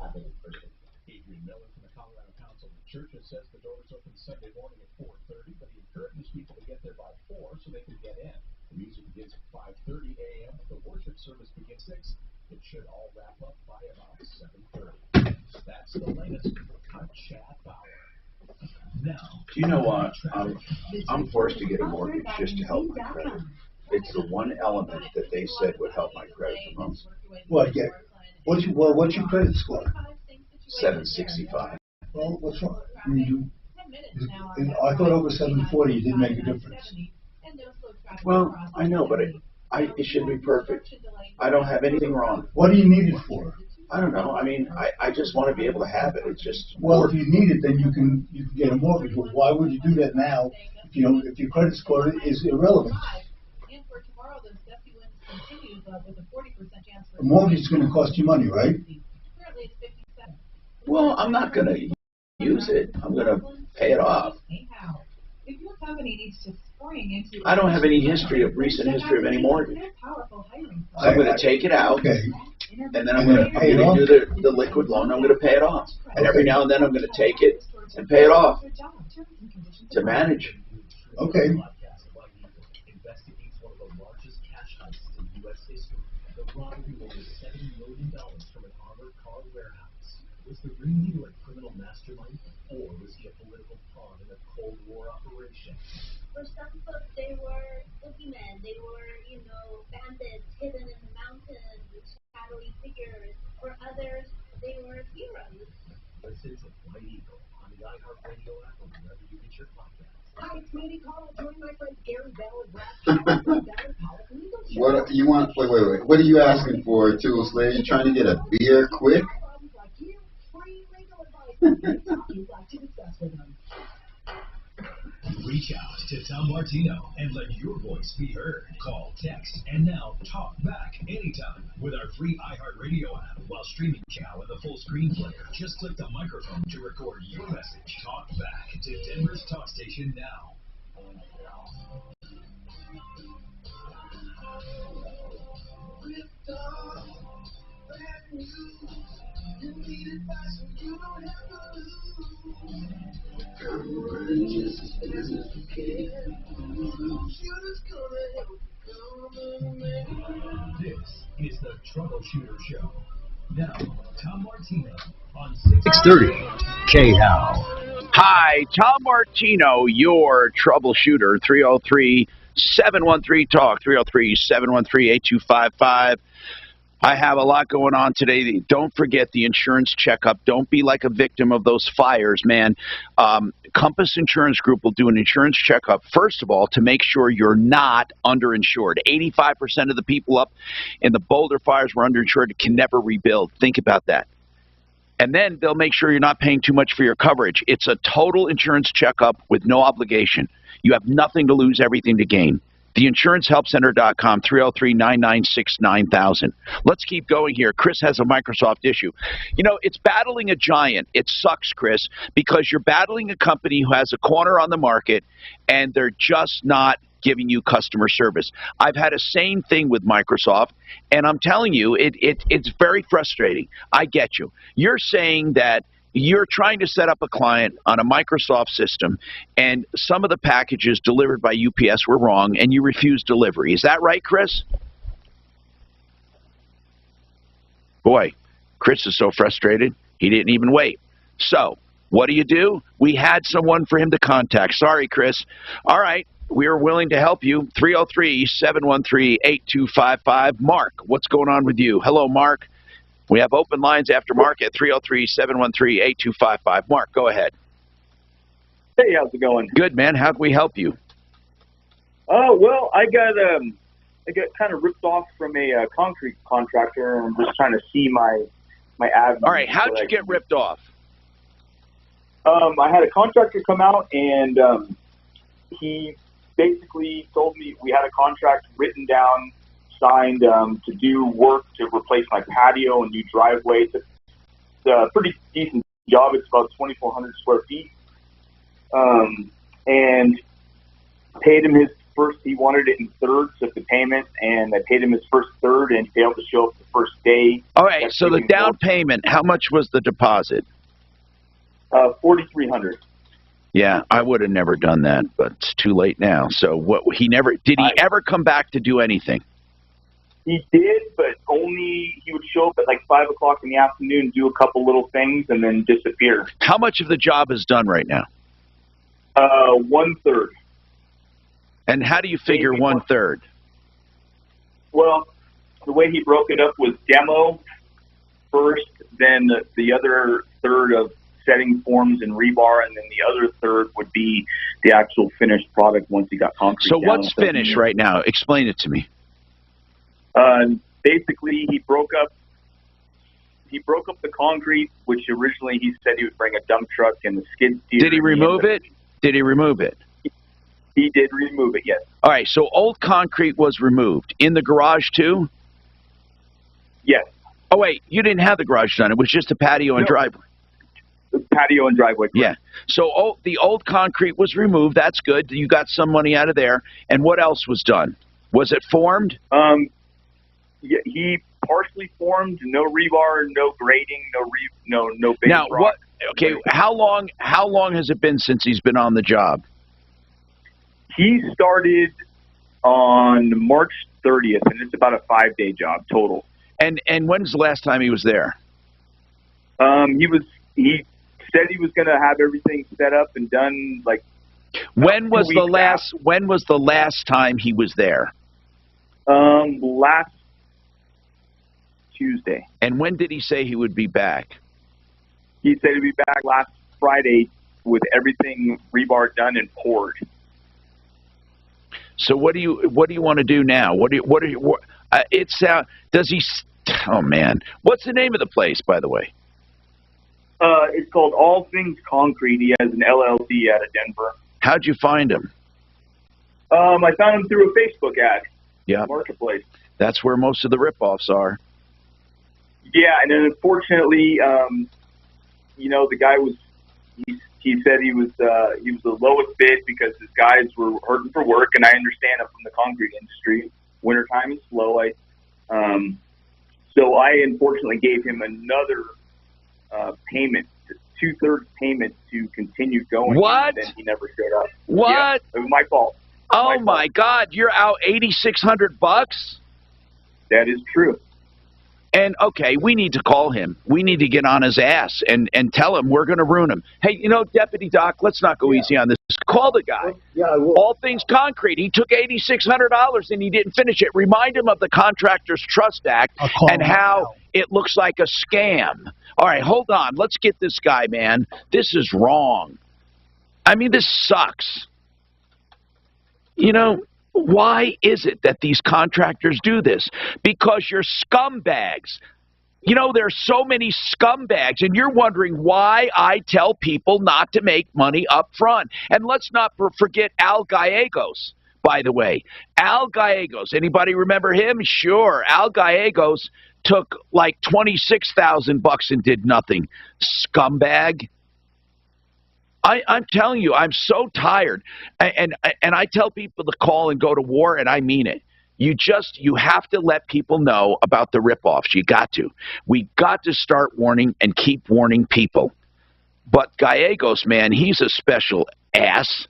have it in person. Adrian Miller from the Colorado Council of Churches says the doors open Sunday morning at 4:30, but he encourages people to get there by 4 so they can get in. The music begins at 5:30 a.m. The worship service begins 6. It should all wrap up by about 7:30. That's the latest. I'm Chad Bauer. Do you know what? I'm forced to get a mortgage just to help my credit. It's the one element that they said would help my credit the most. What, yeah. What's your credit score? 765. Well, what's wrong? I thought over 740 it didn't make a difference. Well, I know, but it should be perfect. I don't have anything wrong. What do you need it for? I don't know. I mean, I just want to be able to have it. It's just. Well, if you need it, then you can get a mortgage. Well, why would you do that now if your credit score is irrelevant? A mortgage is going to cost you money, right? Well, I'm not going to use it. I'm going to pay it off. I don't have any recent history of any mortgage. So I'm going to take it out, and then I'm going to do the liquid loan. I'm going to pay it off, and every now and then I'm going to take it and pay it off to manage. Okay. Was the ringleader a criminal mastermind, or was he a political pawn in a Cold War operation? For some folks, they were boogeymen. They were, bandits hidden in the mountains, shadowy figures. For others, they were heroes. Listen to White Eagle on the iHeartRadio app or wherever you get your podcast. Hi, it's Mandy Call. Join my friends Gary Bell and Brad. What you want? Wait. What are you asking for, Tool Slave? You trying to get a beer quick? Reach out to Tom Martino and let your voice be heard. Call, text, and now talk back anytime with our free iHeartRadio app while streaming now in the full screen player. Just click the microphone to record your message. Talk back to Denver's talk station now. This is the Troubleshooter Show. Now, Tom Martino on 630 KHOW. Hi, Tom Martino, your troubleshooter, 303-713-TALK, 303-713-8255. I have a lot going on today. Don't forget the insurance checkup. Don't be like a victim of those fires, man. Compass Insurance Group will do an insurance checkup, first of all, to make sure you're not underinsured. 85% of the people up in the Boulder fires were underinsured, can never rebuild. Think about that. And then they'll make sure you're not paying too much for your coverage. It's a total insurance checkup with no obligation. You have nothing to lose, everything to gain. TheInsuranceHelpCenter.com, 303-996-9000. Let's keep going here. Chris has a Microsoft issue. It's battling a giant. It sucks, Chris, because you're battling a company who has a corner on the market, and they're just not giving you customer service. I've had a same thing with Microsoft, and I'm telling you, it's very frustrating. I get you. You're saying that you're trying to set up a client on a Microsoft system, and some of the packages delivered by UPS were wrong, and you refused delivery. Is that right, Chris? Boy, Chris is so frustrated, he didn't even wait. So, what do? We had someone for him to contact. Sorry, Chris. All right, we are willing to help you. 303-713-8255. Mark, what's going on with you? Hello, Mark. We have open lines after Mark at 303-713-8255. Mark, go ahead. Hey, how's it going? Good, man. How can we help you? Well, I got kind of ripped off from a concrete contractor, and I'm just trying to see my avenue. All right, how'd you get ripped off? I had a contractor come out, and he basically told me we had a contract written down, signed to do work to replace my patio and new driveway. It's a pretty decent job. It's about 2,400 square feet. And paid him his first, he wanted it in thirds of the payment, and I paid him his first third, and he failed to show up the first day. All right, so the down payment, how much was the deposit? $4,300. Yeah, I would have never done that, but it's too late now. So did he ever come back to do anything? He did, but only he would show up at like 5 o'clock in the afternoon, do a couple little things, and then disappear. How much of the job is done right now? 1/3. And how do you figure 1/3? Well, the way he broke it up was demo first, then the other third of setting forms and rebar, and then the other third would be the actual finished product once he got concrete. So down. what's finished right now? Explain it to me. Basically, he broke up the concrete, which originally he said he would bring a dump truck and the skid steer. Did he remove it? Did he remove it? He did remove it, yes. All right, so old concrete was removed. In the garage, too? Yes. Oh, wait, you didn't have the garage done. It was just a patio and driveway. Patio and driveway. Correct. Yeah. So the old concrete was removed. That's good. You got some money out of there. And what else was done? Was it formed? Yeah, he partially formed. No rebar, no grading, no big Now, rock. what? Okay, how long has it been since he's been on the job? He started on March 30th, and it's about a 5-day job total. And when's the last time he was there? He said he was going to have everything set up and done. Like, when was the last time he was there? Last Tuesday. And when did he say he would be back? He said he'd be back last Friday with everything rebar done and poured. So what do you want to do now? Does he? Oh man, what's the name of the place, by the way? It's called All Things Concrete. He has an LLC out of Denver. How'd you find him? I found him through a Facebook ad. Yeah. Marketplace. That's where most of the ripoffs are. Yeah, and then unfortunately, the guy he said he was the lowest bid because his guys were hurting for work, and I understand it from the concrete industry. Wintertime is slow. So I unfortunately gave him another payment, 2/3 payment to continue going. What? And then he never showed up. What? Yeah, it was my fault. Oh my God! You're out $8,600. That is true. And okay, we need to call him. We need to get on his ass and tell him we're going to ruin him. Hey, Deputy Doc, let's not go easy on this. Call the guy. Yeah, I will. All Things Concrete. He took $8,600 and he didn't finish it. Remind him of the Contractors Trust Act and how it looks like a scam. All right, hold on. Let's get this guy, man. This is wrong. I mean, this sucks. Why is it that these contractors do this? Because you're scumbags. There's so many scumbags, and you're wondering why I tell people not to make money up front. And let's not forget Al Gallegos, by the way. Al Gallegos, anybody remember him? Sure. Al Gallegos took like $26,000 and did nothing. Scumbag. I'm telling you, I'm so tired. And I tell people to call and go to war, and I mean it. You have to let people know about the ripoffs. You got to. We got to start warning and keep warning people. But Gallegos, man, he's a special ass.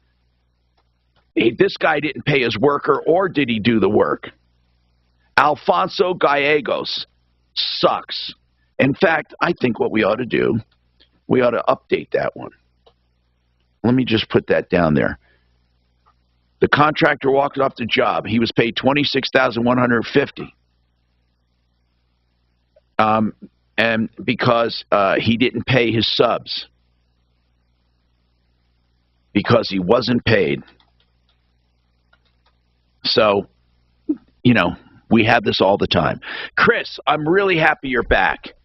This guy didn't pay his worker, or did he do the work? Alfonso Gallegos sucks. In fact, I think what we ought to do, we ought to update that one. Let me just put that down there. The contractor walked off the job. He was paid $26,150. And because he didn't pay his subs. Because he wasn't paid. So, we have this all the time. Chris, I'm really happy you're back.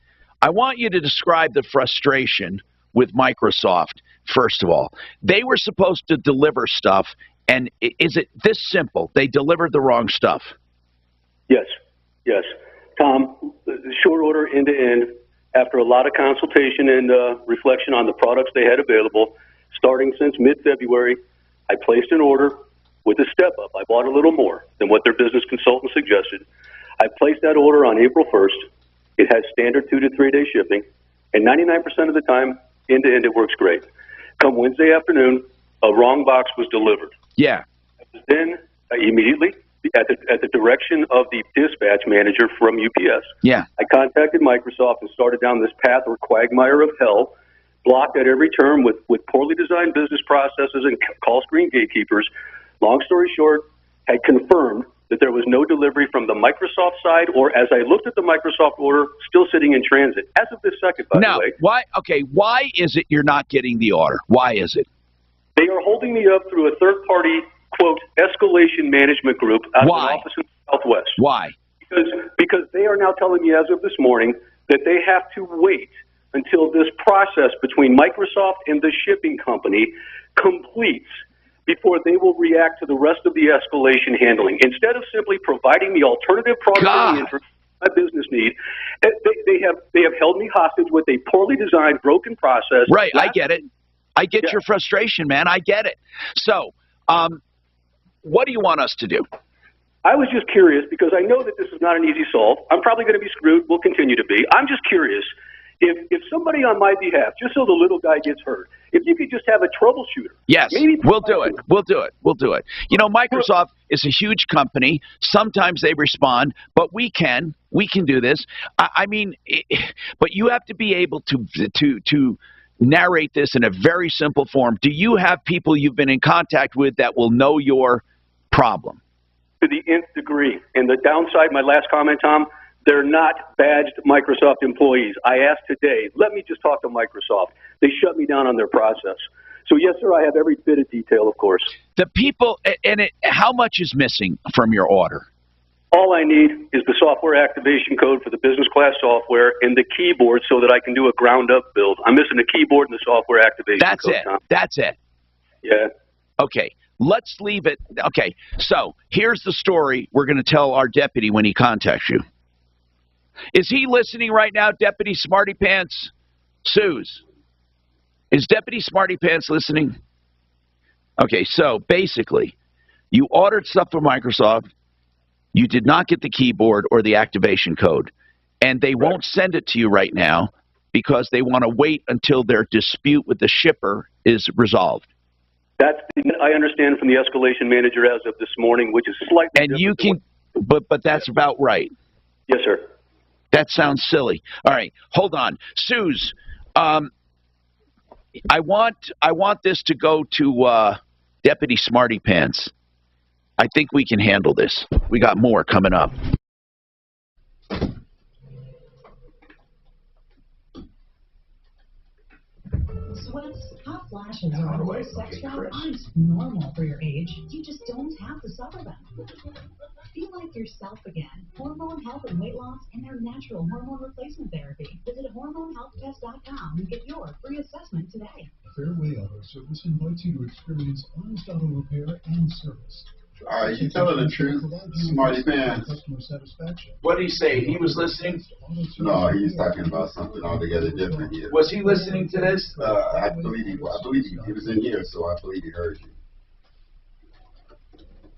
I want you to describe the frustration with Microsoft. First of all, they were supposed to deliver stuff, and is it this simple? They delivered the wrong stuff. Yes. Tom, short order, end to end, after a lot of consultation and reflection on the products they had available, starting since mid-February, I placed an order with a step up. I bought a little more than what their business consultant suggested. I placed that order on April 1st. It has standard 2 to 3 day shipping, and 99% of the time, end to end, it works great. Come Wednesday afternoon, a wrong box was delivered. Yeah. Then immediately, at the direction of the dispatch manager from UPS, yeah, I contacted Microsoft and started down this path or quagmire of hell blocked at every turn with poorly designed business processes and call screen gatekeepers. Long story short, had confirmed that there was no delivery from the Microsoft side, or as I looked at the Microsoft order, still sitting in transit. As of this second, by the way. Why is it you're not getting the order? Why is it? They are holding me up through a third-party, quote, escalation management group out of an office in the Southwest. Why? Because they are now telling me as of this morning that they have to wait until this process between Microsoft and the shipping company completes before they will react to the rest of the escalation handling. Instead of simply providing the alternative product for my business need, they have held me hostage with a poorly designed, broken process. Right, I get it. I get your frustration, man. I get it. So, what do you want us to do? I was just curious because I know that this is not an easy solve. I'm probably going to be screwed. We'll continue to be. I'm just curious if somebody on my behalf, just so the little guy gets hurt, if you could just have a troubleshooter. Yes, we'll do it. We'll do it. We'll do it. You know, Microsoft is a huge company. Sometimes they respond, but we can do this. I mean, but you have to be able to narrate this in a very simple form. Do you have people you've been in contact with that will know your problem? To the nth degree. And the downside, my last comment, Tom, they're not badged Microsoft employees. I asked today, let me just talk to Microsoft. They shut me down on their process. So yes, sir, I have every bit of detail, of course. The people, how much is missing from your order? All I need is the software activation code for the business class software and the keyboard so that I can do a ground up build. I'm missing the keyboard and the software activation code, Tom. That's it. Yeah. Okay. Let's leave it. Okay. So here's the story we're going to tell our deputy when he contacts you. Is he listening right now, Deputy Smarty Pants? Suze, is Deputy Smarty Pants listening? Okay, so basically, you ordered stuff from Microsoft. You did not get the keyboard or the activation code, and they won't send it to you right now because they want to wait until their dispute with the shipper is resolved. That's I understand from the escalation manager as of this morning, which is slightly different. You can, but that's about right. Yes, sir. That sounds silly. All right, hold on, Suze. I want this to go to Deputy Smarty Pants. I think we can handle this. We got more coming up. Sweats, hot flashes, or low sex drive aren't normal for your age. You just don't have to suffer them. Feel like yourself again. Hormone Health and Weight Loss and their natural hormone replacement therapy. Visit hormonehealthtest.com and get your free assessment today. Fairway Auto Service invites you to experience honest auto repair and service. Are you telling the truth, Smarty Pants? What did he say? He was listening? No, he's talking about something altogether different here. Was he listening to this? I believe he was. I believe he was in here, so I believe he heard you.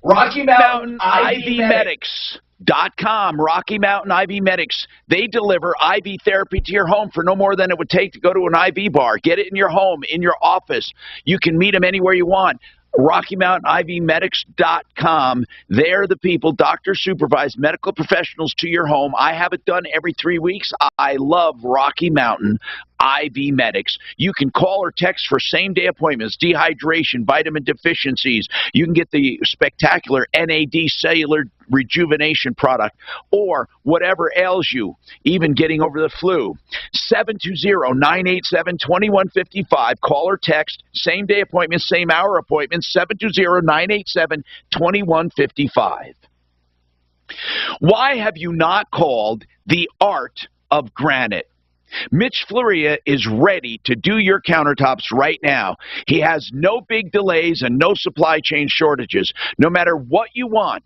Rocky Mountain IV Medics.com. Rocky Mountain IV Medics. They deliver IV therapy to your home for no more than it would take to go to an IV bar. Get it in your home, in your office. You can meet them anywhere you want. RockyMountainIVMedics.com. They're the people, doctor-supervised medical professionals to your home. I have it done every 3 weeks. I love Rocky Mountain IV Medics. You can call or text for same-day appointments, dehydration, vitamin deficiencies. You can get the spectacular NAD cellular rejuvenation product or whatever ails you, even getting over the flu. 720-987-2155. Call or text. Same-day appointments, same-hour appointments. 720-987-2155. Why have you not called the Art of Granite? Mitch Floria is ready to do your countertops right now. He has no big delays and no supply chain shortages. No matter what you want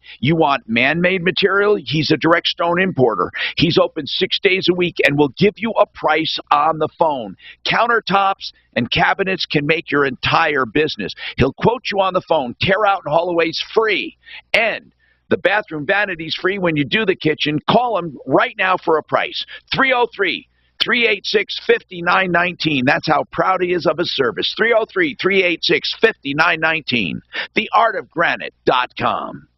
man-made material, he's a direct stone importer. He's open 6 days a week and will give you a price on the phone. Countertops and cabinets can make your entire business. He'll quote you on the phone. Tear out and haul away's free. And the bathroom vanity's free when you do the kitchen. Call him right now for a price. 303-386-5919. That's how proud he is of his service. 303-386-5919. TheArtofGranite.com.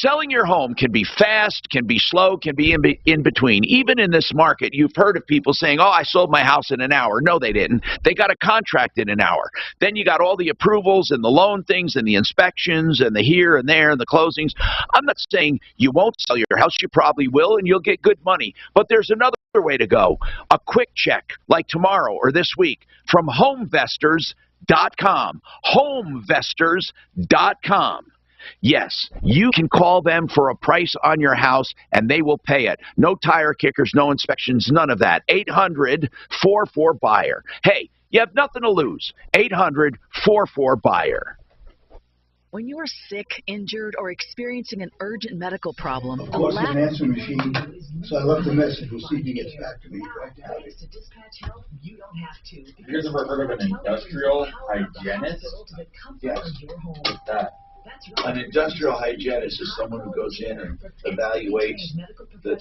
Selling your home can be fast, can be slow, can be in between. Even in this market, you've heard of people saying, oh, I sold my house in an hour. No, they didn't. They got a contract in an hour. Then you got all the approvals and the loan things and the inspections and the here and there and the closings. I'm not saying you won't sell your house. You probably will, and you'll get good money. But there's another way to go. A quick check, like tomorrow or this week, from homevestors.com. Homevestors.com. Yes, you can call them for a price on your house, and they will pay it. No tire kickers, no inspections, none of that. 800-44-BUYER. Hey, you have nothing to lose. 800-44-BUYER. When you are sick, injured, or experiencing an urgent medical problem, Of course, an answer machine, so I left a message. We'll see if he gets back to me. You guys ever heard of an industrial hygienist? Yes. What's that? An industrial hygienist is someone who goes in and evaluates the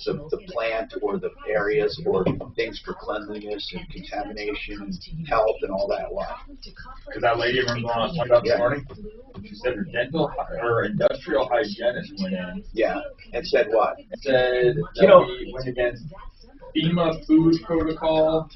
plant or the areas or things for cleanliness and contamination and health and all that lot. Because that lady, remember when I was talking about this morning? She said her industrial hygienist went in. Yeah, and said what? Said that we went against FEMA food protocol.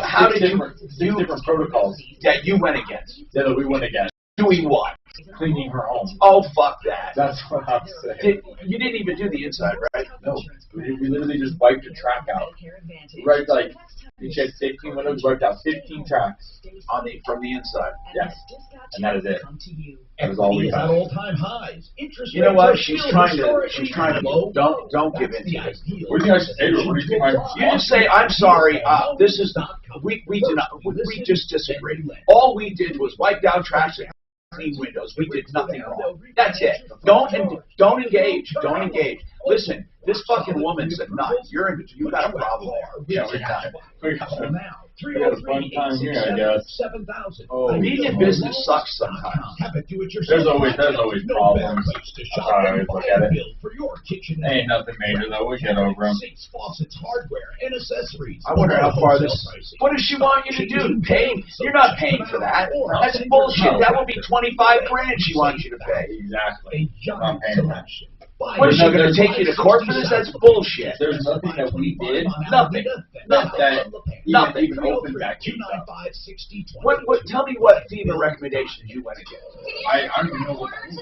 How did you do different protocols that you went against? That we went against. Doing what? Cleaning her home. Oh, fuck that. That's what I'm saying. You didn't even do the inside, right? No. We literally just wiped a track out. Right, like, we checked 15 windows, wiped out 15 tracks from the inside. Yes. And that is it. That is all we got. All-time highs. You know what? She's trying to don't give in to it. What do you guys say to her? What do you think You just say, I'm sorry, this is not, we just disagree. All we did was wipe down tracks and clean windows. We did nothing wrong. That's it. Don't engage. Don't engage. Listen, this fucking woman's a nut. You got a problem there. Yeah, we got We had a fun time here, I guess. Oh, being in business sucks sometimes. There's always problems. That's how I always look at it. Ain't nothing major though. We get over them. I wonder how far this. What does she want you to do? Pay? You're not paying for that. That's bullshit. That would be $25,000 she wants you to pay. Exactly. I'm not paying for that. What is she going to take you to court for this? That's bullshit. There's nothing that we did. Nothing. That even opened that case up. Tell me what FEMA recommendations you went against. I don't even know what that is.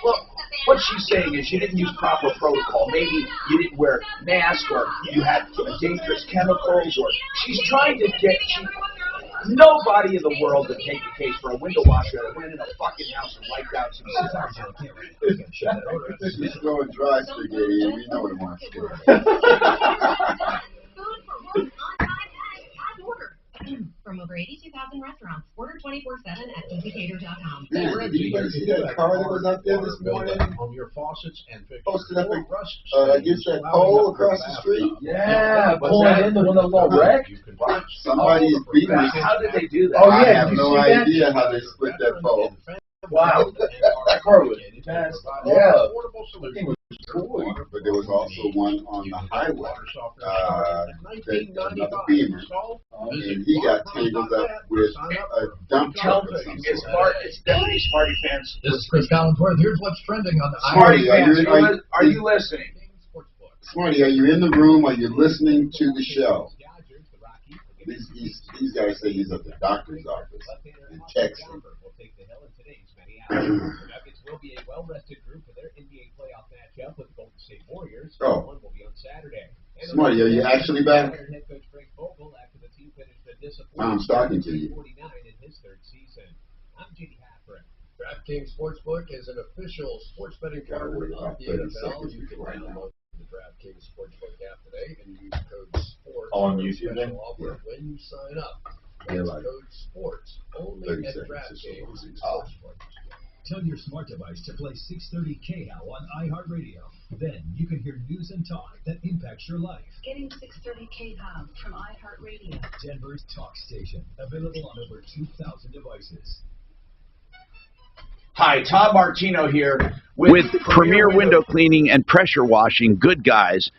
Well, what she's saying is you didn't use proper protocol. Maybe you didn't wear a mask, or you had dangerous chemicals, or she's trying to get you. Nobody in the world would take a case for a window washer that went in a fucking house and wiped out some scissors. Just go and dry spaghetti, and we know what it wants to do. From over 82,000 restaurants. Order 24/7 at easycater.com. Did you see that car that was up there this morning? On your faucets and Posted up against that pole across the street? Yeah, pulling in the one that got wrecked. Somebody is beating us. How did they do that? Oh, yeah, I have no idea how they split that pole. Wow. That car was fast. Yeah. Cool. But there was also one on the highway, another Beamer, and he got tangled up with a dump truck or something. It's definitely Smarty fans. This is Chris Collinsworth. Here's what's trending on the Smarty, are you listening? Smarty, are you in the room? Are you listening to the show? These guys say he's at the doctor's office and texting. Will be a well-rested group for their NBA playoff matchup with the Golden State Warriors. Oh. One will be on Saturday. Smarty, are you actually back? Head coach Frank Vogel after the team finished a I'm talking to you. 49 in his third season. I'm J.D. Haffron. DraftKings Sportsbook is an official sports betting partner of the NFL. You can download the DraftKings Sportsbook app today and use code SPORTS. On YouTube then? Offer when you sign up. That's code SPORTS only at DraftKings Sportsbook. Tell your smart device to play 630 KHOW on iHeartRadio. Then you can hear news and talk that impacts your life. Getting 630 KHOW from iHeartRadio. Denver's talk station. Available on over 2,000 devices. Hi, Tom Martino here with Premier Window Cleaning and Pressure Washing. Good guys.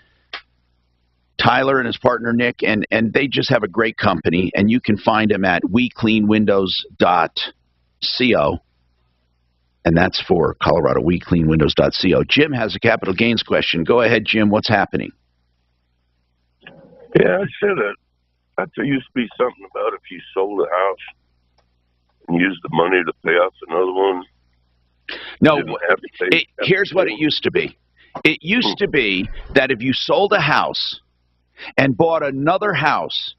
Tyler and his partner Nick, and they just have a great company, and you can find them at wecleanwindows.co. And that's for Colorado WeCleanWindows.co. Jim has a capital gains question. Go ahead, Jim. What's happening? Yeah, I said it. I thought there used to be something about if you sold a house and used the money to pay off another one. No, here's what it used to be. It used to be that if you sold a house and bought another house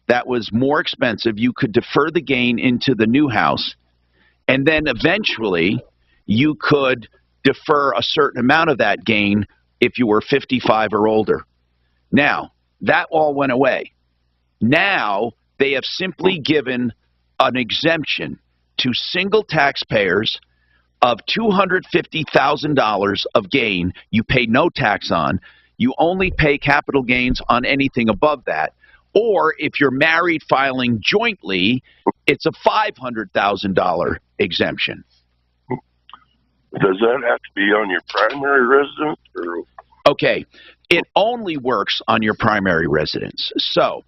that was more expensive, you could defer the gain into the new house, and then eventually you could defer a certain amount of that gain if you were 55 or older. Now, that all went away. Now, they have simply given an exemption to single taxpayers of $250,000 of gain. You pay no tax on. You only pay capital gains on anything above that. Or if you're married filing jointly, it's a $500,000 exemption. Does that have to be on your primary residence? Or? Okay, it only works on your primary residence. So,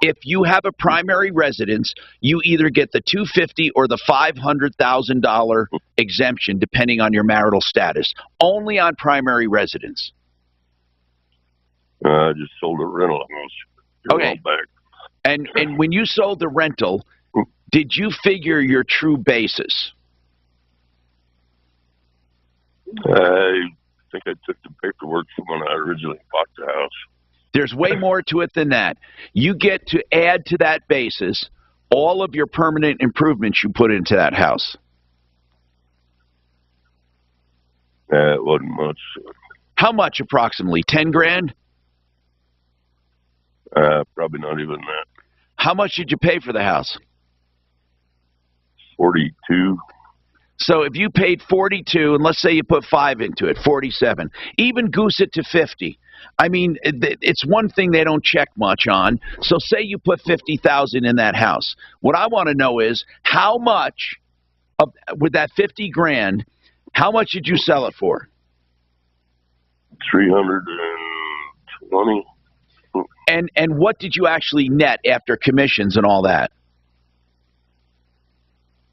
if you have a primary residence, you either get the $250,000 or the $500,000 exemption, depending on your marital status. Only on primary residence. I just sold a rental house. Okay. And when you sold the rental, did you figure your true basis? I think I took the paperwork from when I originally bought the house. There's way more to it than that. You get to add to that basis all of your permanent improvements you put into that house. It wasn't much. How much approximately? 10 grand? Probably not even that. How much did you pay for the house? 42. So if you paid 42, and let's say you put 5 into it, 47, even goose it to 50. I mean, it's one thing they don't check much on. So say you put 50,000 in that house. What I want to know is how much with that 50 grand, how much did you sell it for? 320. And what did you actually net after commissions and all that?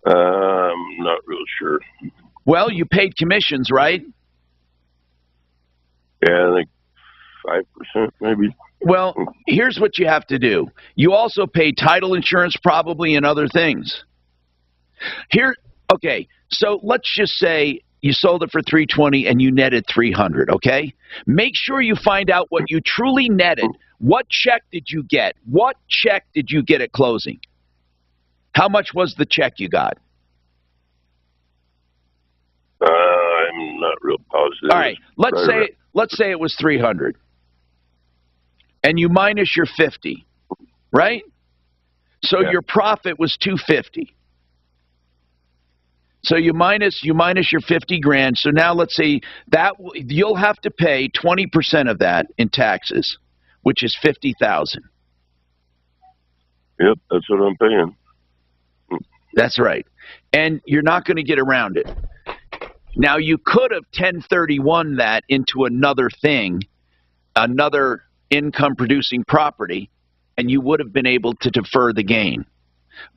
I'm not real sure. Well, you paid commissions, right? Yeah, I think 5% maybe. Well, here's what you have to do. You also pay title insurance probably and other things. Okay, so let's just say you sold it for 320 and you netted 300, okay? Make sure you find out what you truly netted. What check did you get? What check did you get at closing? How much was the check you got? I'm not real positive. All right, let's say it was 300. And you minus your 50, right? So your profit was 250. So you minus your 50 grand. So now let's say that you'll have to pay 20% of that in taxes, which is 50,000. Yep, that's what I'm paying. That's right. And you're not going to get around it. Now, you could have 1031 that into another thing, another income-producing property, and you would have been able to defer the gain.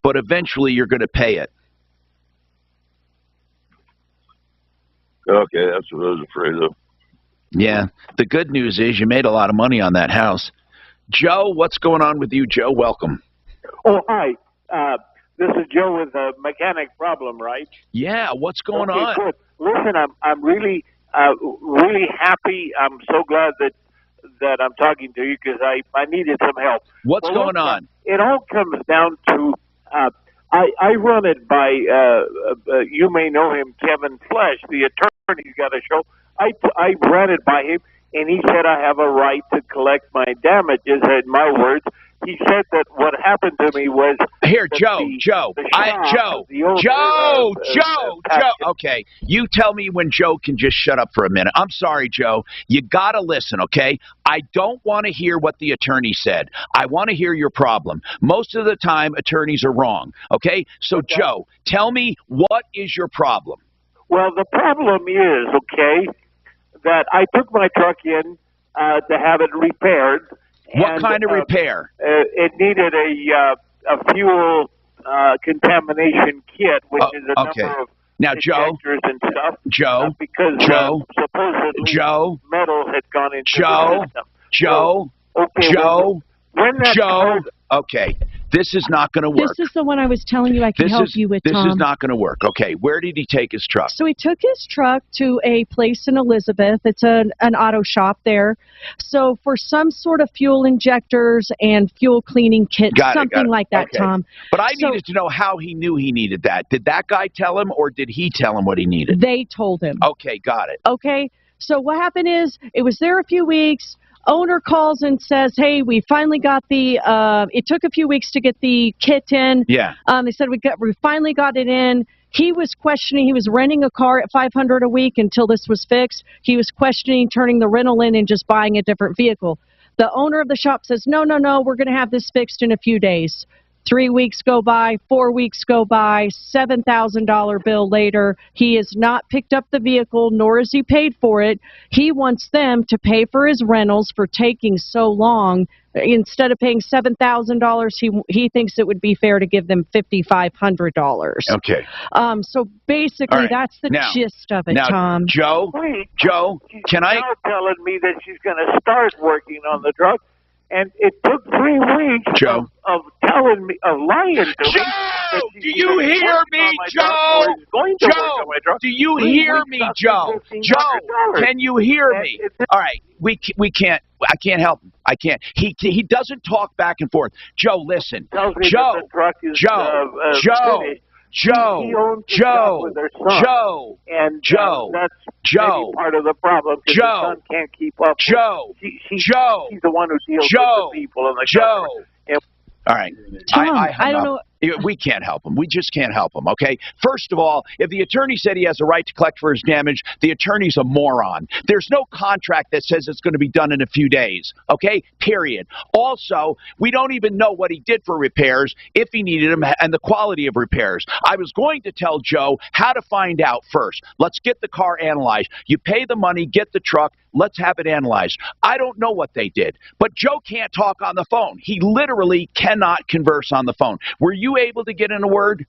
But eventually, you're going to pay it. Okay, that's what I was afraid of. Yeah. The good news is you made a lot of money on that house. Joe, what's going on with you, Joe? Welcome. Oh, hi. This is Joe with a mechanic problem, right? Yeah, what's going on? Good. Listen, I'm really happy. I'm so glad that I'm talking to you because I needed some help. What's going on? It all comes down to I run it by you may know him, Kevin Flesh, the attorney's got a show. I ran it by him, and he said I have a right to collect my damages. In my words, he said that what happened to me was Joe. Okay, you tell me when Joe can just shut up for a minute. I'm sorry, Joe. You gotta listen, okay? I don't want to hear what the attorney said. I want to hear your problem. Most of the time, attorneys are wrong, okay? So, Joe, tell me, what is your problem? Well, the problem is, okay, that I took my truck in to have it repaired. What kind of repair? It needed a fuel contamination kit, which is a number of Now, Joe, and stuff. Joe, because supposedly metal had gone into the system. Joe, when that Joe. Okay, this is not going to work. This is the one I was telling you I can help you with, Tom. This is not going to work. Okay, where did he take his truck? So he took his truck to a place in Elizabeth. It's an auto shop there. So for some sort of fuel injectors and fuel cleaning kit, something like that, okay. Tom. But I needed to know how he knew he needed that. Did that guy tell him, or did he tell him what he needed? They told him. Okay, got it. Okay, so what happened is it was there a few weeks. Owner calls and says, hey, we finally got the, it took a few weeks to get the kit in. Yeah. They said we finally got it in. He was questioning, he was renting a car at $500 a week until this was fixed. He was questioning turning the rental in and just buying a different vehicle. The owner of the shop says, no, we're going to have this fixed in a few days. 3 weeks go by, 4 weeks go by, $7,000 bill later. He has not picked up the vehicle, nor has he paid for it. He wants them to pay for his rentals for taking so long. Instead of paying $7,000, he thinks it would be fair to give them $5,500. Okay. So basically, right. that's the gist of it, now, Tom. Joe, can I? She's now telling me that she's going to start working on the truck. And it took 3 weeks of telling me, of lying to me. Joe, do you hear me, Joe? Joe, do you hear me, Joe? Joe, can you hear me? All right, we can't. I can't help him. I can't. He doesn't talk back and forth. Joe, listen. Joe, Joe, part of the problem. Because the son can't keep up. She's the one who deals with the people in the company. All right. Tom, I don't know. We can't help him. We just can't help him, okay? First of all, if the attorney said he has a right to collect for his damage, the attorney's a moron. There's no contract that says it's going to be done in a few days, okay? Period. Also, we don't even know what he did for repairs, if he needed them, and the quality of repairs. I was going to tell Joe how to find out first. Let's get the car analyzed. You pay the money, get the truck, let's have it analyzed. I don't know what they did, but Joe can't talk on the phone. He literally cannot converse on the phone. Were you able to get in a word?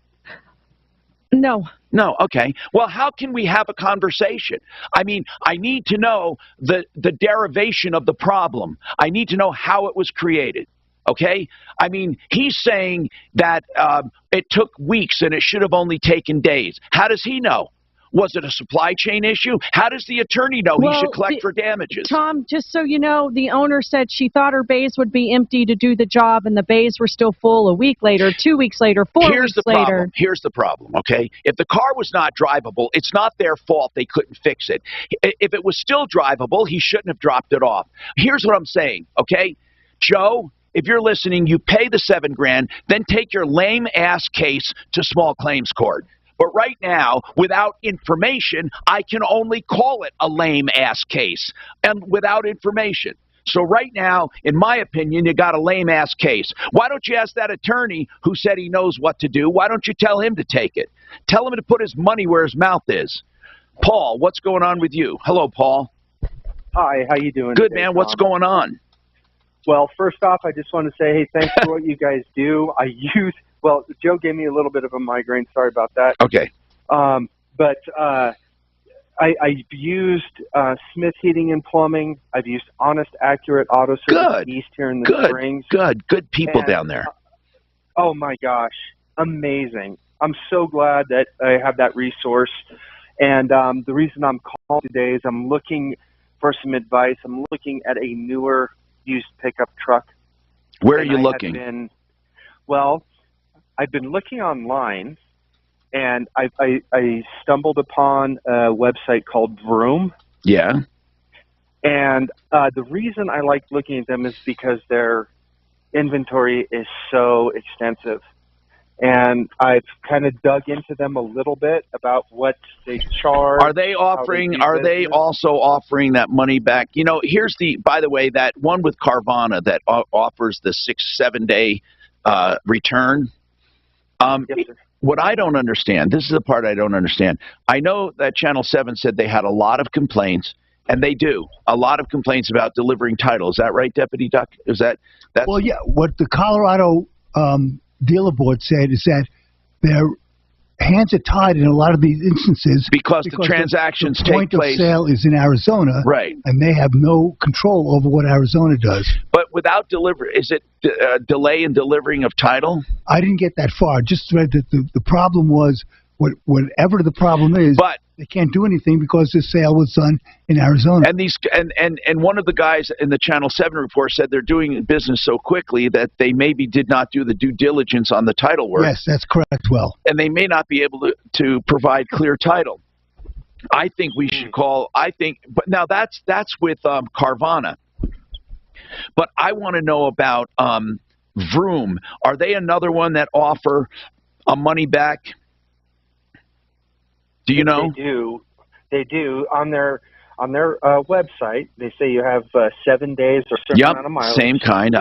No. No, okay. Well, how can we have a conversation? I mean, I need to know the derivation of the problem. I need to know how it was created. Okay? I mean, he's saying that it took weeks and it should have only taken days. How does he know? Was it a supply chain issue? How does the attorney know he should collect for damages? Tom, just so you know, the owner said she thought her bays would be empty to do the job, and the bays were still full a week later, 2 weeks later, 4 weeks later. Here's the problem, okay? If the car was not drivable, it's not their fault they couldn't fix it. If it was still drivable, he shouldn't have dropped it off. Here's what I'm saying, okay? Joe, if you're listening, you pay the $7,000, then take your lame-ass case to small claims court. But right now, without information, I can only call it a lame-ass case, and without information. So right now, in my opinion, you got a lame-ass case. Why don't you ask that attorney who said he knows what to do? Why don't you tell him to take it? Tell him to put his money where his mouth is. Paul, what's going on with you? Hello, Paul. Hi, how you doing? Good, today, man. Tom? What's going on? Well, first off, I just want to say, hey, thanks for what you guys do. Well, Joe gave me a little bit of a migraine. Sorry about that. Okay. But I've used Smith Heating and Plumbing. I've used Honest, Accurate Auto Service East here in the Springs. Good people down there. Oh, my gosh. Amazing. I'm so glad that I have that resource. And the reason I'm calling today is I'm looking for some advice. I'm looking at a newer used pickup truck. Where are you looking? I've been looking online, and I stumbled upon a website called Vroom. Yeah. And the reason I like looking at them is because their inventory is so extensive. And I've kind of dug into them a little bit about what they charge. Are they also offering that money back? You know, by the way, that one with Carvana that offers the 6-7 day return. Yes, sir. What I don't understand, this is the part I don't understand. I know that Channel 7 said they had a lot of complaints, and they do. A lot of complaints about delivering title. Is that right, Deputy Duck? Well, yeah. What the Colorado dealer board said is that they're hands are tied in a lot of these instances because the transactions the point take place. of sale is in Arizona, right? And they have no control over what Arizona does. But without delivery, is it delay in delivering of title? I didn't get that far. I just read that the problem was whatever the problem is, but they can't do anything because the sale was done in Arizona. And these and one of the guys in the Channel 7 report said they're doing business so quickly that they maybe did not do the due diligence on the title work. Yes, that's correct. Well, and they may not be able to provide clear title. I think we should call. But now that's with Carvana. But I want to know about Vroom. Are they another one that offer a money back? Do you know? They do on their website. They say you have 7 days or a certain amount of mileage. Same kind,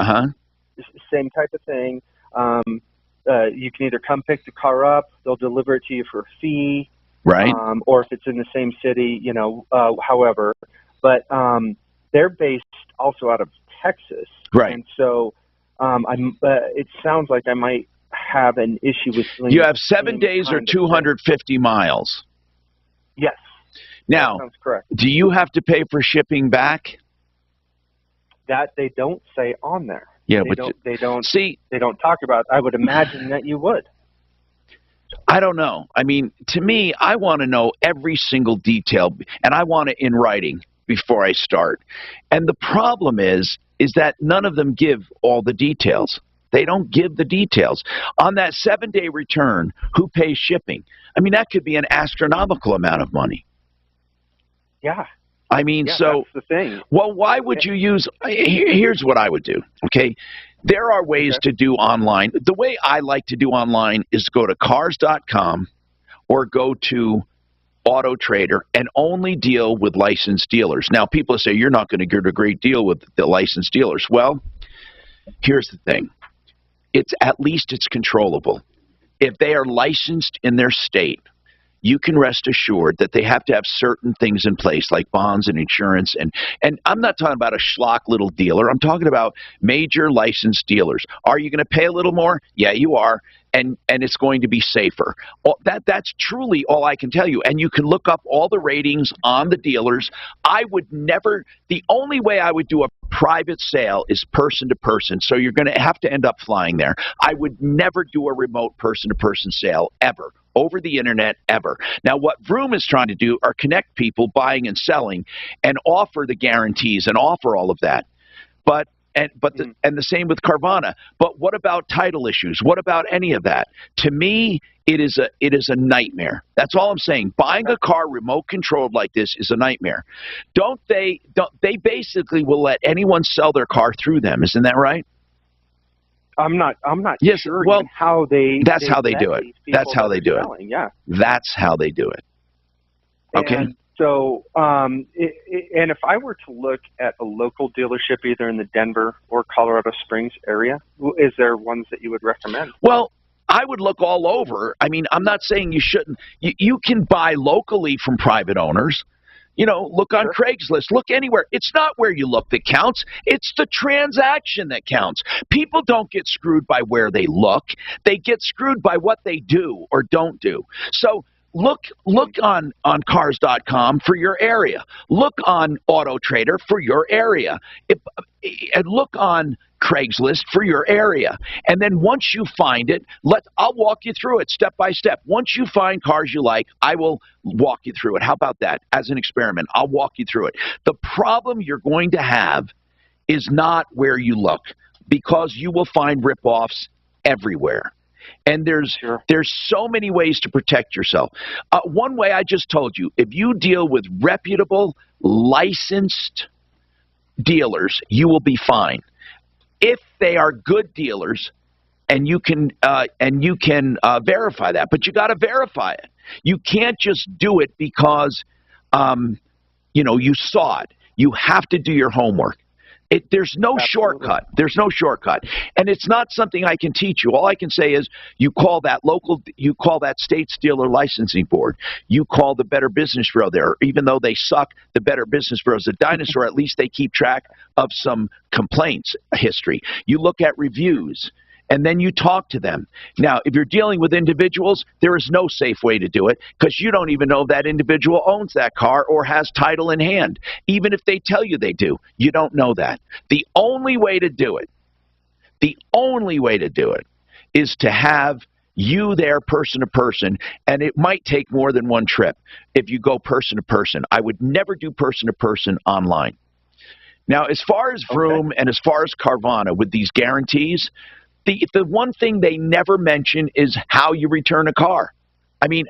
Same type of thing. You can either come pick the car up, they'll deliver it to you for a fee, right? Or if it's in the same city, however. But they're based also out of Texas, right? And so it sounds like I might have an issue with. You have 7 days or 250 miles. Yes. Now, that sounds correct. Do you have to pay for shipping back? That they don't say on there. Yeah, they don't talk about. I would imagine that you would. I don't know. I mean, to me, I want to know every single detail, and I want it in writing before I start. And the problem is that none of them give all the details. They don't give the details. On that 7-day return, who pays shipping? I mean, that could be an astronomical amount of money. Yeah. I mean, so that's the thing. Well, why would you use? Here's what I would do. Okay, there are ways to do online. The way I like to do online is go to cars.com or go to Auto Trader and only deal with licensed dealers. Now, people say you're not going to get a great deal with the licensed dealers. Well, here's the thing. At least it's controllable. If they are licensed in their state, you can rest assured that they have to have certain things in place, like bonds and insurance. And I'm not talking about a schlock little dealer. I'm talking about major licensed dealers. Are you going to pay a little more? Yeah, you are. And it's going to be safer. That's truly all I can tell you. And you can look up all the ratings on the dealers. I would never, the only way I would do a private sale is person to person. So you're going to have to end up flying there. I would never do a remote person to person sale ever. Over the internet, ever. Now, what Vroom is trying to do are connect people buying and selling and offer the guarantees and offer all of that. And the same with Carvana. But what about title issues? What about any of that? To me, it is a nightmare. That's all I'm saying. Buying a car remote controlled like this is a nightmare. They basically will let anyone sell their car through them. Isn't that right? I'm not sure well, how they. That's how they do it. That's how they do it. Yeah. That's how they do it. Okay. And so, and if I were to look at a local dealership, either in the Denver or Colorado Springs area, is there ones that you would recommend? Well, I would look all over. I mean, I'm not saying you shouldn't. You can buy locally from private owners. Look on Craigslist. Look anywhere. It's not where you look that counts. It's the transaction that counts. People don't get screwed by where they look. They get screwed by what they do or don't do. So look on cars.com for your area. Look on Auto Trader for your area. And look on Craigslist for your area. And then once you find it, I'll walk you through it step by step. Once you find cars you like, I will walk you through it. How about that? As an experiment, I'll walk you through it. The problem you're going to have is not where you look, because you will find ripoffs everywhere. And there's so many ways to protect yourself. One way I just told you, if you deal with reputable, licensed dealers, you will be fine. If they are good dealers, and you can verify that, but you got to verify it. You can't just do it because you saw it. You have to do your homework. There's no shortcut. There's no shortcut, and it's not something I can teach you. All I can say is you call that state's dealer licensing board. You call the Better Business Bureau there. Even though they suck, the Better Business Bureau is a dinosaur. At least they keep track of some complaints history. You look at reviews. and then you talk to them. Now, if you're dealing with individuals, there is no safe way to do it because you don't even know if that individual owns that car or has title in hand. Even if they tell you they do, you don't know that. The only way to do it is to have you there person to person, and it might take more than one trip if you go person to person. I would never do person to person online. Now, as far as Vroom and as far as Carvana with these guarantees, the one thing they never mention is how you return a car. I mean,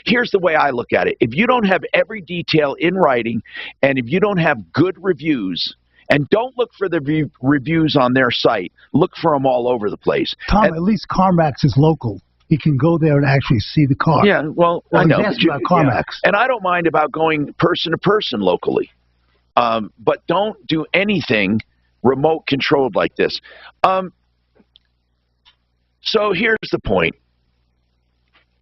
here's the way I look at it. If you don't have every detail in writing, and if you don't have good reviews, and don't look for the reviews on their site, look for them all over the place. Tom, at least CarMax is local. He can go there and actually see the car. Yeah, well I know. He's asking about CarMax. And I don't mind about going person to person locally. But don't do anything remote controlled like this. So here's the point.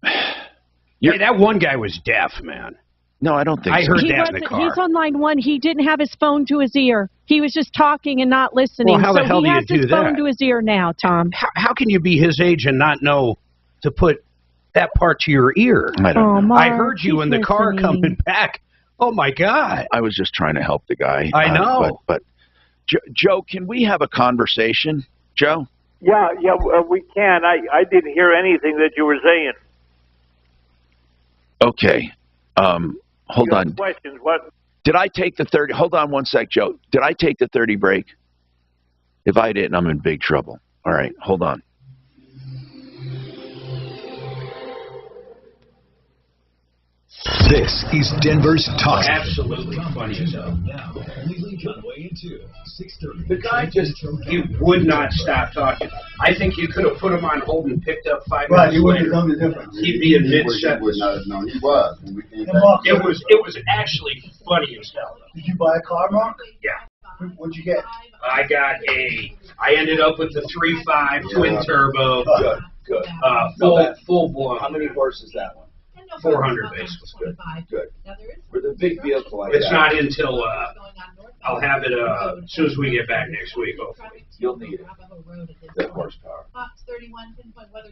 Hey, that one guy was deaf, man. No, I don't think so. I heard that in the car. He's on line 1. He didn't have his phone to his ear. He was just talking and not listening. Well, how the hell do you do he has his phone that? to his ear now, Tom. How can you be his age and not know to put that part to your ear? I don't know. I heard you in the car coming back. Oh, my God. I was just trying to help the guy. I know. But Joe, can we have a conversation? Joe? Yeah, we can. I didn't hear anything that you were saying. Okay. Hold You have on. questions? What? Did I take the 30? Hold on one sec, Joe. Did I take the 30 break? If I didn't, I'm in big trouble. All right, hold on. This is Denver's Talk. Absolutely funny as hell. Now, Lincoln way into 6:30. The guy he would not stop talking. I think you could have put him on hold and picked up 5 Right, minutes he would have later. done the difference. He'd be in He would mid-sentence. not have known. He was. When we came back. It was actually funny as hell. Did you buy a car, Mark? Yeah. What'd you get? I ended up with the 3.5 twin turbo. Good. Full blown. How many horses that one? 400 basically. Good. With a big vehicle like It's that. not until I'll have it as soon as we get back next week. Hopefully. You'll need it. That horsepower.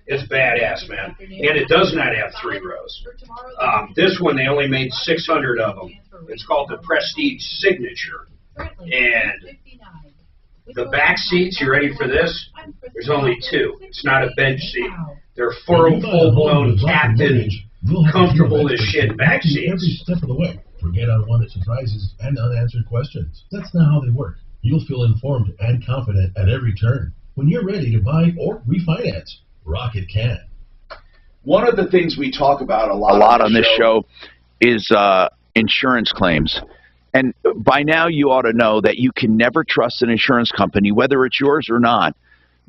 It's badass, man, and it does not have 3 rows. This one they only made 600 of them. It's called the Prestige Signature, and the back seats. You ready for this? There's only 2. It's not a bench seat. They're full-blown captain. Comfortable as shit back Every seats. step of the way. Forget unwanted surprises and unanswered questions. That's not how they work. You'll feel informed and confident at every turn. When you're ready to buy or refinance, Rocket can. One of the things we talk about a lot on this show is insurance claims. And by now you ought to know that you can never trust an insurance company, whether it's yours or not,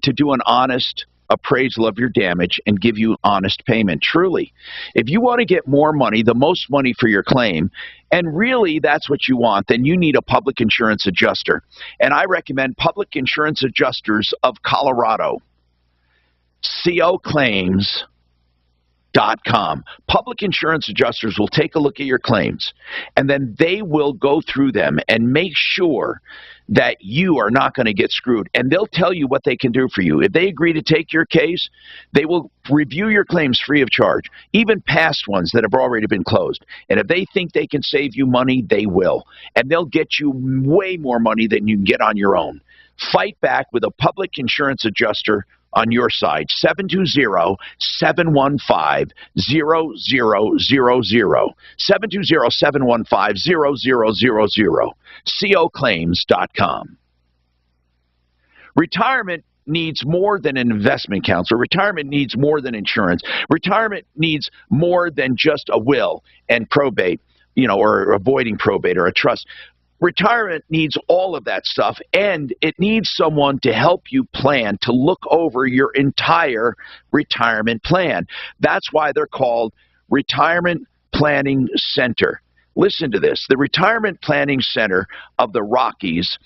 to do an honest appraisal of your damage and give you honest payment. Truly, if you want to get more money, the most money for your claim, and really that's what you want, then you need a public insurance adjuster. And I recommend Public Insurance Adjusters of Colorado. COClaims.com. Public insurance adjusters will take a look at your claims, and then they will go through them and make sure that you are not going to get screwed. And they'll tell you what they can do for you. If they agree to take your case, they will review your claims free of charge, even past ones that have already been closed. And if they think they can save you money, they will. And they'll get you way more money than you can get on your own. Fight back with a public insurance adjuster on your side. 720-715-0000. 720-715-0000. COClaims.com. Retirement needs more than an investment counselor. Retirement needs more than insurance. Retirement needs more than just a will and probate, or avoiding probate or a trust. Retirement needs all of that stuff, and it needs someone to help you plan, to look over your entire retirement plan. That's why they're called Retirement Planning Center. Listen to this. The Retirement Planning Center of the Rockies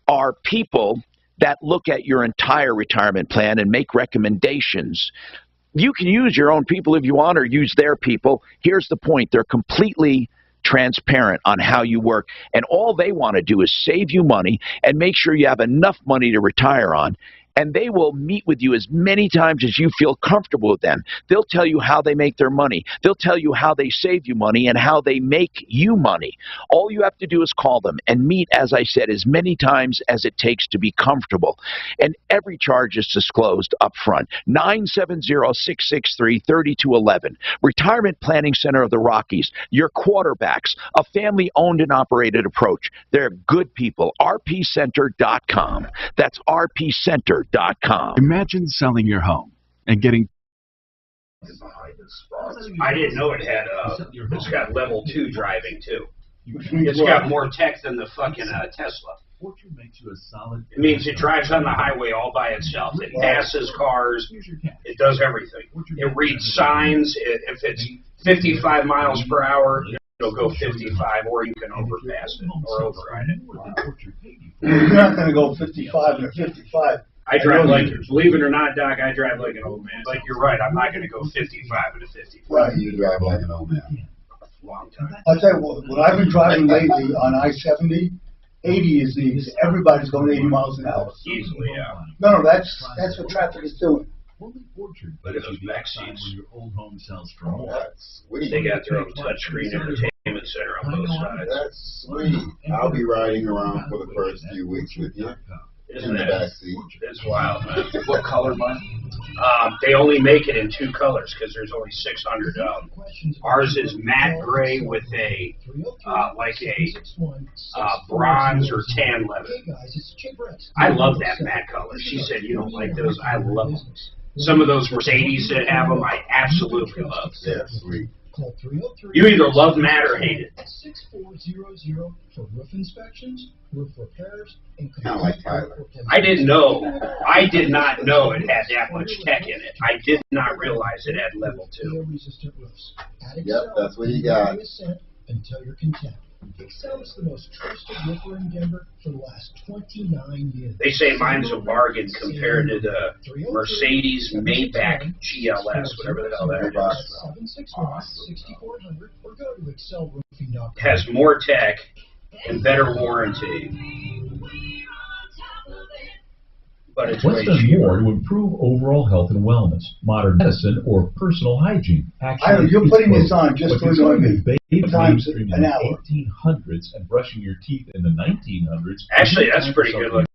are people that look at your entire retirement plan and make recommendations. You can use your own people if you want, or use their people. Here's the point. They're completely transparent on how you work, and all they want to do is save you money and make sure you have enough money to retire on. and they will meet with you as many times as you feel comfortable with them. They'll tell you how they make their money. They'll tell you how they save you money and how they make you money. All you have to do is call them and meet, as I said, as many times as it takes to be comfortable. And every charge is disclosed up front. 970-663-3211. Retirement Planning Center of the Rockies. Your quarterbacks. A family-owned and operated approach. They're good people. rpcenter.com. That's rpcenter.com. Imagine selling your home and getting... I didn't know it had, it's got level 2 driving too. It's got more tech than the fucking Tesla. It means it drives on the highway all by itself. It passes cars. It does everything. It reads signs. If it's 55 miles per hour, it'll go 55, or you can overpass it or override it. You're not going to go 55 or 55. I drive like, believe it or not, Doc, I drive like an old man. Like, you're right, I'm not going to go 55 at a 55. Right, you drive like an old man. Long time. I'll tell you what I've been driving lately on I-70, 80 is the, everybody's going 80 miles an hour. Easily, yeah. No, that's what traffic is doing. Look at those back seats. Your old home sells for more. They got their own touchscreen entertainment center on both sides. That's sweet. I'll be riding around for the first few weeks with you. Isn't in the it? back seat. It's wild, man. What color, Mike? They only make it in 2 colors because there's only 600 of them. Ours is matte gray with a like a bronze or tan leather. I love that matte color. She said you don't like those. I love them. Some of those Mercedes that have them, I absolutely love. Yeah, sweet. You either love matte or hate it. 6400 for roof inspections, roof repairs, and kind of like Tyler. I did not know it had that much tech in it. I did not realize it had level 2. Yep, that's what you got. Until you're content. Excel is the most trusted roofer in Denver for the last 29 years. They say mine's a bargain compared to the Mercedes Maybach GLS, whatever the hell that is. 761-6400 or go to excelroofing.com. Has more tech and better warranty. But it's What's way done cheaper. more to improve overall health and wellness, modern medicine, or personal hygiene? Actually, You're putting this on just what for annoying me. bathing Times mainstream an in hour. the 1800s and brushing your teeth in the 1900s. Actually, that's a pretty good looking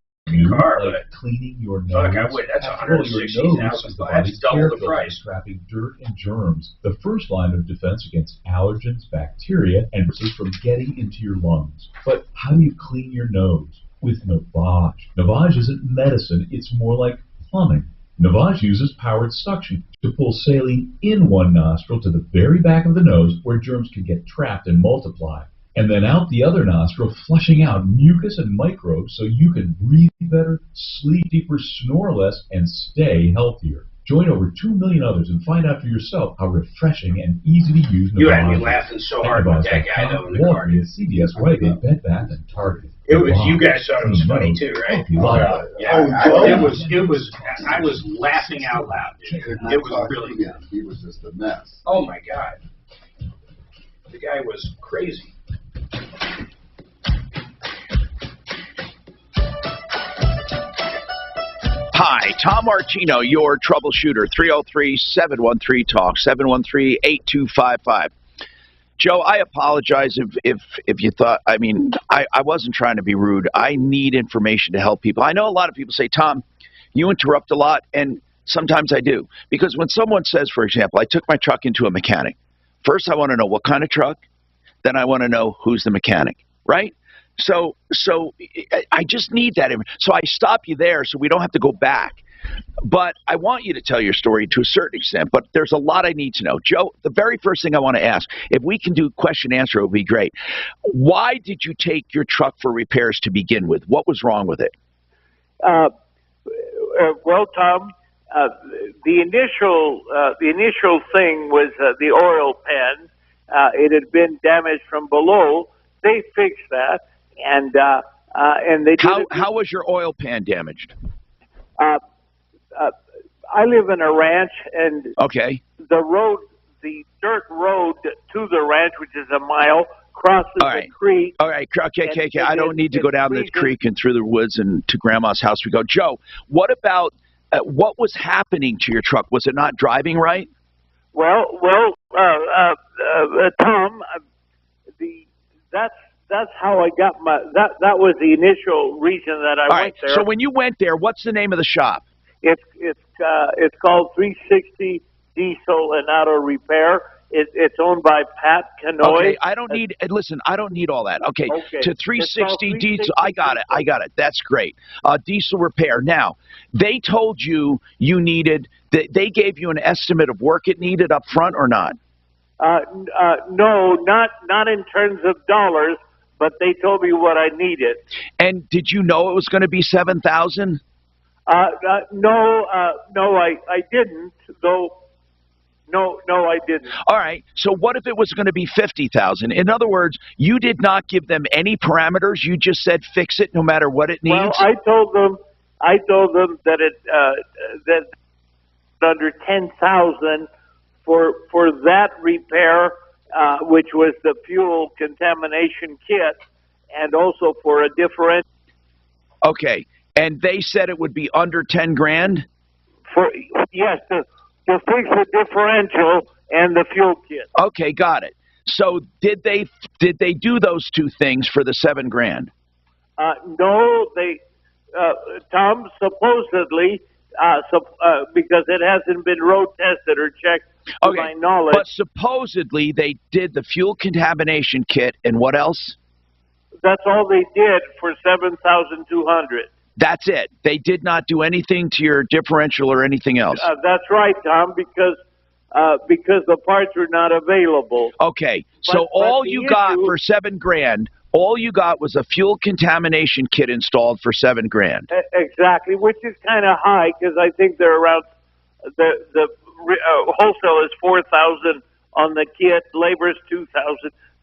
car, like but cleaning your nose. fuck, I would. That's After all, your nose is the $160,000. body's That's double air the filter price. trapping dirt and germs. The first line of defense against allergens, bacteria, and viruses from getting into your lungs. But how do you clean your nose? With Navage. Navage isn't medicine, it's more like plumbing. Navage uses powered suction to pull saline in one nostril to the very back of the nose where germs can get trapped and multiply. And then out the other nostril, flushing out mucus and microbes so you can breathe better, sleep deeper, snore less, and stay healthier. Join over 2 million others and find out for yourself how refreshing and easy to use Navage You had me laughing so hard with that guy though in the car. Walgreens, CVS, Rite Aid, Bed Bath, and Target. It was, you guys thought it was funny too, right? Yeah, it was, I was laughing out loud, dude. It was really good. He was just a mess. Oh my God. The guy was crazy. Hi, Tom Martino, your troubleshooter, 303-713-TALK, 713-8255. Joe, I apologize if you thought, I wasn't trying to be rude. I need information to help people. I know a lot of people say, Tom, you interrupt a lot, and sometimes I do. Because when someone says, for example, I took my truck into a mechanic, first I want to know what kind of truck, then I want to know who's the mechanic, right? So I just need that. So I stop you there so we don't have to go back. But I want you to tell your story to a certain extent, but there's a lot I need to know. Joe, the very first thing I want to ask, if we can do question answer, it would be great. Why did you take your truck for repairs to begin with? What was wrong with it? Well, Tom, the initial thing was the oil pan. It had been damaged from below. They fixed that, and they did How was your oil pan damaged? I live in a ranch, and okay, the dirt road to the ranch, which is a mile, crosses the creek. All right. Okay. I don't need to go down this creek and through the woods and to Grandma's house we go. Joe, what about what was happening to your truck? Was it not driving right? Well, Tom, that's how I got that was the initial reason that I went there. So when you went there, what's the name of the shop? It's called 360 Diesel and Auto Repair. It's owned by Pat Canoy. Okay, I don't need all that. Okay. To 360 Diesel, I got it. That's great. Diesel repair. Now, they told you needed, they gave you an estimate of work it needed up front or not? No, not in terms of dollars, but they told me what I needed. And did you know it was going to be $7,000? No, I didn't, though. No, I didn't. All right. So what if it was going to be $50,000? In other words, you did not give them any parameters. You just said fix it no matter what it needs. Well, I told them that that under $10,000 for that repair, which was the fuel contamination kit, and also for a differential. Okay. And they said it would be under 10 grand? Yes, to fix the differential and the fuel kit. Okay, got it. So did they do those two things for the $7 grand? No, they Tom, supposedly because it hasn't been road tested or checked to my knowledge. But supposedly they did the fuel contamination kit and what else? That's all they did for $7,200. That's it. They did not do anything to your differential or anything else. That's right, Tom, because the parts were not available. Okay, so all you got for $7 grand, all you got was a fuel contamination kit installed for $7 grand. Exactly, which is kind of high because I think they're around the wholesale is $4,000 on the kit, labor is $2,000.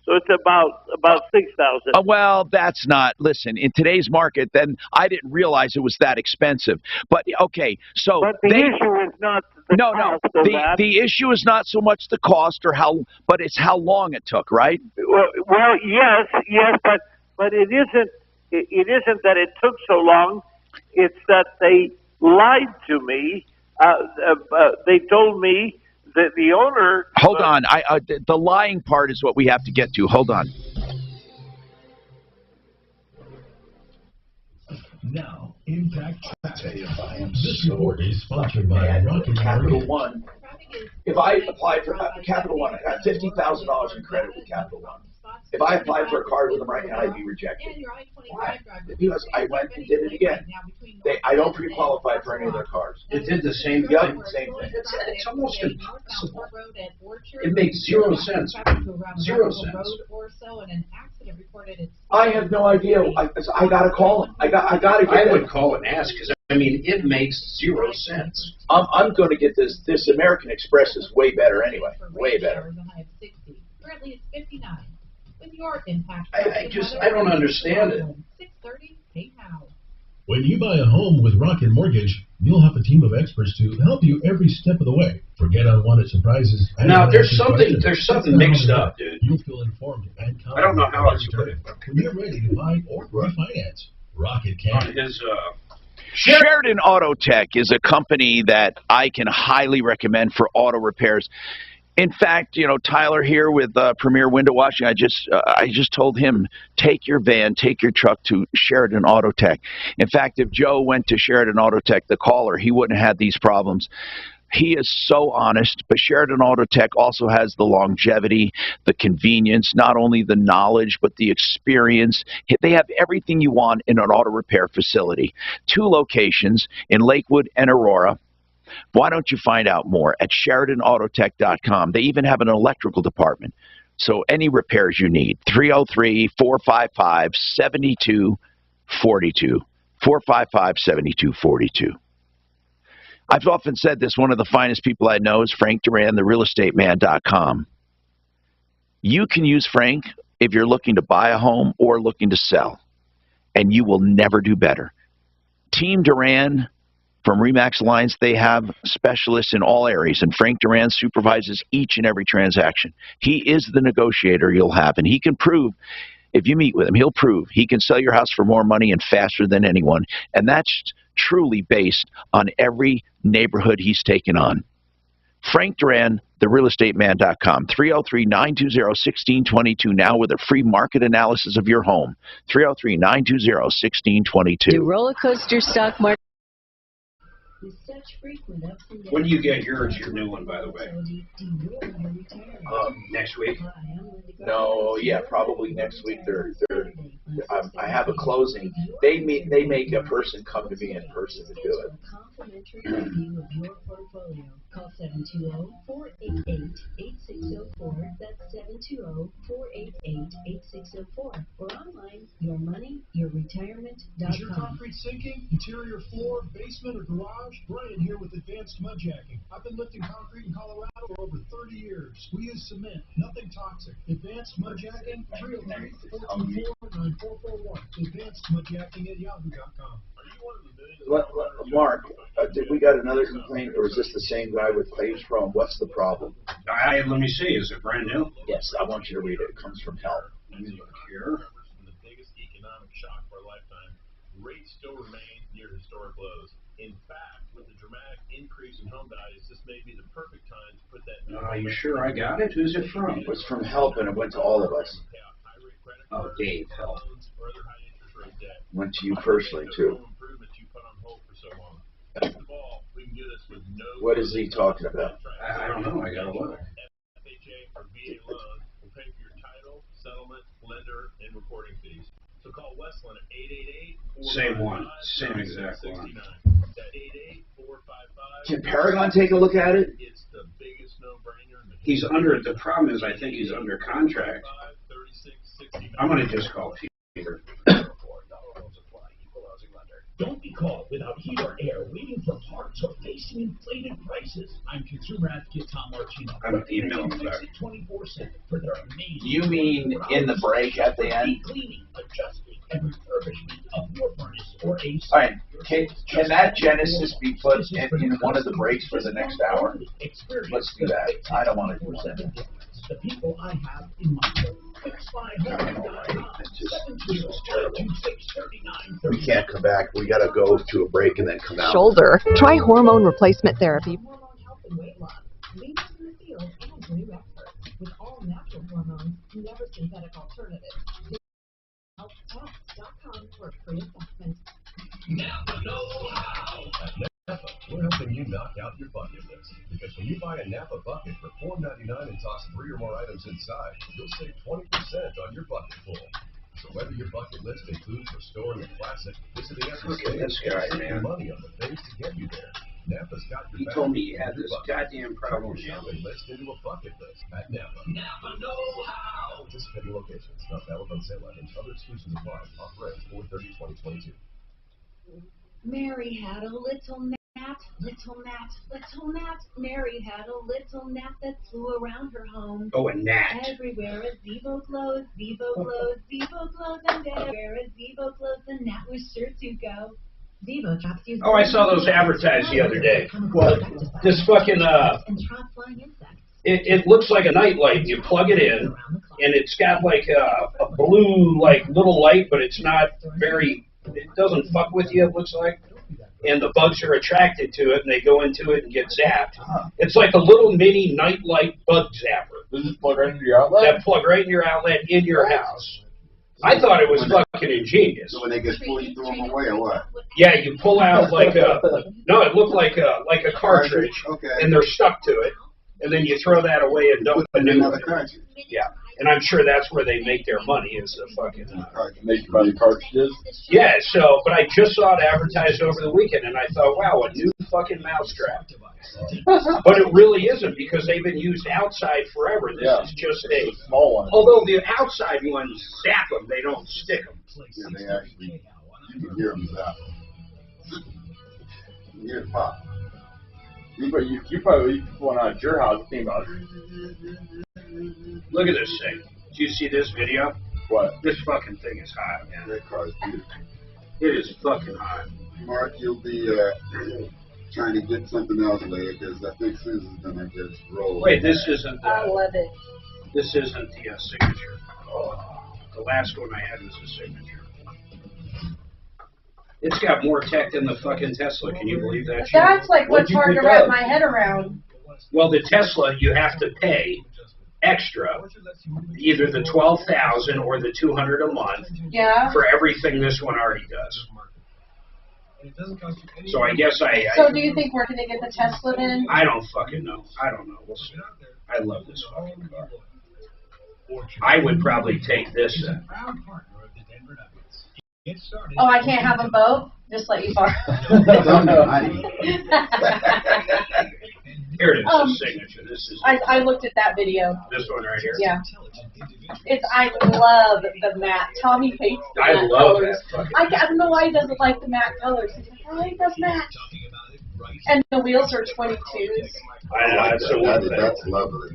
So it's about $6,000. Well, that's not. Listen, in today's market, then I didn't realize it was that expensive. But okay, so but the issue is not the cost of that. The issue is not so much the cost or but it's how long it took, right? Well, yes, but it isn't. It isn't that it took so long. It's that they lied to me. They told me that the owner... Hold on. The lying part is what we have to get to. Hold on. Now, Impact. I tell you, if I am this report is sponsored by Capital One. If I applied for Capital One, I got $50,000 in credit with Capital One. If I applied for a card with them right now, I'd be rejected. Why? Because I went and did it again. I don't pre-qualify for any of their cards. It did the same thing. Yep, same thing. It's almost impossible. It makes 0 sense. 0 cents. I have no idea. I gotta call him. I gotta get I would call and ask because it makes 0 sense. I'm going to get this. This American Express is way better anyway. Way better. Currently it's 59. With your Impact. I don't understand it. 6:30. Pay now. When you buy a home with Rocket Mortgage, you'll have a team of experts to help you every step of the way. Forget unwanted surprises. Now there's something mixed up, dude. You'll feel informed and confident. I don't know how else to put it. When you're ready to buy or refinance, Rocket can. Sheridan Auto Tech is a company that I can highly recommend for auto repairs. In fact, Tyler here with Premier Window Washing, I just told him, take your van, take your truck to Sheridan Auto Tech. In fact, if Joe went to Sheridan Auto Tech, the caller, he wouldn't have had these problems. He is so honest, but Sheridan Auto Tech also has the longevity, the convenience, not only the knowledge, but the experience. They have everything you want in an auto repair facility. 2 locations in Lakewood and Aurora. Why don't you find out more at SheridanAutotech.com? They even have an electrical department. So any repairs you need, 303-455-7242, 455-7242. I've often said this, one of the finest people I know is Frank Duran, therealestateman.com. You can use Frank if you're looking to buy a home or looking to sell, and you will never do better. Team Duran From RE/MAX Alliance, they have specialists in all areas, and Frank Duran supervises each and every transaction. He is the negotiator you'll have, and he can prove, if you meet with him, he'll prove he can sell your house for more money and faster than anyone, and that's truly based on every neighborhood he's taken on. Frank Duran, therealestateman.com, 303-920-1622 now with a free market analysis of your home, 303-920-1622. Do roller coaster stock market. When do you get yours, your new one, by the way? Next week? No, yeah, probably next week. I have a closing. They make a person come to me in person to do it. Call 720-488-8604. That's 720-488-8604. Or online, yourmoneyyourretirement.com. Is your concrete sinking? Interior floor, basement, or garage? Brian here with Advanced Mudjacking. I've been lifting concrete in Colorado for over 30 years. We use cement, nothing toxic. Advanced Mudjacking, 303-424-9441. AdvancedMudjacking@yahoo.com. Mark, did we got another complaint, or is this the same guy with claims from? What's the problem? Let me see. Is it brand new? Yes, I want you to read it. It comes from help. Let me look here. The biggest economic shock of our lifetime. Rates still remain near historic lows. In fact, with the dramatic increase in home values, this may be the perfect time to put that. Are you sure I got it? Who's it from? It was from help, and it went to all of us. Oh, Dave, help. Went to you personally, too. What is he talking about? I don't know. I gotta look. FHA or VA loan will pay for your title, settlement, lender, and recording fees. So call Westland at 888-455-6969. Same one. Same exact one. Can Paragon take a look at it? It's the biggest no-brainer. He's under, the problem is I think he's under contract. I'm going to just call Peter. Don't be caught without heat or air, waiting for parts, or facing inflated prices. I'm consumer advocate Tom Martino. I'm an email back. 24/7 for their amazing. You mean in the break at the end? Cleaning, adjusting, and refurbishment of your furnace or AC. All right. Can that Genesis be put in one of the breaks for the next hour? Let's do that. I don't want to do that. The people I have in mind. We can't come back. We got to go to a break and then come out. Shoulder. Try hormone replacement therapy. Hormone health and weight loss. Leaders in the field and new experts with all natural hormones, never synthetic alternatives. HealthTest.com for free assessment. Napa know-how. At Napa, we're helping you knock out your bucket list. Because when you buy a Napa bucket for $4.99 and toss 3 or more items inside, you'll save 20% on your bucket full. So whether your bucket list includes restoring a classic, visiting a This guy, man. money on the things to get you there, Napa's got your He back. told me he had this goddamn problem. Turn your shopping list into a bucket list at Napa. Napa know-how. Participating locations, not valid on sale items. Other exclusions apply. Offer ends 4/30/2022. Mary had a little gnat. Mary had a little gnat that flew around her home. Oh, a gnat. Everywhere a Zevo glows, and everywhere a Zevo glows, the gnat was sure to go. Zevo traps use. Oh, I saw those advertised the other day. What? This fucking, it looks like a nightlight. You plug it in, and it's got like a blue, like, little light, but it's not very, it doesn't fuck with you, it looks like. And the bugs are attracted to it, and they go into it and get zapped. It's like a little mini nightlight bug zapper. Does this plug right into your outlet? That plug right in your outlet in your house. I thought it was fucking ingenious. So when they get full, you throw them away or what? Yeah, you pull out like a, no, it looked like a cartridge, and they're stuck to it, and then you throw that away and dump a new one. Yeah, and I'm sure that's where they make their money, is the fucking make you buy the cartridges. Yeah, so, but I just saw it advertised over the weekend, and I thought, wow, a new fucking mousetrap. But it really isn't, because they've been used outside forever. This is just a small one. Although the outside ones zap them, they don't stick them. Yeah, they actually, you can hear them zap. You can hear it pop. You probably one out at your house came out. Look at this thing. Do you see this video? What? This fucking thing is hot, man. That car is beautiful. It is fucking hot. Mark, you'll be trying to get something else later because I think Susan's gonna just roll. Wait, this isn't. I love it. This isn't the signature. The last one I had was a signature. It's got more tech than the fucking Tesla. Can you believe that? That's like What'd what's you hard to pick wrap up? my head around. Well, the Tesla, you have to pay extra, either the $12,000 or the $200 a month Yeah. for everything this one already does. So I guess So do you think we're gonna get the Tesla then? I don't fucking know. I don't know. We'll see. I love this fucking car. I would probably take this then. Oh, I can't have them both? Just let you borrow. Here it is, the signature. This is I looked at that video. this one right here. Yeah. I love the matte. Tommy hates the I matte love colors. that fucking. I don't know why he doesn't like the matte colors. He's like, I like those matte. And the wheels are 22s. I know, that's so That's lovely.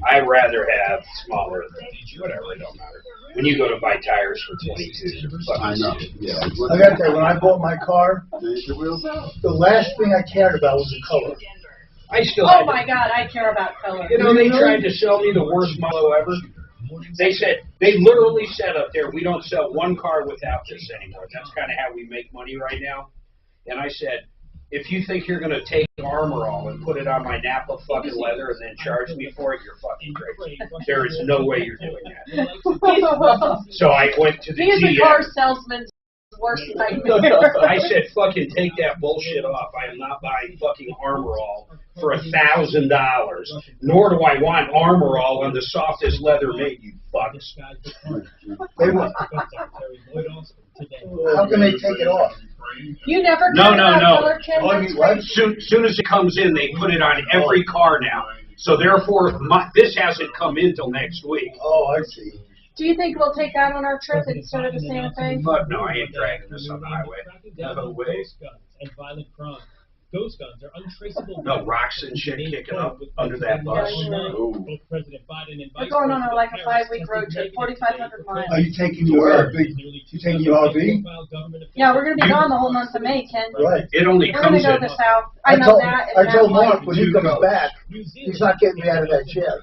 I'd rather have smaller than whatever, it don't matter. When you go to buy tires for 22, I know. Yeah. I got that when I bought my car. The last thing I cared about was the color. I still. Oh my God, I care about color. You know, they tried to sell me the worst model ever. They said, they literally said up there, we don't sell one car without this anymore. That's kind of how we make money right now. And I said, if you think you're going to take Armor All and put it on my Napa fucking leather and then charge me for it, you're fucking crazy. There is no way you're doing that. So I went to the He is a GM. car salesman's worst nightmare. I said, fucking take that bullshit off. I am not buying fucking Armor All for $1,000. Nor do I want Armor All on the softest leather made, you fucks. They want, how can they take it off? You never No, cared no, about no. color, Ken? That's great. Soon as it comes in, they put it on every car now. So therefore, this hasn't come in till next week. Oh, I see. Do you think we'll take that on our trip instead of the Santa Fe? Fuck no, I ain't dragging this on the highway. No way. And violent crime. Ghost guns are untraceable. No rocks and shit kicking up under that bus. Both President Biden and We're going on like a 5-week road trip, 4,500 miles. Are you taking your you taking your RV? Yeah, we're going to be gone the whole month of May, Ken. Right. It only We're going comes to go in. to the south. I know told, that. I and told that Mark one. when he comes back, he's not getting me out of that chair.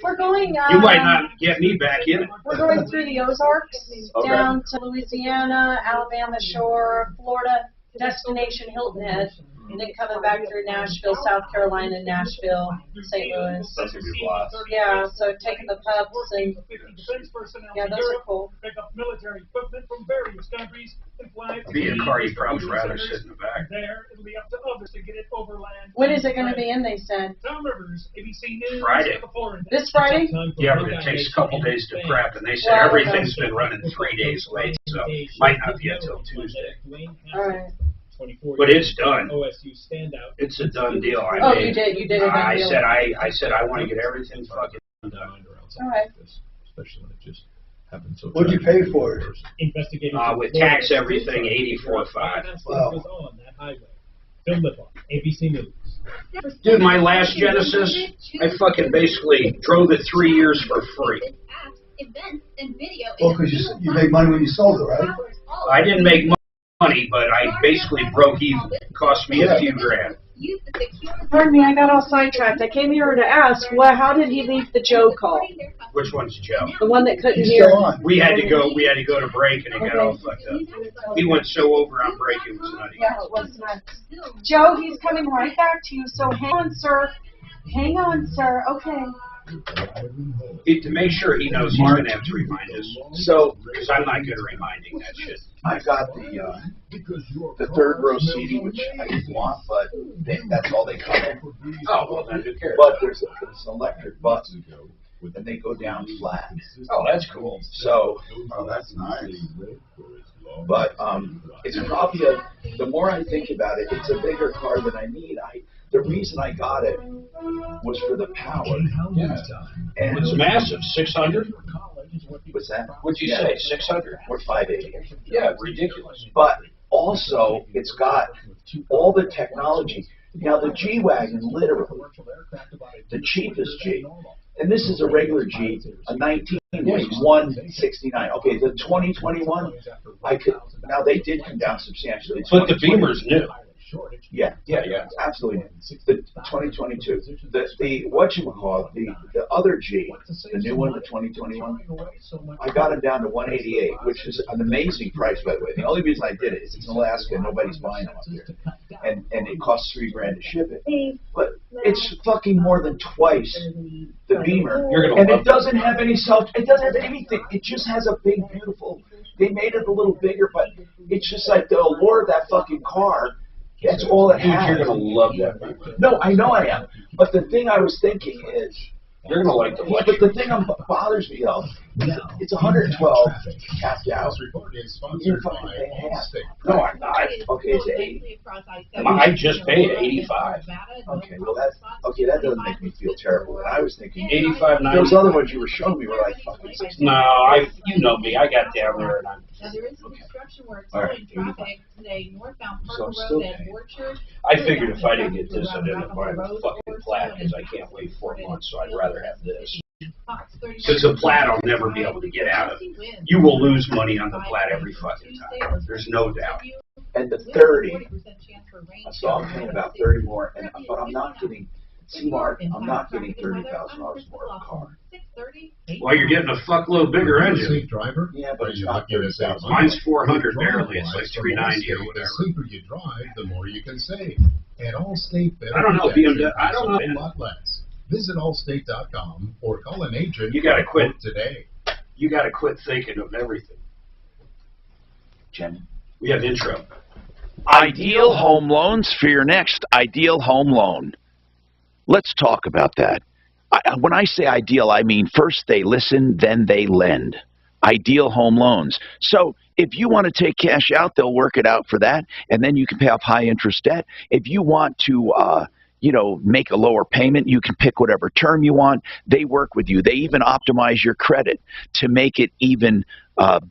We're going. You might not get me back in it. We're going through the Ozarks, Okay. down to Louisiana, Alabama shore, Florida, destination Hilton Head, and then coming back through Nashville, South Carolina, Nashville, St. Louis. That's gonna be a blast. Yeah, so taking the pups and yeah, those are cool. Pick up military equipment from various countries and fly it to Be a the car you'd probably distribution rather centers. sit in the back. There, it'll be up to others to get it overland. When is it going to be in? They said Tom Rivers, ABC News. Friday. this Friday. Yeah, but it takes a couple days to prep, and they said Well, everything's been running 3 days late, so might not be until Tuesday. All right. But it's done. OSU standout. It's a done deal. Oh, you did it. Done I deal. said I want to get everything fucking done. All right. Especially when it just happens so What'd you pay for it? Investigators. With tax everything, $84,500. Wow. On that highway. Phil Lippoff, ABC News. Dude, my last Genesis, I fucking basically drove it 3 years for free. Well, because you made money when you sold it, right? I didn't make money, but I basically broke even. It cost me a few grand. Pardon me, I got all sidetracked. I came here to ask, how did he leave the Joe call? Which one's Joe? The one that couldn't He's hear. still on. We had to go to break, and it got all fucked up. He went so over on break, it was nutty. Yeah, it was nice. Joe, he's coming right back to you. So hang on, sir. Hang on, sir. Okay. To make sure he knows he's going to have to remind us. So, because I'm not good at reminding that shit. I got the third row seating, which I didn't want, but that's all they come in. Oh, well, then who cares? But there's an electric button, and they go down flat. Oh, that's cool. So, Oh, that's nice. but it's probably the more I think about it, it's a bigger car than I need. The reason I got it was for the power. Yeah. And It's massive, 600? What's that? What'd you say, 600? Or 580. Yeah, ridiculous. But also, it's got all the technology. Now, the G-Wagon, literally, the cheapest G, And this is a regular Jeep. A 19 was 169. Okay, the 2021, I could. Now they did come down substantially. But the Beamer's new. Yeah, absolutely. The 2022, the whatchamacallit, the other G, the new one, the 2021, I got it down to 188, which is an amazing price, by the way. The only reason I did it is it's in Alaska and nobody's buying them up here, and it costs $3,000 to ship it. But it's fucking more than twice the Beamer, and it doesn't have any it doesn't have anything. It just has a big, beautiful. They made it a little bigger, but it's just like the allure of that fucking car. That's all it has. You're gonna love that. No, I know I am. But the thing I was thinking is, you're gonna like the But the thing that bothers me though, it's 112 capped out. You're fucking paying half. No, I'm not. Okay, it's 80. I just paid 85. Okay, well that doesn't make me feel terrible. And I was thinking 85, 90. Those other ones you were showing me were like fucking 60. No, you know me. I got down there and I'm. Now there is some construction work Alright, slowing traffic today northbound So Parker I'm still Road and paying. Orchard. I figured if I didn't get this, I'd end up buying the fucking Plaid because I can't wait 4 months, so I'd rather have this. Because the Plaid I'll never be able to get out of. You will lose money on the Plaid every fucking time. There's no doubt. And the 30, so I'm paying about 30 more, but I'm not getting. See, Mark, I'm not getting $30,000 more of a car. Well, you're getting a fuckload bigger engine. Driver? Yeah, but it's not good as that. Mine's 400 barely. It's like 390 or whatever. The safer you drive, the more you can save. At Allstate, better I don't know, BMW. I don't know. a lot less. Visit Allstate.com or call an agent. You gotta quit today. You gotta quit thinking of everything. Jen, we have intro. Ideal home loans for your next ideal home loan. Let's talk about that. When I say ideal, I mean first they listen, then they lend. Ideal home loans. So if you want to take cash out, they'll work it out for that, and then you can pay off high interest debt. If you want to, make a lower payment, you can pick whatever term you want. They work with you. They even optimize your credit to make it even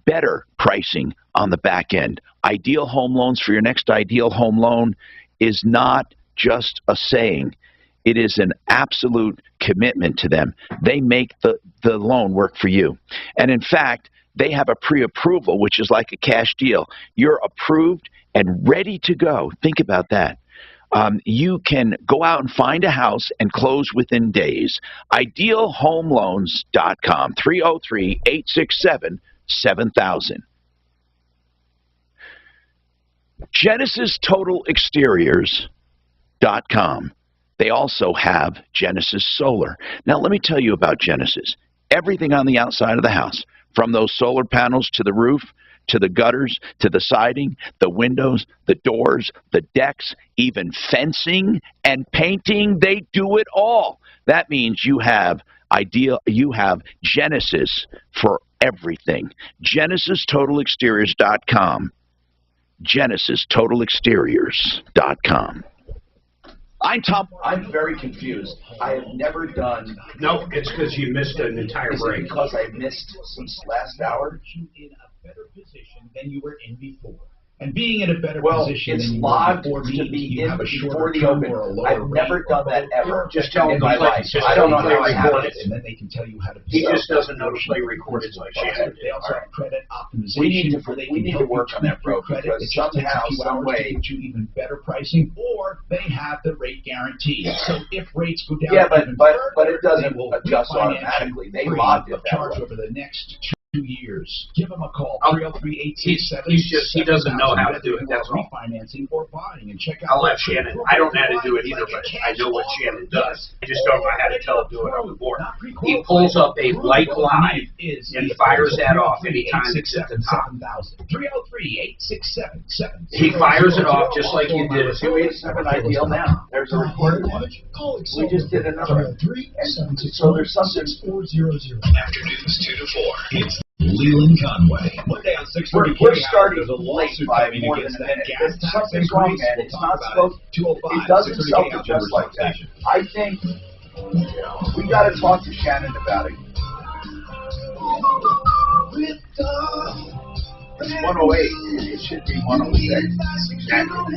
better pricing on the back end. Ideal home loans for your next ideal home loan is not just a saying. It is an absolute commitment to them. They make the loan work for you. And in fact, they have a pre-approval, which is like a cash deal. You're approved and ready to go. Think about that. You can go out and find a house and close within days. IdealHomeLoans.com, 303-867-7000. GenesisTotalExteriors.com. They also have Genesis Solar. Now, let me tell you about Genesis. Everything on the outside of the house, from those solar panels to the roof, to the gutters, to the siding, the windows, the doors, the decks, even fencing and painting, they do it all. That means you have Genesis for everything. GenesisTotalExteriors.com. GenesisTotalExteriors.com. I'm very confused. I have never done. No, it's because you missed an entire Is break. it because I missed some last hour? In a better position than you were in before. And being in a better Well, position it's than you logged were before to be you in have a before shorter the term open. or a lower I've never rate. done that ever. Just tell in him my to play. life. Just I don't know tell him how to I have record it. it. And then they can tell you how to. He just doesn't know to play recorded like Shannon They did. also have credit optimization. We need to help work you on that, bro, tweak because It just takes somehow, a few some hours way. to get you even better pricing, or they have the rate guarantee. So if rates go down, Yeah, but even but further, it doesn't they will adjust refinance automatically. They free logged it of that charge way. over the next 2 years. Give them a call. He doesn't know how to do it. That's all. Refinancing or buying, and check out. I'll let Shannon. I don't know how to do it either, but I know what Shannon does. I just don't know how to tell him to do it on the board. He pulls up a light live and fires that off anytime it's at the top. 303-867-7000. He fires it off just like you did. So we have an ideal now. There's a recorded one. We just did another. And so there's something. Afternoons 2 to 4. It's Leland Conway. Monday on 6:30. We're starting late by more than a minute. Something's wrong, man. It's not supposed. It doesn't self-adjust like that. I think we got to talk to Shannon about it. It's 108. It should be 106. Exactly.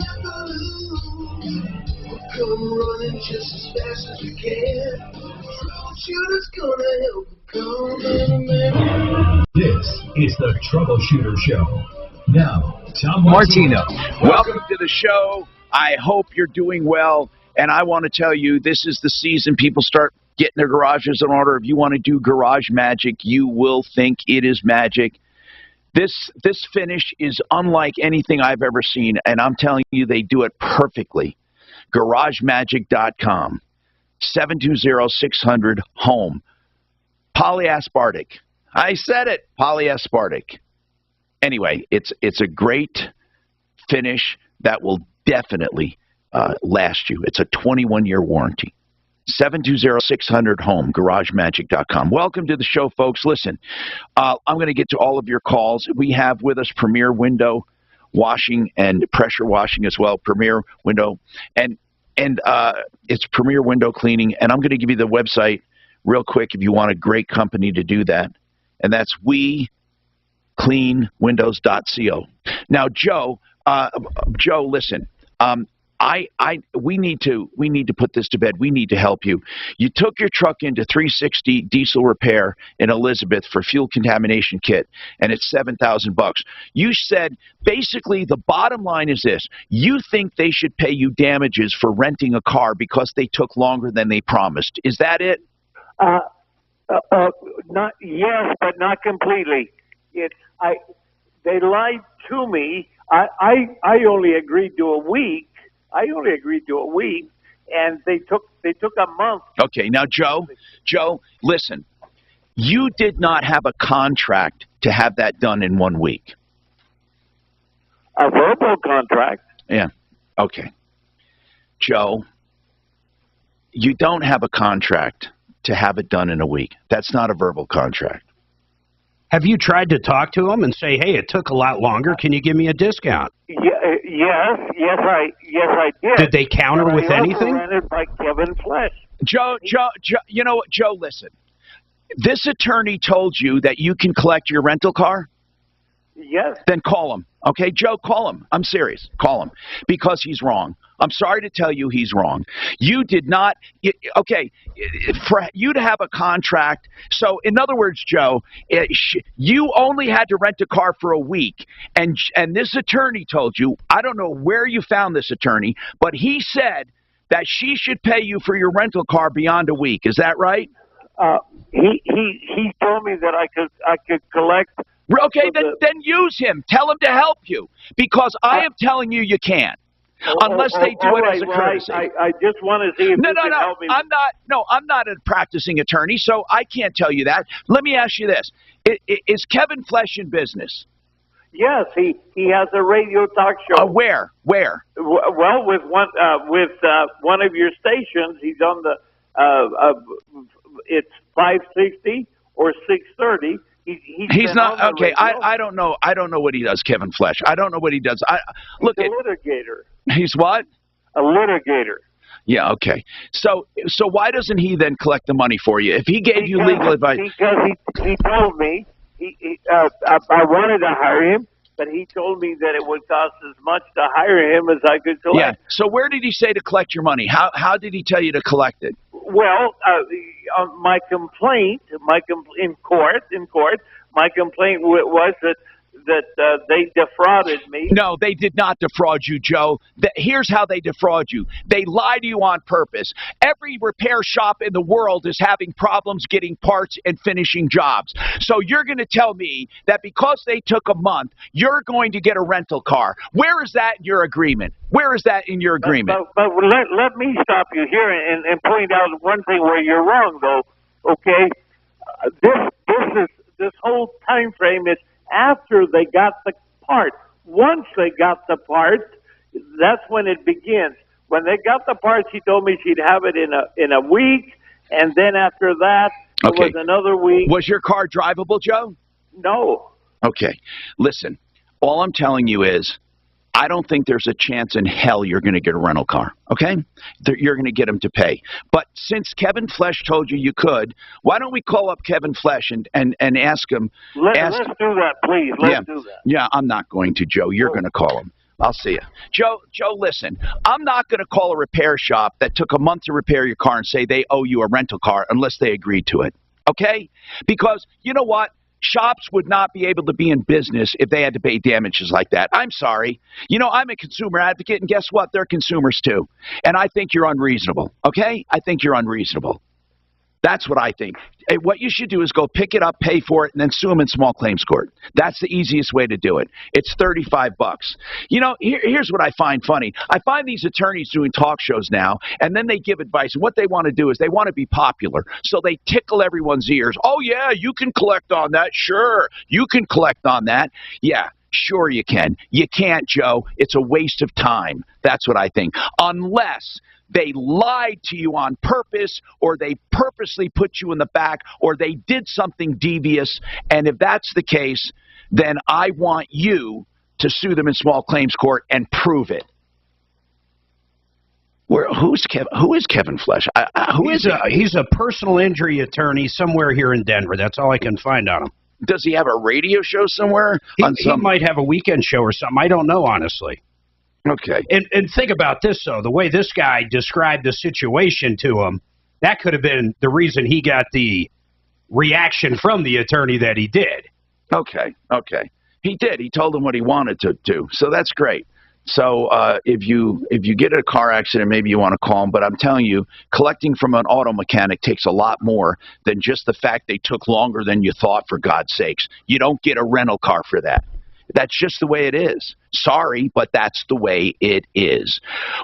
Come running just as fast as we can. Troubleshooter's gonna help. This is the Troubleshooter Show. Now, Tom Martino. Welcome to the show. I hope you're doing well. And I want to tell you, this is the season people start getting their garages in order. If you want to do garage magic, you will think it is magic. This finish is unlike anything I've ever seen, and I'm telling you, they do it perfectly. GarageMagic.com, 720-600-HOME. Polyaspartic. I said it, polyaspartic. Anyway, it's a great finish that will definitely last you. It's a 21-year warranty. 720-600-HOME, GarageMagic.com. Welcome to the show, folks. Listen, I'm going to get to all of your calls. We have with us Premier Window Washing and Pressure Washing as well. Premier Window, and it's Premier Window Cleaning. And I'm going to give you the website real quick if you want a great company to do that. And that's WeCleanWindows.co. Now, Joe, listen. We need to put this to bed. We need to help you. You took your truck into 360 Diesel Repair in Elizabeth for fuel contamination kit, and it's $7,000. You said basically the bottom line is this: you think they should pay you damages for renting a car because they took longer than they promised. Is that it? Not yes, but not completely. They lied to me. I only agreed to a week. And they took a month. Okay, now Joe, listen. You did not have a contract to have that done in 1 week. A verbal contract. Yeah. Okay. Joe, you don't have a contract to have it done in a week. That's not a verbal contract. Have you tried to talk to them and say, hey, it took a lot longer. Can you give me a discount? Yes, I did. Did they counter with anything? Rented by Kevin Flesh. Joe, you know what, Joe, listen. This attorney told you that you can collect your rental car? Yes. Then call him. Okay, Joe, call him. I'm serious. Call him because he's wrong. I'm sorry to tell you he's wrong. You did not, okay, for you to have a contract. So, in other words, Joe, you only had to rent a car for a week. And this attorney told you, I don't know where you found this attorney, but he said that she should pay you for your rental car beyond a week. Is that right? He told me that I could collect. Okay, then use him. Tell him to help you because I am telling you you can't. Unless they do it as a courtesy. I just want to see if you can help me. I'm not a practicing attorney, so I can't tell you that. Let me ask you this: is Kevin Flesh in business? Yes, he has a radio talk show. Where? Well, with one of your stations. He's on the it's 560 or 630. He's not okay. I don't know. I don't know what he does, Kevin Flesh. I don't know what he does. He's a litigator. He's what? A litigator. Yeah. Okay. So why doesn't he then collect the money for you if he gave you legal advice? Because he told me I wanted to hire him, but he told me that it would cost as much to hire him as I could collect. Yeah. So where did he say to collect your money? How did he tell you to collect it? Well, my complaint in court, my complaint was that they defrauded me. No, they did not defraud you, Joe. Here's how they defraud you. They lie to you on purpose. Every repair shop in the world is having problems getting parts and finishing jobs. So you're going to tell me that because they took a month, you're going to get a rental car. Where is that in your agreement? Where is that in your agreement? But let me stop you here and point out one thing where you're wrong, though. Okay, this whole time frame is after they got the part. Once they got the part, that's when it begins. When they got the parts, he told me she'd have it in a week, and then after that, it was another week. Was your car drivable, Joe? No. Okay. Listen, all I'm telling you is I don't think there's a chance in hell you're going to get a rental car, okay? You're going to get them to pay. But since Kevin Flesh told you could, why don't we call up Kevin Flesh and ask him? Let's do that, please. Let's do that. Yeah, I'm not going to, Joe. You're going to call him. I'll see you. Joe, listen, I'm not going to call a repair shop that took a month to repair your car and say they owe you a rental car unless they agreed to it. Okay? Because you know what? Shops would not be able to be in business if they had to pay damages like that. I'm sorry. You know, I'm a consumer advocate, and guess what? They're consumers too. And I think you're unreasonable. Okay? I think you're unreasonable. That's what I think. Hey, what you should do is go pick it up, pay for it, and then sue them in small claims court. That's the easiest way to do it. It's $35. You know, here's what I find funny. I find these attorneys doing talk shows now, and then they give advice. And what they want to do is they want to be popular. So they tickle everyone's ears. Oh, yeah, you can collect on that. Sure, you can collect on that. Yeah. Sure you can. You can't, Joe. It's a waste of time. That's what I think. Unless they lied to you on purpose, or they purposely put you in the back, or they did something devious. And if that's the case, then I want you to sue them in small claims court and prove it. Who is Kevin Flesh? He's a personal injury attorney somewhere here in Denver. That's all I can find on him. Does he have a radio show somewhere? He might have a weekend show or something. I don't know, honestly. Okay. And think about this, though. The way this guy described the situation to him, that could have been the reason he got the reaction from the attorney that he did. Okay. He did. He told him what he wanted to do. So that's great. So if you get in a car accident, maybe you want to call him. But I'm telling you, collecting from an auto mechanic takes a lot more than just the fact they took longer than you thought, for God's sakes. You don't get a rental car for that. That's just the way it is. Sorry, but that's the way it is.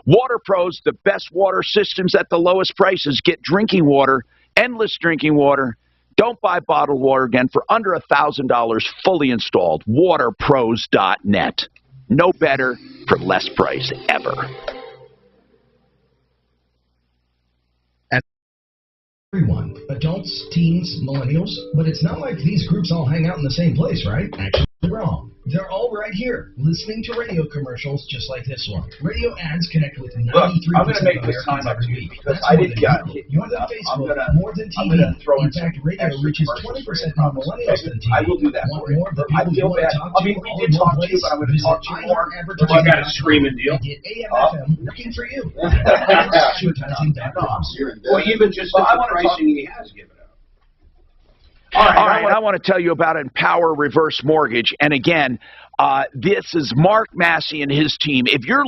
Water Pros, the best water systems at the lowest prices. Get drinking water, endless drinking water. Don't buy bottled water again for under $1,000 fully installed. Waterpros.net. No better for less price ever. Everyone, adults, teens, millennials, but it's not like these groups all hang out in the same place, right? Actually, wrong. They're all right here, listening to radio commercials just like this one. Radio ads connect with 93% I'm going to make of this time Americans up to every you week. because That's I more didn't than get Google, hit more than enough. Facebook, more than TV. Throw In fact, radio reaches 20% more millennials than TV. I will do that Want for you. more of the I people you feel want bad. to talk I to mean, all we in did one talk to you, place? but I'm going to talk to you more. I got a screaming deal. Get AM FM working for you. Advertising.com. Well, even just the pricing he has given out. All right, I want to tell you about Empower Reverse Mortgage. And again, this is Mark Massey and his team. If you're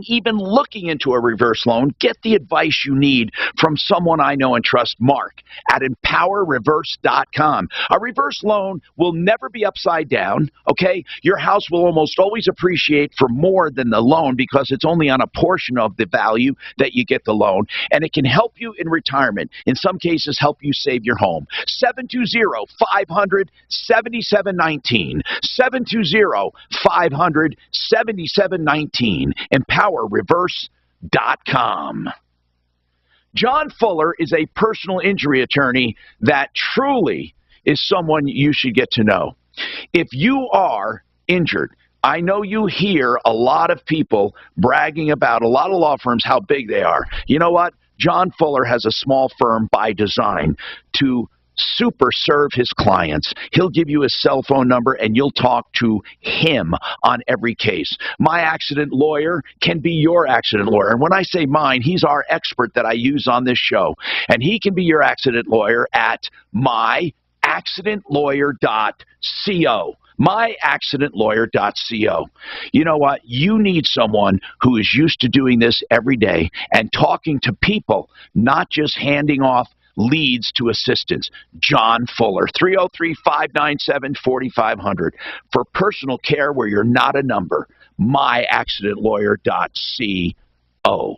even looking into a reverse loan, get the advice you need from someone I know and trust, Mark, at empowerreverse.com. A reverse loan will never be upside down, okay? Your house will almost always appreciate for more than the loan because it's only on a portion of the value that you get the loan, and it can help you in retirement. In some cases, help you save your home. 720-500-7719. 720-500-7719. EmpowerReverse.com. John Fuller is a personal injury attorney that truly is someone you should get to know. If you are injured, I know you hear a lot of people bragging about a lot of law firms, how big they are. You know what? John Fuller has a small firm by design to super serve his clients. He'll give you his cell phone number and you'll talk to him on every case. My accident lawyer can be your accident lawyer. And when I say mine, he's our expert that I use on this show. And he can be your accident lawyer at myaccidentlawyer.co. myaccidentlawyer.co. You know what? You need someone who is used to doing this every day and talking to people, not just handing off leads to assistants. John Fuller, 303-597-4500. For personal care where you're not a number, myaccidentlawyer.co.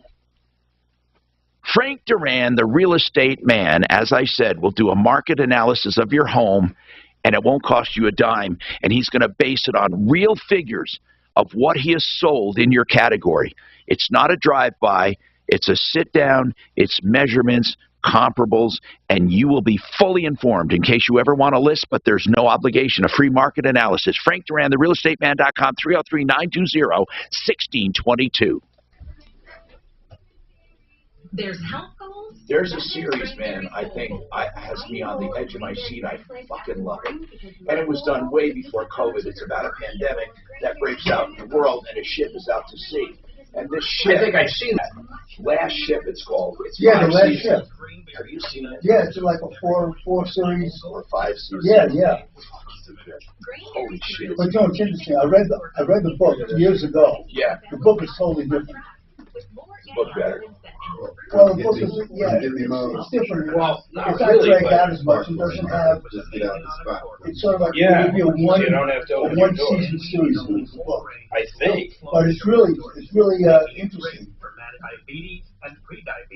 Frank Duran, the real estate man, as I said, will do a market analysis of your home, and it won't cost you a dime. And he's going to base it on real figures of what he has sold in your category. It's not a drive-by. It's a sit-down. It's measurements, comparables, and you will be fully informed in case you ever want to list, but there's no obligation. A free market analysis. Frank Duran, therealestateman.com, 303-920-1622. There's health goals. There's a series, man, I think has me on the edge of my seat. I fucking love it. And it was done way before COVID. It's about a pandemic that breaks out in the world, and a ship is out to sea. And this ship, I think I've seen that. Last Ship, it's called. It's Yeah, the 5 Last seasons. Ship. Have you seen it? Yeah, it's like a four series. Or 5 seasons. Yeah. Holy shit. But you know, it's interesting. I read the book years ago. Yeah. The book is totally different. Look better. Well, the book is, it's different. Well, it's not not really, dragged but out as much. It doesn't have. Just get out of the spot. It's sort of like Yeah, maybe a you don't have to open your door. one-season series of the book. I think. But it's really interesting.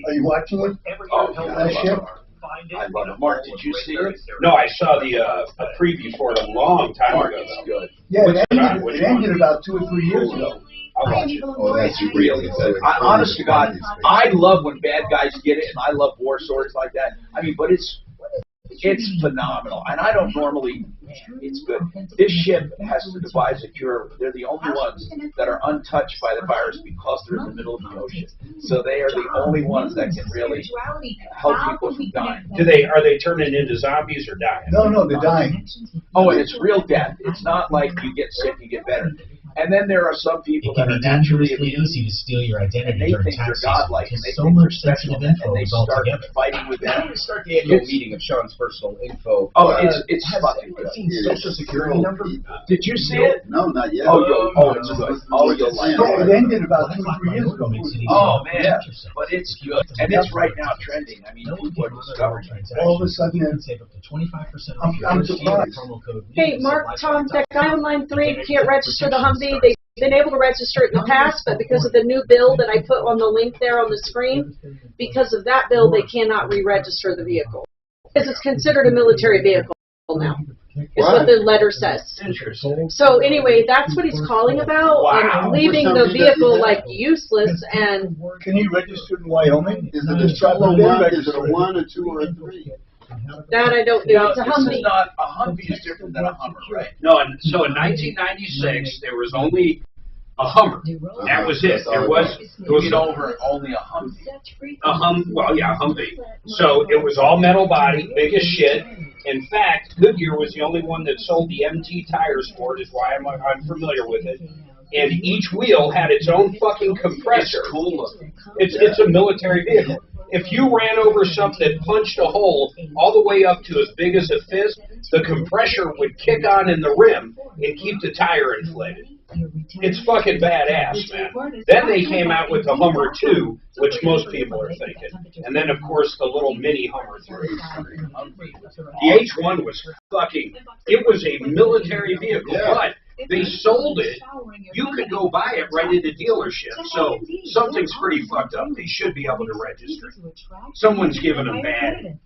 Are you watching it? Oh, Last Ship? I love it. Mark, did you see it? No, I saw the a preview for it a long time Mark, ago. it's good. Yeah, What's it on? Which ended, one? about 2 or 3 years ago. I'll watch it. Oh, that's Really good. Honest to God, I love when bad guys get it, and I love war stories like that. I mean, but it's phenomenal, and I don't normally. It's good. This ship has to devise a cure. They're the only ones that are untouched by the virus because they're in the middle of the ocean. So they are the only ones that can really help people from dying. Are they turning into zombies or dying? No, they're dying. Oh, and it's real death. It's not like you get sick, you get better. And then there are some people that are naturally immune, easy to steal your and identity they during think they're tax season godlike, and because they so think they're much special, sensitive and info they is all start together. fighting with How do them. we start the annual meeting of Sean's personal info? Oh, it's fucking good. Social security number? Did you see it? No, not yet. Oh, it's good. Oh, you'll like It it. ended about 2 or 3 years ago. Oh, man. But it's good. And it's right now trending. I mean, people are discovering it. All of a sudden, Save up to 25% I'm surprised. Hey, Mark, Tom, that guy on line 3 can't register the Humvee. They've been able to register it in the past, but because of the new bill that I put on the link there on the screen, because of that bill, they cannot re-register the vehicle. Because it's considered a military vehicle now, is what the letter says. So anyway, that's what he's calling about, leaving the vehicle like useless and... Can you register in Wyoming? Is it a trouble one? Is it a 1, a 2, or a 3? That I don't know. It's a This Humvee. is not, a Humvee is different than a Hummer, right? No, and so in 1996 there was only a Hummer. That was it. There was over only a Humvee. a Humvee. So it was all metal body, big as shit. In fact, Goodyear was the only one that sold the MT tires for it, is why I'm familiar with it. And each wheel had its own fucking compressor. It's cool looking. It's a military vehicle. If you ran over something that punched a hole all the way up to as big as a fist, the compressor would kick on in the rim and keep the tire inflated. It's fucking badass, man. Then they came out with the Hummer 2, which most people are thinking. And then, of course, the little mini Hummer 3. The H1 was fucking, it was a military vehicle, but they sold it. You could go buy it right at the delership. So something's pretty fucked up. They should be able to register it. Someone's giving them bad.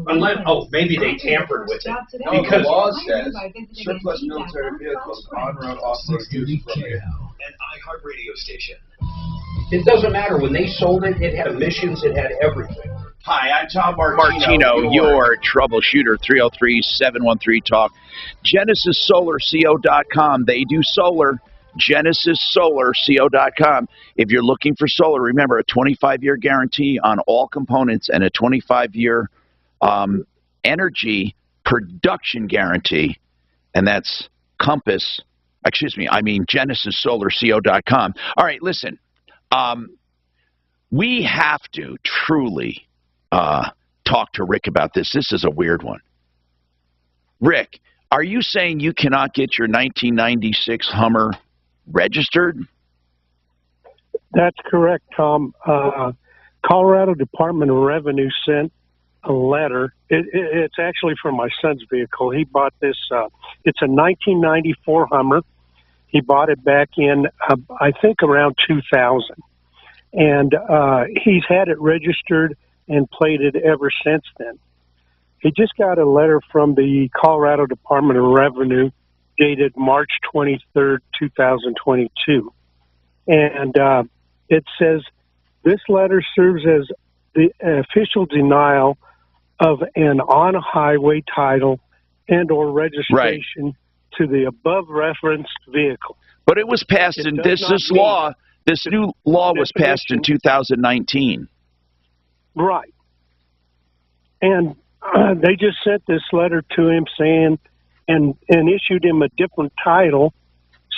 Unless, maybe they tampered with it. No, the Because law says surplus military vehicles, on-road, off-road use from An iHeartRadio station. it doesn't matter. When they sold it, it had emissions, it had everything. Hi, I'm Tom Martino, your troubleshooter, 303-713-TALK. GenesisSolarCO.com. They do solar. GenesisSolarCO.com. If you're looking for solar, remember a 25-year guarantee on all components and a 25-year energy production guarantee, and that's GenesisSolarCO.com. All right, listen. We have to truly talk to Rick about this. This is a weird one. Rick, are you saying you cannot get your 1996 Hummer registered? That's correct, Tom. Colorado Department of Revenue sent a letter. It's actually for my son's vehicle. He bought this. It's a 1994 Hummer. He bought it back in, I think, around 2000. And he's had it registered and plated ever since then. He just got a letter from the Colorado Department of Revenue dated March 23rd, 2022. And it says, this letter serves as the official denial of an on-highway title and or registration to the above referenced vehicle. But it was passed in this new law was passed in 2019. Right. And they just sent this letter to him saying, and issued him a different title,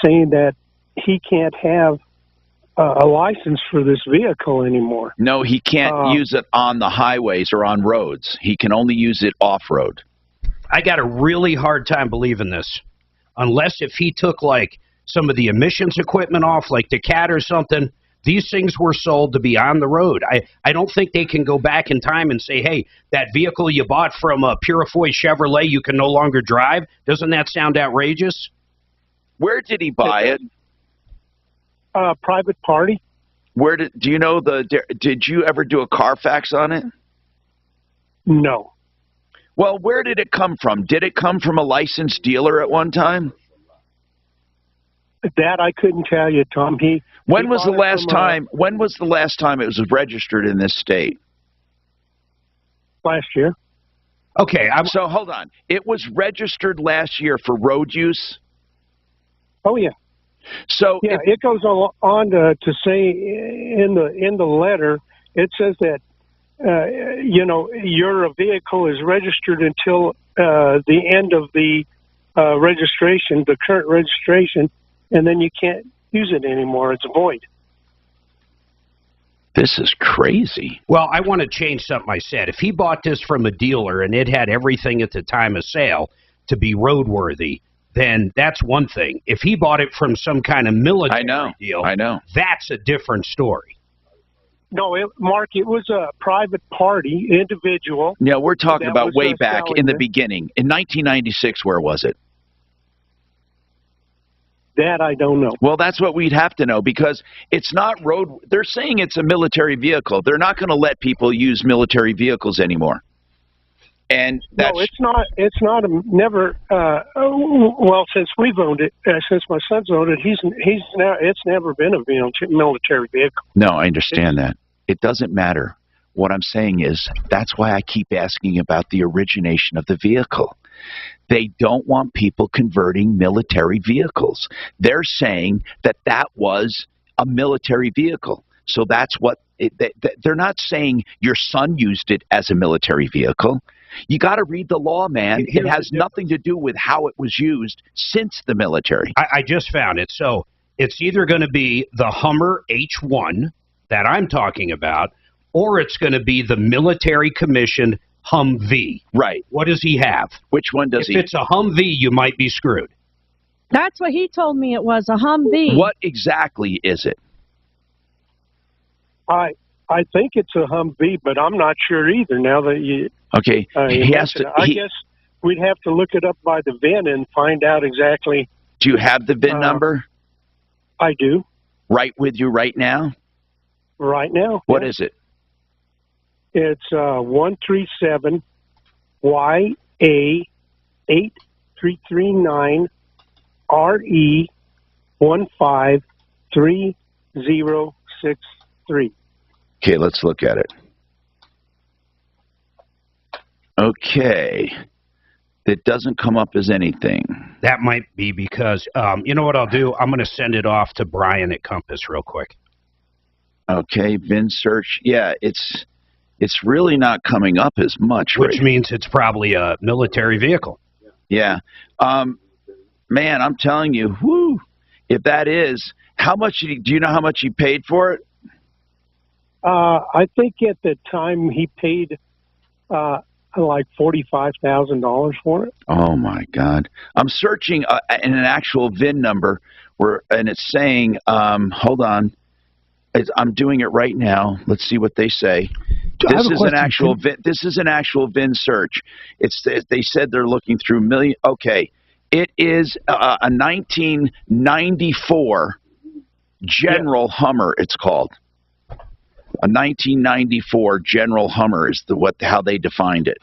saying that he can't have a license for this vehicle anymore. No, he can't use it on the highways or on roads. He can only use it off-road. I got a really hard time believing this. Unless if he took, like, some of the emissions equipment off, like the CAT or something, these things were sold to be on the road. I don't think they can go back in time and say, hey, that vehicle you bought from Purifoy Chevrolet you can no longer drive. Doesn't that sound outrageous? Where did he buy it? Private party. Where do you know did you ever do a Carfax on it? No. Well, where did it come from? Did it come from a licensed dealer at one time? That I couldn't tell you, Tom. When was the last time it was registered in this state? Last year. Okay, so hold on. It was registered last year for road use? Oh yeah. So yeah, it goes on to say in the letter, it says that your vehicle is registered until the end of the registration, the current registration, and then you can't use it anymore. It's void. This is crazy. Well, I want to change something I said. If he bought this from a dealer and it had everything at the time of sale to be roadworthy, then that's one thing. If he bought it from some kind of military deal, that's a different story. No, Mark, it was a private party, individual. Yeah, we're talking about way back in the beginning. In 1996, where was it? That I don't know. Well, that's what we'd have to know, because it's not road. They're saying it's a military vehicle. They're not going to let people use military vehicles anymore. And that's, no, it's not never. Well, since we've owned it, since my son's owned it, it's never been a military vehicle. No, I understand that. It doesn't matter. What I'm saying is that's why I keep asking about the origination of the vehicle. They don't want people converting military vehicles. They're saying that was a military vehicle. So that's what they're not saying your son used it as a military vehicle. You got to read the law, man. It has nothing to do with how it was used since the military. I just found it. So it's either going to be the Hummer H1 that I'm talking about, or it's going to be the military commissioned Humvee. Right. What does he have? Which one does he? If it's a Humvee, you might be screwed. That's what he told me it was, a Humvee. What exactly is it? I think it's a Humvee, but I'm not sure either. Now that you he has to. I guess we'd have to look it up by the VIN and find out exactly. Do you have the VIN number? I do. Right with you right now? Right now. What is it? It's 137 YA8339 RE 153063. Okay, let's look at it. Okay. It doesn't come up as anything. That might be because, you know what I'll do? I'm going to send it off to Brian at Compass real quick. Okay, VIN search. Yeah, it's really not coming up as much. Which means it's probably a military vehicle. Yeah. Man, I'm telling you, whoo, if that is, how much do you know how much he paid for it? I think at the time he paid like $45,000 for it. Oh my God! I'm searching in an actual VIN number and it's saying, hold on, I'm doing it right now. Let's see what they say. This is an actual VIN. This is an actual VIN search. They said they're looking through million. Okay, it is a 1994 General Hummer. It's called. A 1994 General Hummer is how they defined it.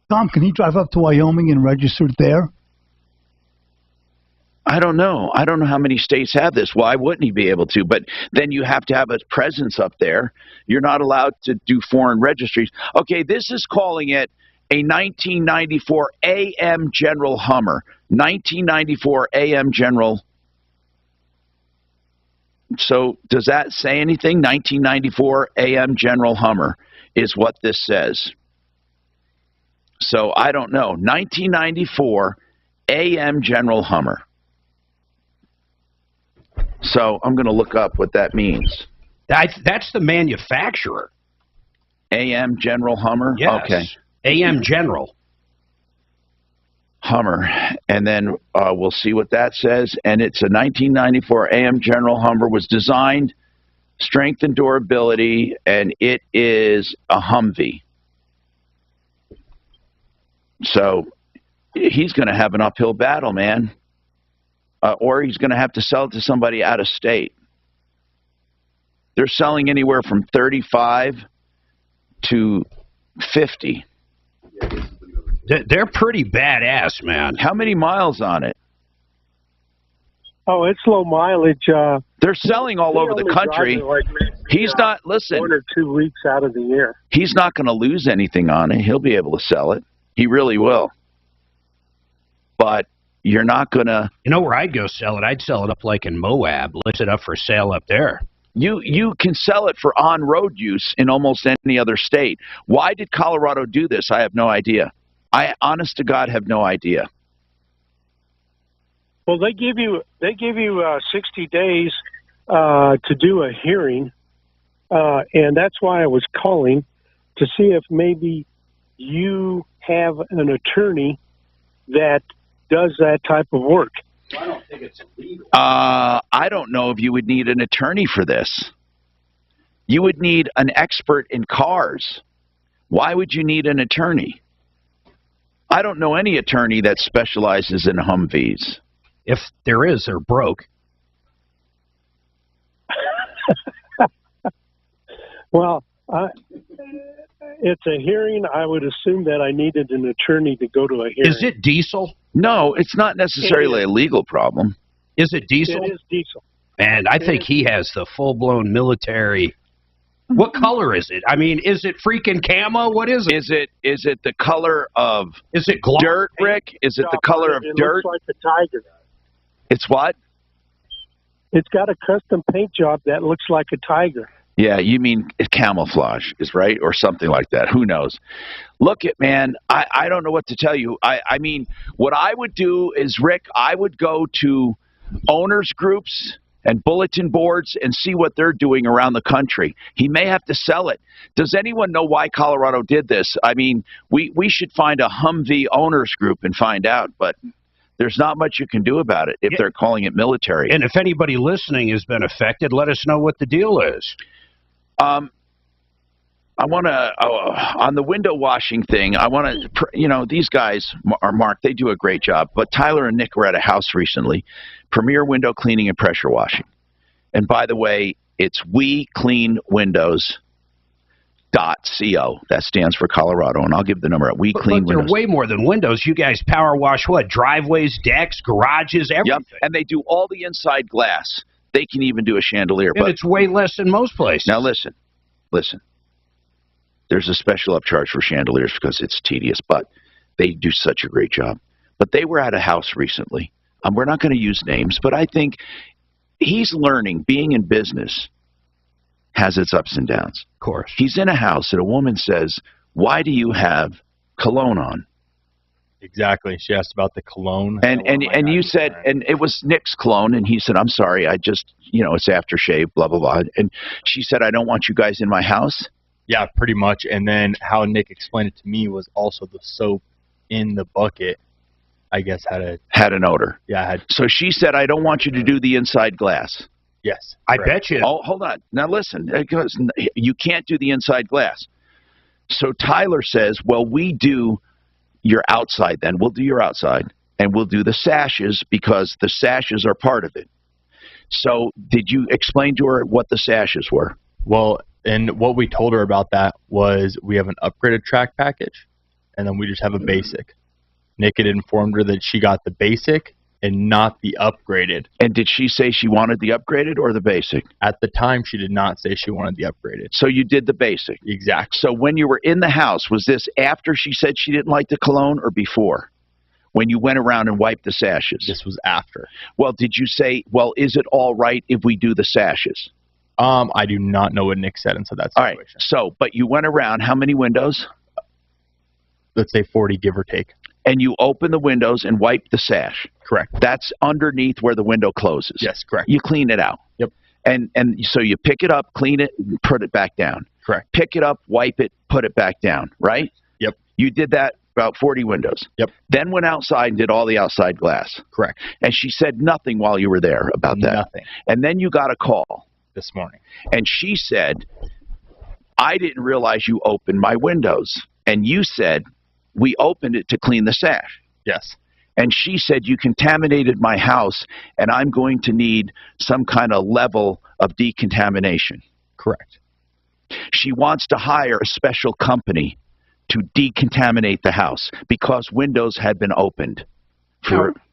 Tom, can he drive up to Wyoming and register it there? I don't know. I don't know how many states have this. Why wouldn't he be able to? But then you have to have a presence up there. You're not allowed to do foreign registries. Okay, this is calling it a 1994 AM General Hummer. 1994 AM General. So does that say anything? 1994 AM General Hummer is what this says. So I don't know. 1994 AM General Hummer. So I'm going to look up what that means. That's the manufacturer. AM General Hummer? Yes. Okay. AM General Hummer. And then we'll see what that says. And it's a 1994 AM General Hummer. Was designed, strength and durability, and it is a Humvee. So he's going to have an uphill battle, man. Or he's going to have to sell it to somebody out of state. They're selling anywhere from 35 to 50. They're pretty badass, man. How many miles on it? Oh, it's low mileage. They're selling all over the country. He's not, listen. 1 or 2 weeks out of the year. He's not going to lose anything on it. He'll be able to sell it. He really will. But you're not going to... You know where I'd go sell it? I'd sell it up like in Moab. List it up for sale up there. You can sell it for on-road use in almost any other state. Why did Colorado do this? I have no idea. I, honest to God, have no idea. Well, they give you 60 days to do a hearing, and that's why I was calling to see if maybe you have an attorney that does that type of work. I don't think it's illegal. I don't know if you would need an attorney for this. You would need an expert in cars. Why would you need an attorney? I don't know any attorney that specializes in Humvees. If there is, they're broke. Well, it's a hearing. I would assume that I needed an attorney to go to a hearing. Is it diesel? No, it's not necessarily a legal problem. Is it diesel? It is diesel. And I think he has the full-blown military. What color is it? I mean, is it freaking camo? What is it? Is it the color of dirt, Rick? Is it the color of dirt? It looks like a tiger. It's what? It's got a custom paint job that looks like a tiger. Yeah, you mean camouflage is right, or something like that. Who knows? Look it, man, I don't know what to tell you. I mean, what I would do is, Rick, I would go to owners groups and bulletin boards and see what they're doing around the country. He may have to sell it. Does anyone know why Colorado did this? I mean, we should find a Humvee owners group and find out, but there's not much you can do about it if they're calling it military. And if anybody listening has been affected, let us know what the deal is. I want to, on the window washing thing, I want to, you know, these guys, Mark, they do a great job. But Tyler and Nick were at a house recently, Premier Window Cleaning and Pressure Washing. And by the way, it's WeCleanWindows.co. That stands for Colorado, and I'll give the number out. We Clean Windows. Windows. They're way more than windows. You guys power wash what? Driveways, decks, garages, everything. Yep, and they do all the inside glass. They can even do a chandelier. And but it's way less than most places. Now listen. There's a special upcharge for chandeliers because it's tedious, but they do such a great job. But they were at a house recently. We're not going to use names, but I think he's learning. Being in business has its ups and downs. Of course. He's in a house and a woman says, "Why do you have cologne on?" Exactly. She asked about the cologne. And you said, and it was Nick's cologne, and he said, "I'm sorry, I just, you know, it's aftershave, blah, blah, blah." And she said, "I don't want you guys in my house." Yeah, pretty much. And then how Nick explained it to me was also the soap in the bucket, I guess, had an odor. Yeah, so she said, "I don't want you to do the inside glass." Yes. I bet you. Oh, hold on. Now listen, because you can't do the inside glass. So Tyler says, "Well, we do your outside then. We'll do your outside, and we'll do the sashes because the sashes are part of it." So did you explain to her what the sashes were? Well, and what we told her about that was we have an upgraded track package, and then we just have a basic. Nick had informed her that she got the basic and not the upgraded. And did she say she wanted the upgraded or the basic? At the time, she did not say she wanted the upgraded. So you did the basic? Exactly. So when you were in the house, was this after she said she didn't like the cologne or before? when you went around and wiped the sashes? This was after. Well, did you say, well, is it all right if we do the sashes? I do not know what Nick said inside that situation. All right, so, but you went around, how many windows? Let's say 40, give or take. And you open the windows and wipe the sash. Correct. That's underneath where the window closes. Yes, correct. You clean it out. Yep. And so you pick it up, clean it, and put it back down. Correct. Pick it up, wipe it, put it back down, right? Yep. You did that about 40 windows. Yep. Then went outside and did all the outside glass. Correct. And she said nothing while you were there about that. Nothing. And then you got a call. This morning. And she said, I didn't realize you opened my windows. And you said, we opened it to clean the sash. Yes. And she said, you contaminated my house, and I'm going to need some kind of level of decontamination. Correct. She wants to hire a special company to decontaminate the house because windows had been opened.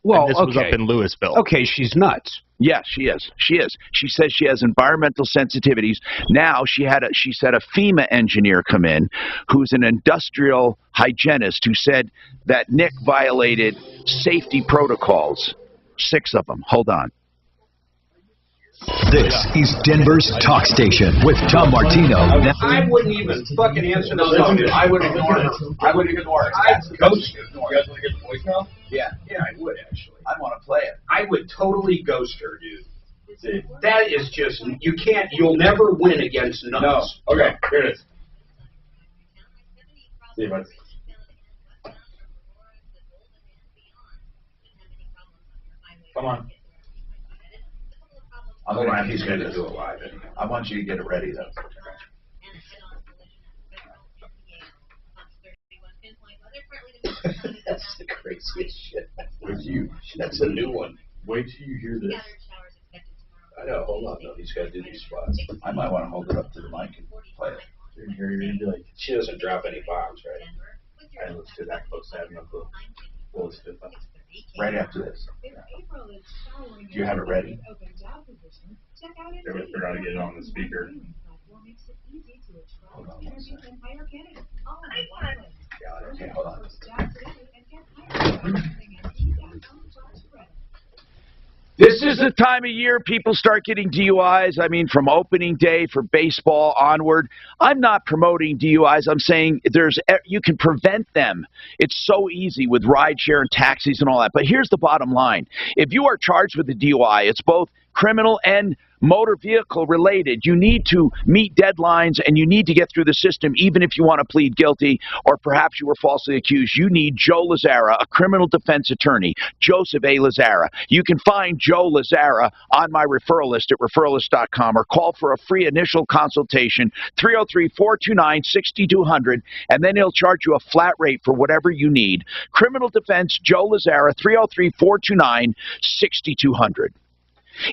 Well, this was up in Louisville. Okay, she's nuts. Yeah, she is. She is. She says she has environmental sensitivities. Now she said a FEMA engineer come in who's an industrial hygienist who said that Nick violated safety protocols. 6 of them. Hold on. This is Denver's talk station with Tom Martino. I wouldn't even fucking answer those. I would ignore her. I would ignore her. I'd ghost her. You guys want to get the voicemail? Yeah, I would actually. I want to play it. I would totally ghost her, dude. That is just, you'll never win against nuts. No. Okay, here it is. See if I... Come on. I'm glad he's going to do it live. I want you to get it ready, though. That's the craziest shit. That's a new one. Wait till you hear this. I know. Hold on, though. He's got to do these spots. I might want to hold it up to the mic and play it. You're going to be like, she doesn't drop any bombs, right? I don't listen to that close. I have no clue. We'll listen to it. Right after this. Do you have it ready? They're going to figure out how to get it on the speaker. Hold on 1 second. Okay, hold on. This is the time of year people start getting DUIs. I mean, from opening day for baseball onward. I'm not promoting DUIs. I'm saying you can prevent them. It's so easy with rideshare and taxis and all that. But here's the bottom line. If you are charged with a DUI, it's both criminal and motor vehicle related. You need to meet deadlines and you need to get through the system even if you want to plead guilty or perhaps you were falsely accused. You need Joe Lazzara, a criminal defense attorney, Joseph A. Lazzara. You can find Joe Lazzara on my referral list at referralist.com or call for a free initial consultation, 303-429-6200, and then he'll charge you a flat rate for whatever you need. Criminal defense, Joe Lazzara, 303-429-6200.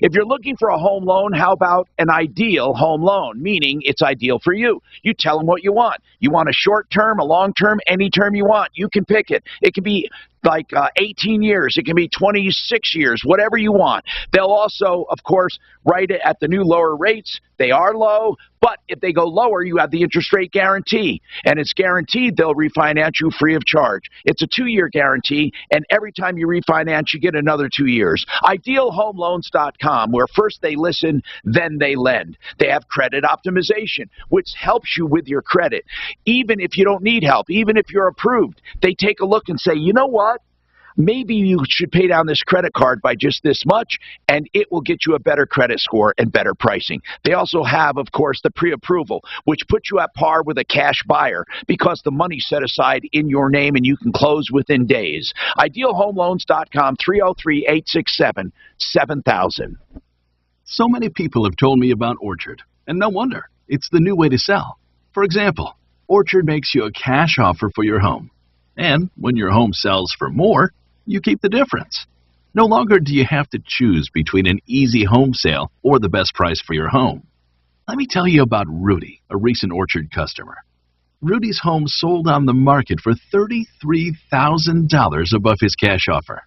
If you're looking for a home loan, how about an ideal home loan, meaning it's ideal for you? You tell them what you want. You want a short term, a long term, any term you want. You can pick it. It can be like 18 years. It can be 26 years, whatever you want. They'll also, of course, write it at the new lower rates. They are low, but if they go lower, you have the interest rate guarantee, and it's guaranteed they'll refinance you free of charge. It's a 2-year guarantee, and every time you refinance, you get another 2 years. IdealHomeLoans.com, where first they listen, then they lend. They have credit optimization, which helps you with your credit. Even if you don't need help, even if you're approved, they take a look and say, you know what? Maybe you should pay down this credit card by just this much, and it will get you a better credit score and better pricing. They also have, of course, the pre-approval, which puts you at par with a cash buyer because the money's set aside in your name and you can close within days. IdealHomeLoans.com, 303-867-7000. So many people have told me about Orchard, and no wonder. It's the new way to sell. For example, Orchard makes you a cash offer for your home. And when your home sells for more, you keep the difference. No longer do you have to choose between an easy home sale or the best price for your home. Let me tell you about Rudy, a recent Orchard customer. Rudy's home sold on the market for $33,000 above his cash offer.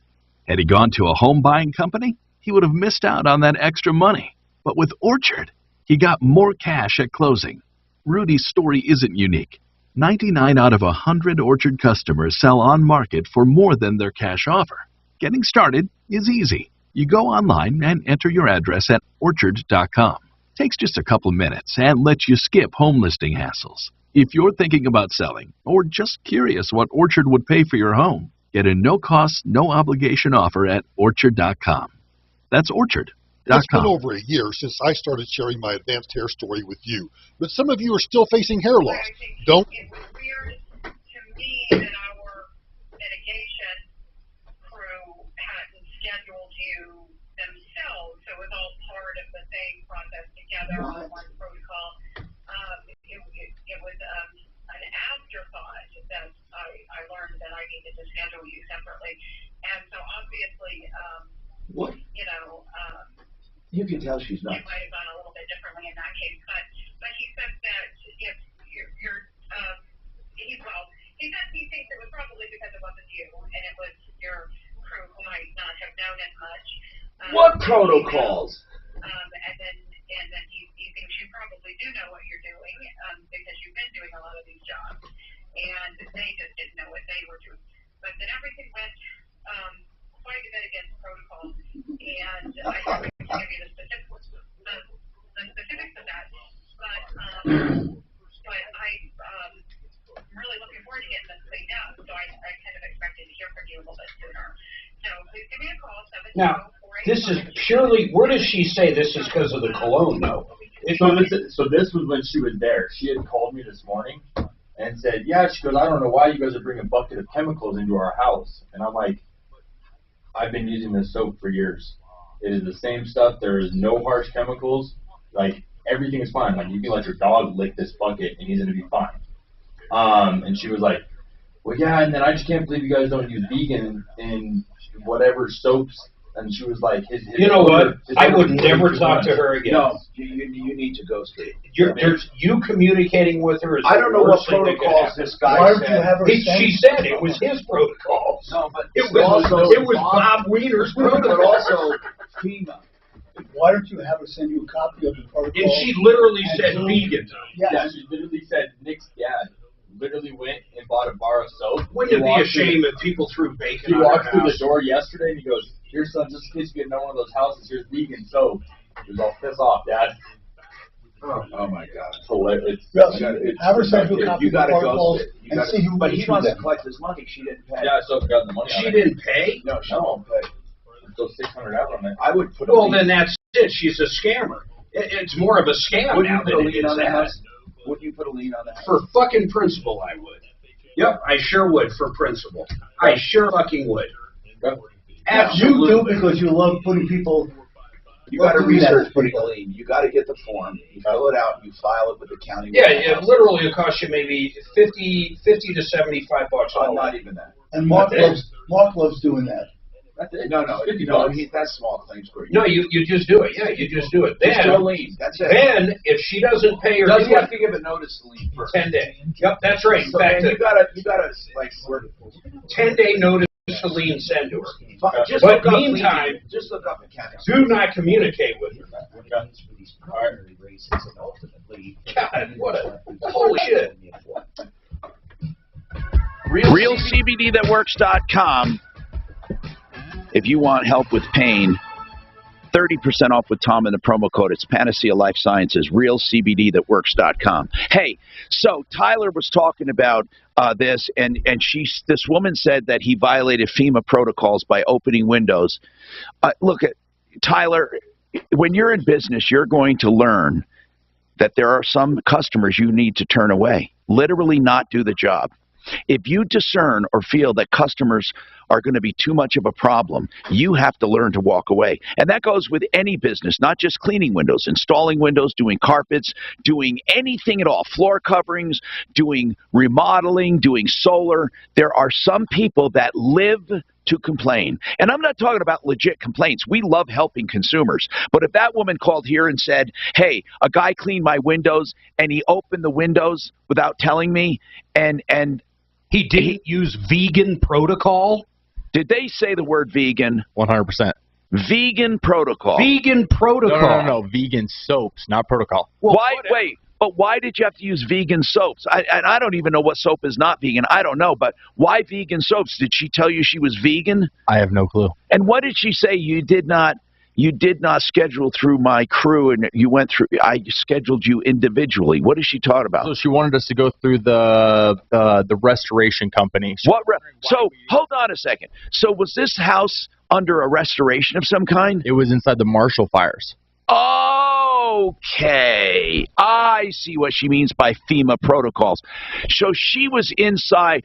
Had he gone to a home buying company, he would have missed out on that extra money. But with Orchard, he got more cash at closing. Rudy's story isn't unique. 99 out of 100 Orchard customers sell on market for more than their cash offer. Getting started is easy. You go online and enter your address at orchard.com. Takes just a couple of minutes and lets you skip home listing hassles. If you're thinking about selling or just curious what Orchard would pay for your home, get a no-cost, no-obligation offer at orchard.com. That's orchard.com. It's been over a year since I started sharing my advanced hair story with you, but some of you are still facing hair loss. Don't. It was weird to me that our mitigation crew hadn't scheduled you themselves, so it was all part of the same process together on one protocol. It was an afterthought that I learned that I needed to schedule you separately, and so obviously, What? You can tell she's not. It might have gone a little bit differently in that case, but he said that if you're he said he thinks it was probably because it wasn't you and it was your crew who might not have known as much. What protocols? And then he thinks you probably do know what you're doing because you've been doing a lot of these jobs, and they just didn't know what they were doing. But then everything went quite a bit against protocol, and I can't give you the specifics of that, but I'm really looking forward to getting this cleaned up, so I kind of expected to hear from you a little bit sooner. So please give me a call, 720-485. Now, this is purely, where does she say this is because of the cologne, though? So this was when she was there. She had called me this morning and said, yeah, she goes, I don't know why you guys are bringing a bucket of chemicals into our house. And I'm like, I've been using this soap for years. It is the same stuff. There is no harsh chemicals. Like, everything is fine. Like, you can let your dog lick this bucket and he's going to be fine. And she was like, well, yeah, and then I just can't believe you guys don't use vegan in whatever soaps. And she was like, you know what? I would never talk to her again. No, you need to go straight. You communicating with her is I don't know the what worst thing that could protocols happen. this guy said. She said it was his protocols. No, but it was Bob Weiner's protocol. But also FEMA. Why don't you have her send you a copy of the protocol? And she literally said vegan. Yeah, she literally said Nick's dad literally went and bought a bar of soap. Wouldn't it be a shame if people threw bacon on He walked their through house? the door yesterday and he goes, here, son, just in case you get in one of those houses, here's vegan soap. He was all pissed off, Dad. Oh my God. It's hilarious. Have her send you a copy You of the got to go protocols straight. and see who But he issued wants to them. collect his money. She didn't pay. Yeah, I still got the money on She it. didn't pay? No, she won't pay. Still $600 out on it. I would put. Well, then that's it. She's a scammer. It's more of a scam Would you now put a than it lien is on the that. house? Would you put a lien on the house? For fucking principle, I would. Yep, I sure would for principle. I sure fucking would. Absolutely. You do because you love putting people. You got to research putting a lien. You got to get the form. You fill it out. You file it with the county. Yeah, it literally will cost you maybe $50 to $75. Not even that. And Mark loves doing that. That's it. No, that's small claims court. No, you just do it. Yeah, you just do it. Just Then, no lien. That's it. then if she doesn't pay her, Does he have to give a notice to lien first? 10 days. Yep, that's right. In So fact, then you gotta like 10-day notice to lien send to her. Just But look up meantime, lien. Just look up the county. do not communicate with her. God, what a holy shit. RealCBDThatWorks.com. If you want help with pain, 30% off with Tom in the promo code. It's Panacea Life Sciences, RealCBDThatWorks.com. Hey, so Tyler was talking about this, and this woman said that he violated FEMA protocols by opening windows. Look, Tyler, when you're in business, you're going to learn that there are some customers you need to turn away, literally not do the job. If you discern or feel that customers are going to be too much of a problem, you have to learn to walk away. And that goes with any business, not just cleaning windows, installing windows, doing carpets, doing anything at all, floor coverings, doing remodeling, doing solar. There are some people that live to complain. And I'm not talking about legit complaints. We love helping consumers. But if that woman called here and said, hey, a guy cleaned my windows and he opened the windows without telling me, and he didn't use vegan protocol? Did they say the word vegan? 100%. Vegan protocol. Vegan protocol. No. Vegan soaps, not protocol. Why? Wait. But why did you have to use vegan soaps? I don't even know what soap is not vegan. I don't know. But why vegan soaps? Did she tell you she was vegan? I have no clue. And what did she say? You did not schedule through my crew, and you went through. I scheduled you individually. What did she talk about? So she wanted us to go through the restoration company. So hold on a second. So was this house under a restoration of some kind? It was inside the Marshall fires. Okay, I see what she means by FEMA protocols. So she was inside.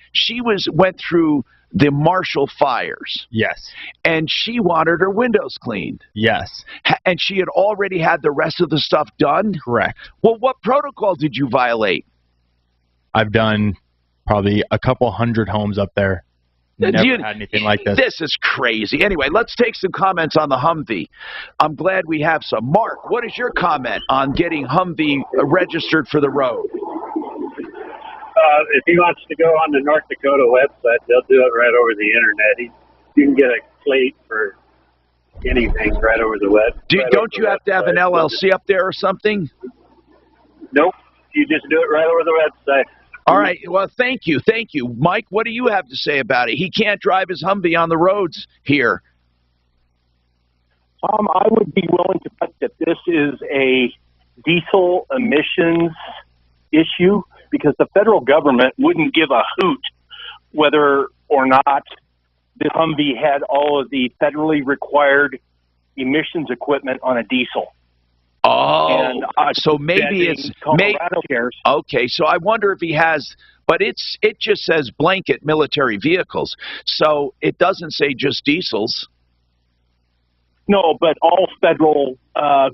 Went through the Marshall fires. Yes. And she wanted her windows cleaned. Yes. And she had already had the rest of the stuff done? Correct. Well, what protocol did you violate? I've done probably a couple hundred homes up there. Never had anything like this. This is crazy. Anyway, let's take some comments on the Humvee. I'm glad we have some. Mark, what is your comment on getting Humvee registered for the road? If he wants to go on the North Dakota website, they'll do it right over the internet. You can get a plate for anything right over the web. Don't you have to have an LLC up there or something? Nope. You just do it right over the website. All right. Well, thank you. Thank you. Mike, what do you have to say about it? He can't drive his Humvee on the roads here. I would be willing to bet that this is a diesel emissions issue because the federal government wouldn't give a hoot whether or not the Humvee had all of the federally required emissions equipment on a diesel. Oh, so maybe it's Colorado cares. Okay, so I wonder if he has, but it just says blanket military vehicles, so it doesn't say just diesels. No, but all federal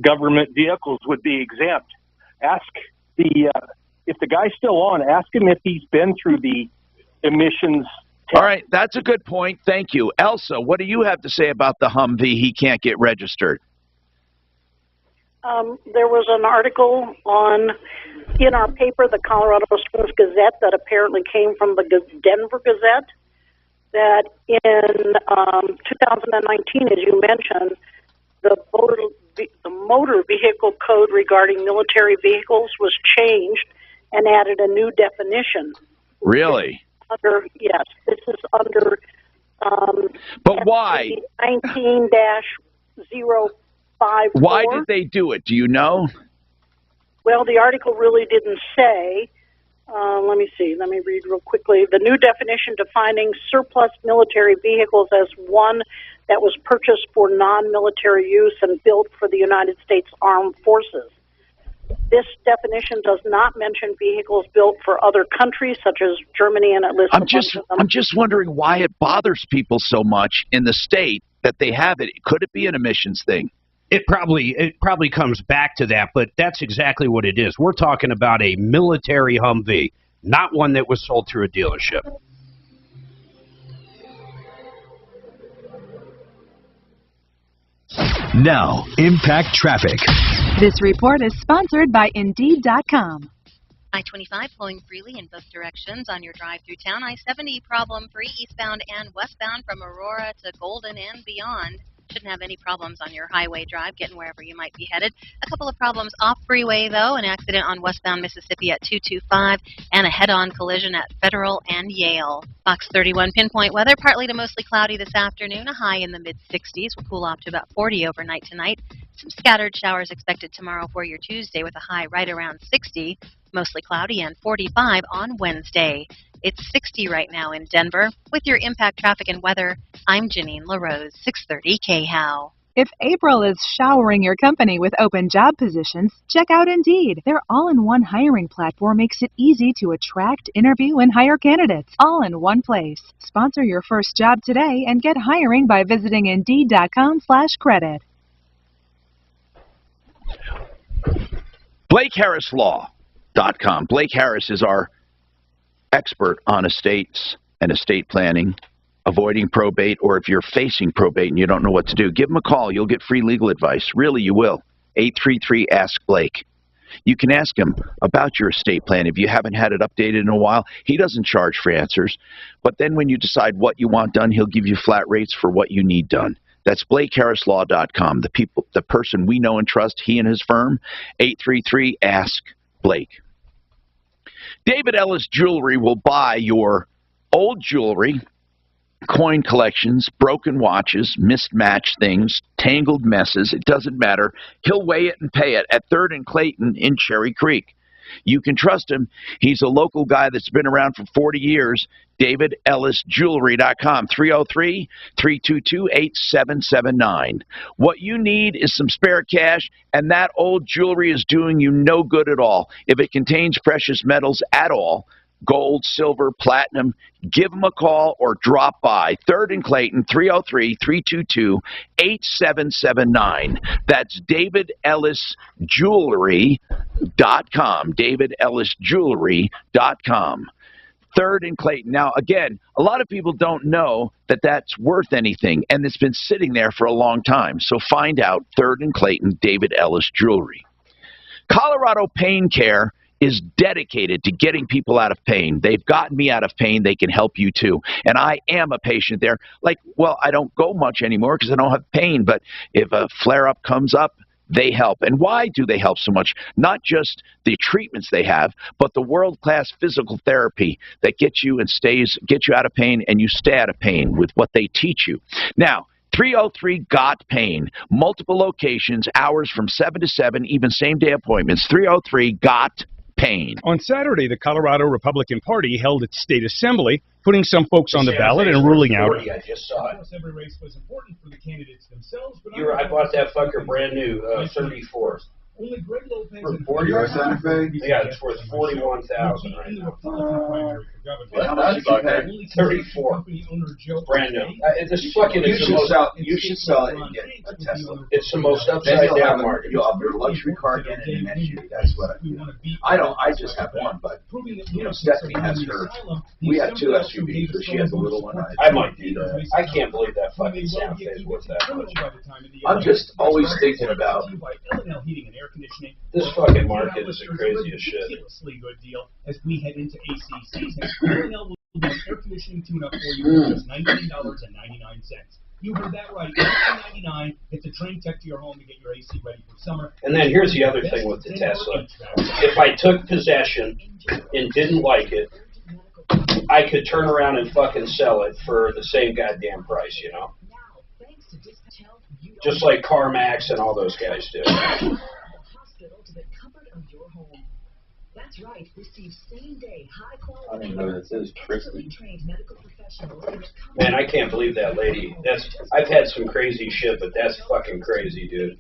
government vehicles would be exempt. Ask if the guy's still on, ask him if he's been through the emissions test. All right, that's a good point. Thank you. Elsa, what do you have to say about the Humvee he can't get registered? There was an article in our paper, the Colorado Springs Gazette, that apparently came from the Denver Gazette, that in 2019, as you mentioned, the motor vehicle code regarding military vehicles was changed and added a new definition. Really? Yes, this is under but why? 19-054. Why did they do it? Do you know? Well, the article really didn't say. Let me see. Let me read real quickly. The new definition defining surplus military vehicles as one that was purchased for non-military use and built for the United States Armed Forces. This definition does not mention vehicles built for other countries, such as Germany, and it lists a bunch of them. I'm just wondering why it bothers people so much in the state that they have it. Could it be an emissions thing? It probably comes back to that, but that's exactly what it is. We're talking about a military Humvee, not one that was sold through a dealership. Now, Impact Traffic. This report is sponsored by Indeed.com. I-25 flowing freely in both directions on your drive through town. I-70 problem-free eastbound and westbound from Aurora to Golden and beyond. Shouldn't have any problems on your highway drive getting wherever you might be headed. A couple of problems off freeway, though. An accident on westbound Mississippi at 225 and a head-on collision at Federal and Yale. Fox 31 pinpoint weather, partly to mostly cloudy this afternoon. A high in the mid-60s. Will cool off to about 40 overnight tonight. Some scattered showers expected tomorrow for your Tuesday with a high right around 60. Mostly cloudy and 45 on Wednesday. It's 60 right now in Denver. With your Impact Traffic and Weather, I'm Janine LaRose, 630 KHOW. If April is showering your company with open job positions, check out Indeed. Their all-in-one hiring platform makes it easy to attract, interview, and hire candidates, all in one place. Sponsor your first job today and get hiring by visiting Indeed.com/credit. BlakeHarrisLaw.com. Blake Harris is our expert on estates and estate planning, avoiding probate, or if you're facing probate and you don't know what to do, give him a call. You'll get free legal advice. Really, you will. 833-ASK-BLAKE. You can ask him about your estate plan if you haven't had it updated in a while. He doesn't charge for answers. But then when you decide what you want done, he'll give you flat rates for what you need done. That's BlakeHarrisLaw.com. The person we know and trust, he and his firm, 833-ASK-BLAKE. Blake. David Ellis Jewelry will buy your old jewelry, coin collections, broken watches, mismatched things, tangled messes. It doesn't matter. He'll weigh it and pay it at 3rd and Clayton in Cherry Creek. You can trust him. He's a local guy that's been around for 40 years. DavidEllisJewelry.com, 303-322-8779. What you need is some spare cash, and that old jewelry is doing you no good at all. If it contains precious metals at all, gold, silver, platinum, give him a call or drop by. 3rd and Clayton, 303-322-8779. That's DavidEllisJewelry.com. DavidEllisJewelry.com. 3rd and Clayton. Now, again, a lot of people don't know that that's worth anything, and it's been sitting there for a long time. So find out. 3rd and Clayton, David Ellis Jewelry. Colorado Pain Care is dedicated to getting people out of pain. They've gotten me out of pain. They can help you too. And I am a patient there. Like, well, I don't go much anymore because I don't have pain. But if a flare-up comes up, they help. And why do they help so much? Not just the treatments they have, but the world-class physical therapy that gets you out of pain, and you stay out of pain with what they teach you. Now, 303-GOT-PAIN. Multiple locations, hours from 7 to 7, even same-day appointments. 303-GOT-PAIN. On Saturday, the Colorado Republican Party held its state assembly, putting some folks on the ballot and ruling out. I just saw it. Every race was important for the candidates themselves, but I bought that fucker brand new, 34. only Greg Lopez For and 40 Santa Fe? Yeah, it's worth $41,000 right now. How much did you pay? 34. Brand new. This fucking you should sell it and get a Tesla. It's the most upside down market. You'll have your luxury car again in the next year. That's what I don't. I just have one, but Stephanie has her. We have 2 SUVs, but she has a little one. I might do that. I can't believe that fucking Santa Fe is worth that much. I'm just always thinking about this fucking market is the craziest shit. Good deal as we head into AC season. L&L will do an air conditioning tune-up for you for just $19.99. You heard that right, $19.99. It's a train tech to your home to get your AC ready for summer. And then here's the other thing with the Tesla. If I took possession and didn't like it, I could turn around and fucking sell it for the same goddamn price, you know? Just like CarMax and all those guys do. That's right. Receive same-day, high-quality. I don't even know what this is. Crispy. Man, I can't believe that lady. I've had some crazy shit, but that's fucking crazy, dude.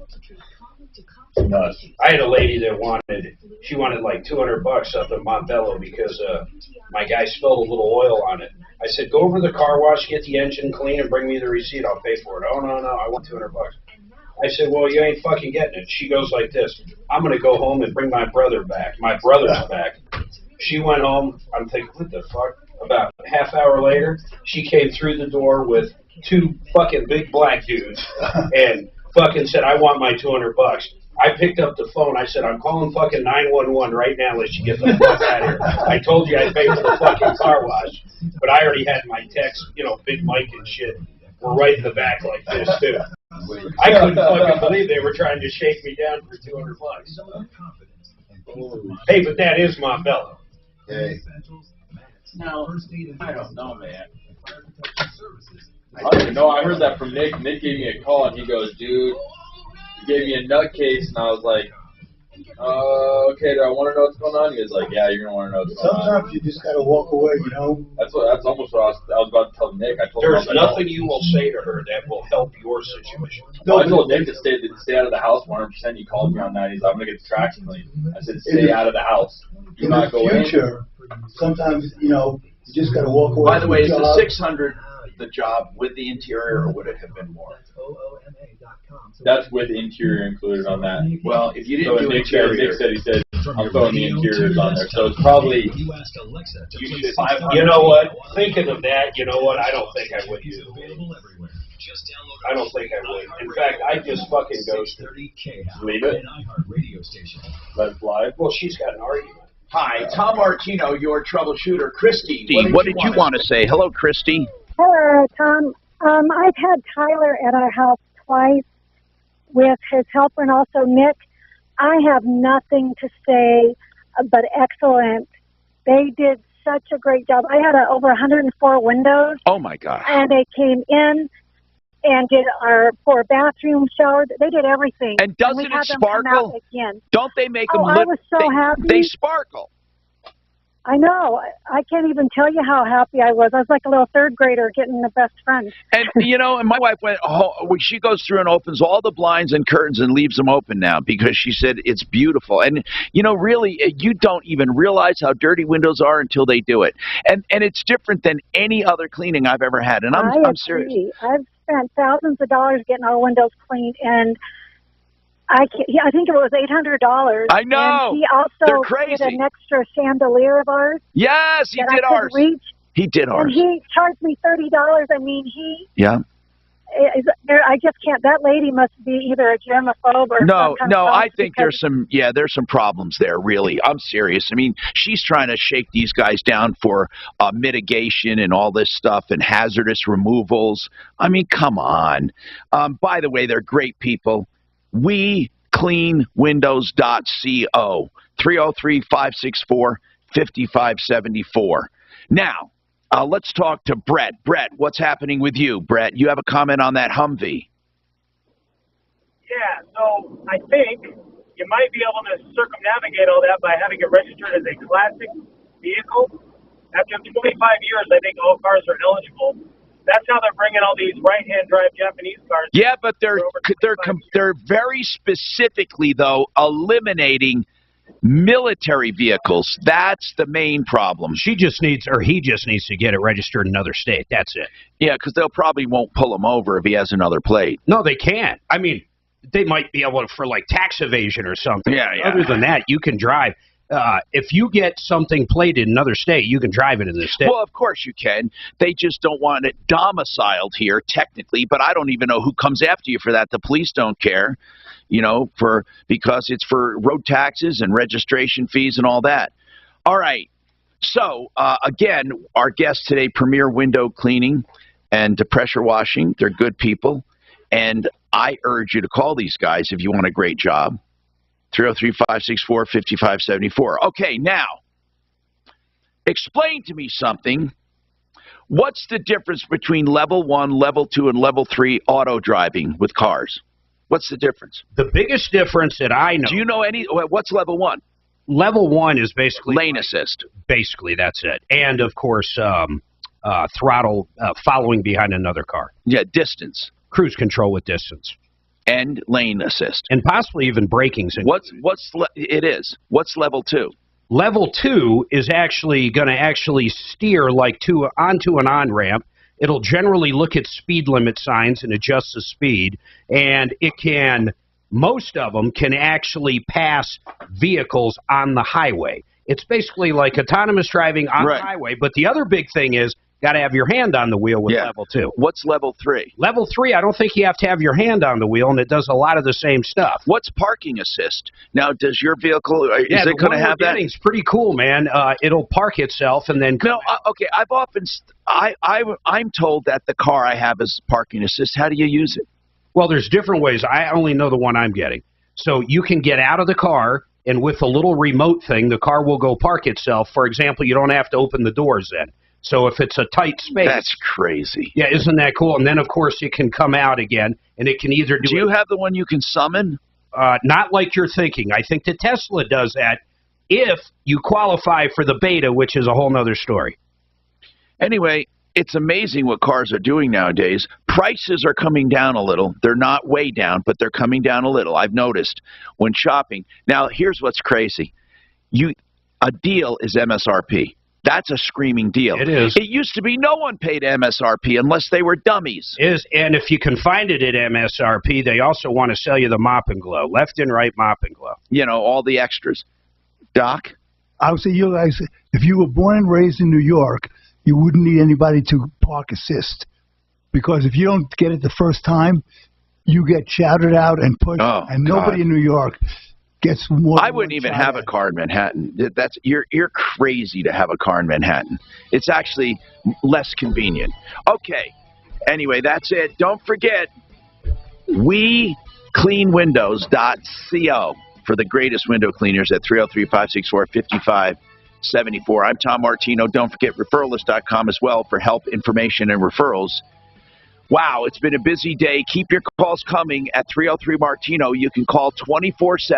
Nuts. I had a lady that wanted like $200 up in Montbello because my guy spilled a little oil on it. I said, go over to the car wash, get the engine clean, and bring me the receipt. I'll pay for it. Oh, no, I want $200. I said, well, you ain't fucking getting it. She goes like this. I'm going to go home and bring my brother back. My brother's back. She went home. I'm thinking, what the fuck? About a half hour later, she came through the door with 2 fucking big black dudes and fucking said, I want my $200. I picked up the phone. I said, I'm calling fucking 911 right now unless you get the fuck out of here. I told you I'd pay for the fucking car wash. But I already had my text, Big Mike and shit. We're right in the back like this, too. I couldn't fucking believe they were trying to shake me down for $200. Hey, but that is Montbello. Hey. No, I don't know, man. I don't even know. I heard that from Nick. Nick gave me a call, and he goes, dude, he gave me a nutcase, and I was like, okay, do I want to know what's going on? He was like, yeah, you're going to want to know what's going on. Sometimes you just got to walk away, That's almost what I was about to tell Nick. There's nothing you will say to her that will help your situation. No, I told Nick to stay out of the house 100%. He called me on that. He's like, I'm going to get the tracks clean. I said, stay out of the house. Do not go in. Sometimes, you just got to walk away. By the way, is the 600 the job with the interior, or would it have been more? That's with interior included on that. Well, if you didn't do Nick interior, said he said I'm throwing the interiors on there, so it's probably. You know what? Thinking of that, you know what? I don't think I would do. I don't think I would. In fact, I'd just fucking ghosted. Leave it. Let it fly. Well, she's got an argument. Hi, Tom Martino, your troubleshooter. Christy, what did you want to say? Hello, Christy. Hello, Tom. I've had Tyler at our house twice with his helper and also Nick. I have nothing to say but excellent. They did such a great job. I had over 104 windows. Oh my God! And they came in and did our 4 bathroom showers. They did everything. And doesn't we had it them come sparkle? out again. Don't they make them? I was so happy. They sparkle. I know. I can't even tell you how happy I was. I was like a little third grader getting the best friend. And, and my wife went, she goes through and opens all the blinds and curtains and leaves them open now because she said it's beautiful. And, really, you don't even realize how dirty windows are until they do it. And it's different than any other cleaning I've ever had. And I'm serious. I've spent thousands of dollars getting our windows cleaned, and I think it was $800. I know. And he also They're crazy. did an extra chandelier of ours. Yes, he did ours. He did ours. And he charged me $30. I mean, Yeah. I just can't. That lady must be either a germaphobe or No. I think because there's some problems there. Really, I'm serious. I mean, she's trying to shake these guys down for mitigation and all this stuff and hazardous removals. I mean, come on. By the way, they're great people. WeCleanWindows.co 303-564-5574. Now, let's talk to Brett. Brett, what's happening with you? Brett, you have a comment on that Humvee. Yeah, so I think you might be able to circumnavigate all that by having it registered as a classic vehicle. After 25 years, I think all cars are eligible. That's how they're bringing all these right-hand drive Japanese cars. Yeah, but they're very specifically, though, eliminating military vehicles. That's the main problem. He just needs to get it registered in another state. That's it. Yeah, because they'll probably won't pull him over if he has another plate. No, they can't. I mean, they might be able to for like tax evasion or something. Yeah. Other than that, you can drive. If you get something plated in another state, you can drive it in this state. Well, of course you can. They just don't want it domiciled here, technically. But I don't even know who comes after you for that. The police don't care, because it's for road taxes and registration fees and all that. All right. So, again, our guests today, Premier Window Cleaning and Pressure Washing. They're good people. And I urge you to call these guys if you want a great job. 303-564-5574. Okay, now, explain to me something. What's the difference between level 1, level 2, and level 3 auto driving with cars? What's the difference? The biggest difference that I know. Do you know what's level 1? Level 1 is basically lane assist. Basically, that's it. And, of course, throttle following behind another car. Yeah, distance. Cruise control with distance. And lane assist. And possibly even braking. What's level 2? Level 2 is actually going to steer like onto an on-ramp. It'll generally look at speed limit signs and adjust the speed. And most of them can actually pass vehicles on the highway. It's basically like autonomous driving on the highway. But the other big thing is, got to have your hand on the wheel with level 2. What's level 3? Level 3, I don't think you have to have your hand on the wheel, and it does a lot of the same stuff. What's parking assist? Now, does your vehicle, is it going to have that? It's pretty cool, man. It'll park itself and then... No, okay, I'm told that the car I have is parking assist. How do you use it? Well, there's different ways. I only know the one I'm getting. So you can get out of the car, and with a little remote thing, the car will go park itself. For example, you don't have to open the doors then. So if it's a tight space... That's crazy. Yeah, isn't that cool? And then, of course, it can come out again, and it can either do... Do you have the one you can summon? Not like you're thinking. I think the Tesla does that if you qualify for the beta, which is a whole nother story. Anyway, it's amazing what cars are doing nowadays. Prices are coming down a little. They're not way down, but they're coming down a little. I've noticed when shopping. Now, here's what's crazy. A deal is MSRP. That's a screaming deal. It is. It used to be no one paid MSRP unless they were dummies. And if you can find it at MSRP, they also want to sell you the mop and glow, left and right mop and glow. All the extras. Doc? I would say, you guys, if you were born and raised in New York, you wouldn't need anybody to park assist. Because if you don't get it the first time, you get shouted out and pushed. And nobody in New York gets more. I wouldn't even have a car in Manhattan. You're crazy to have a car in Manhattan. It's actually less convenient. Okay. Anyway, that's it. Don't forget, WeCleanWindows.co for the greatest window cleaners at 303-564-5574. I'm Tom Martino. Don't forget referralist.com as well for help, information, and referrals. Wow, it's been a busy day. Keep your calls coming at 303 Martino. You can call 24/7.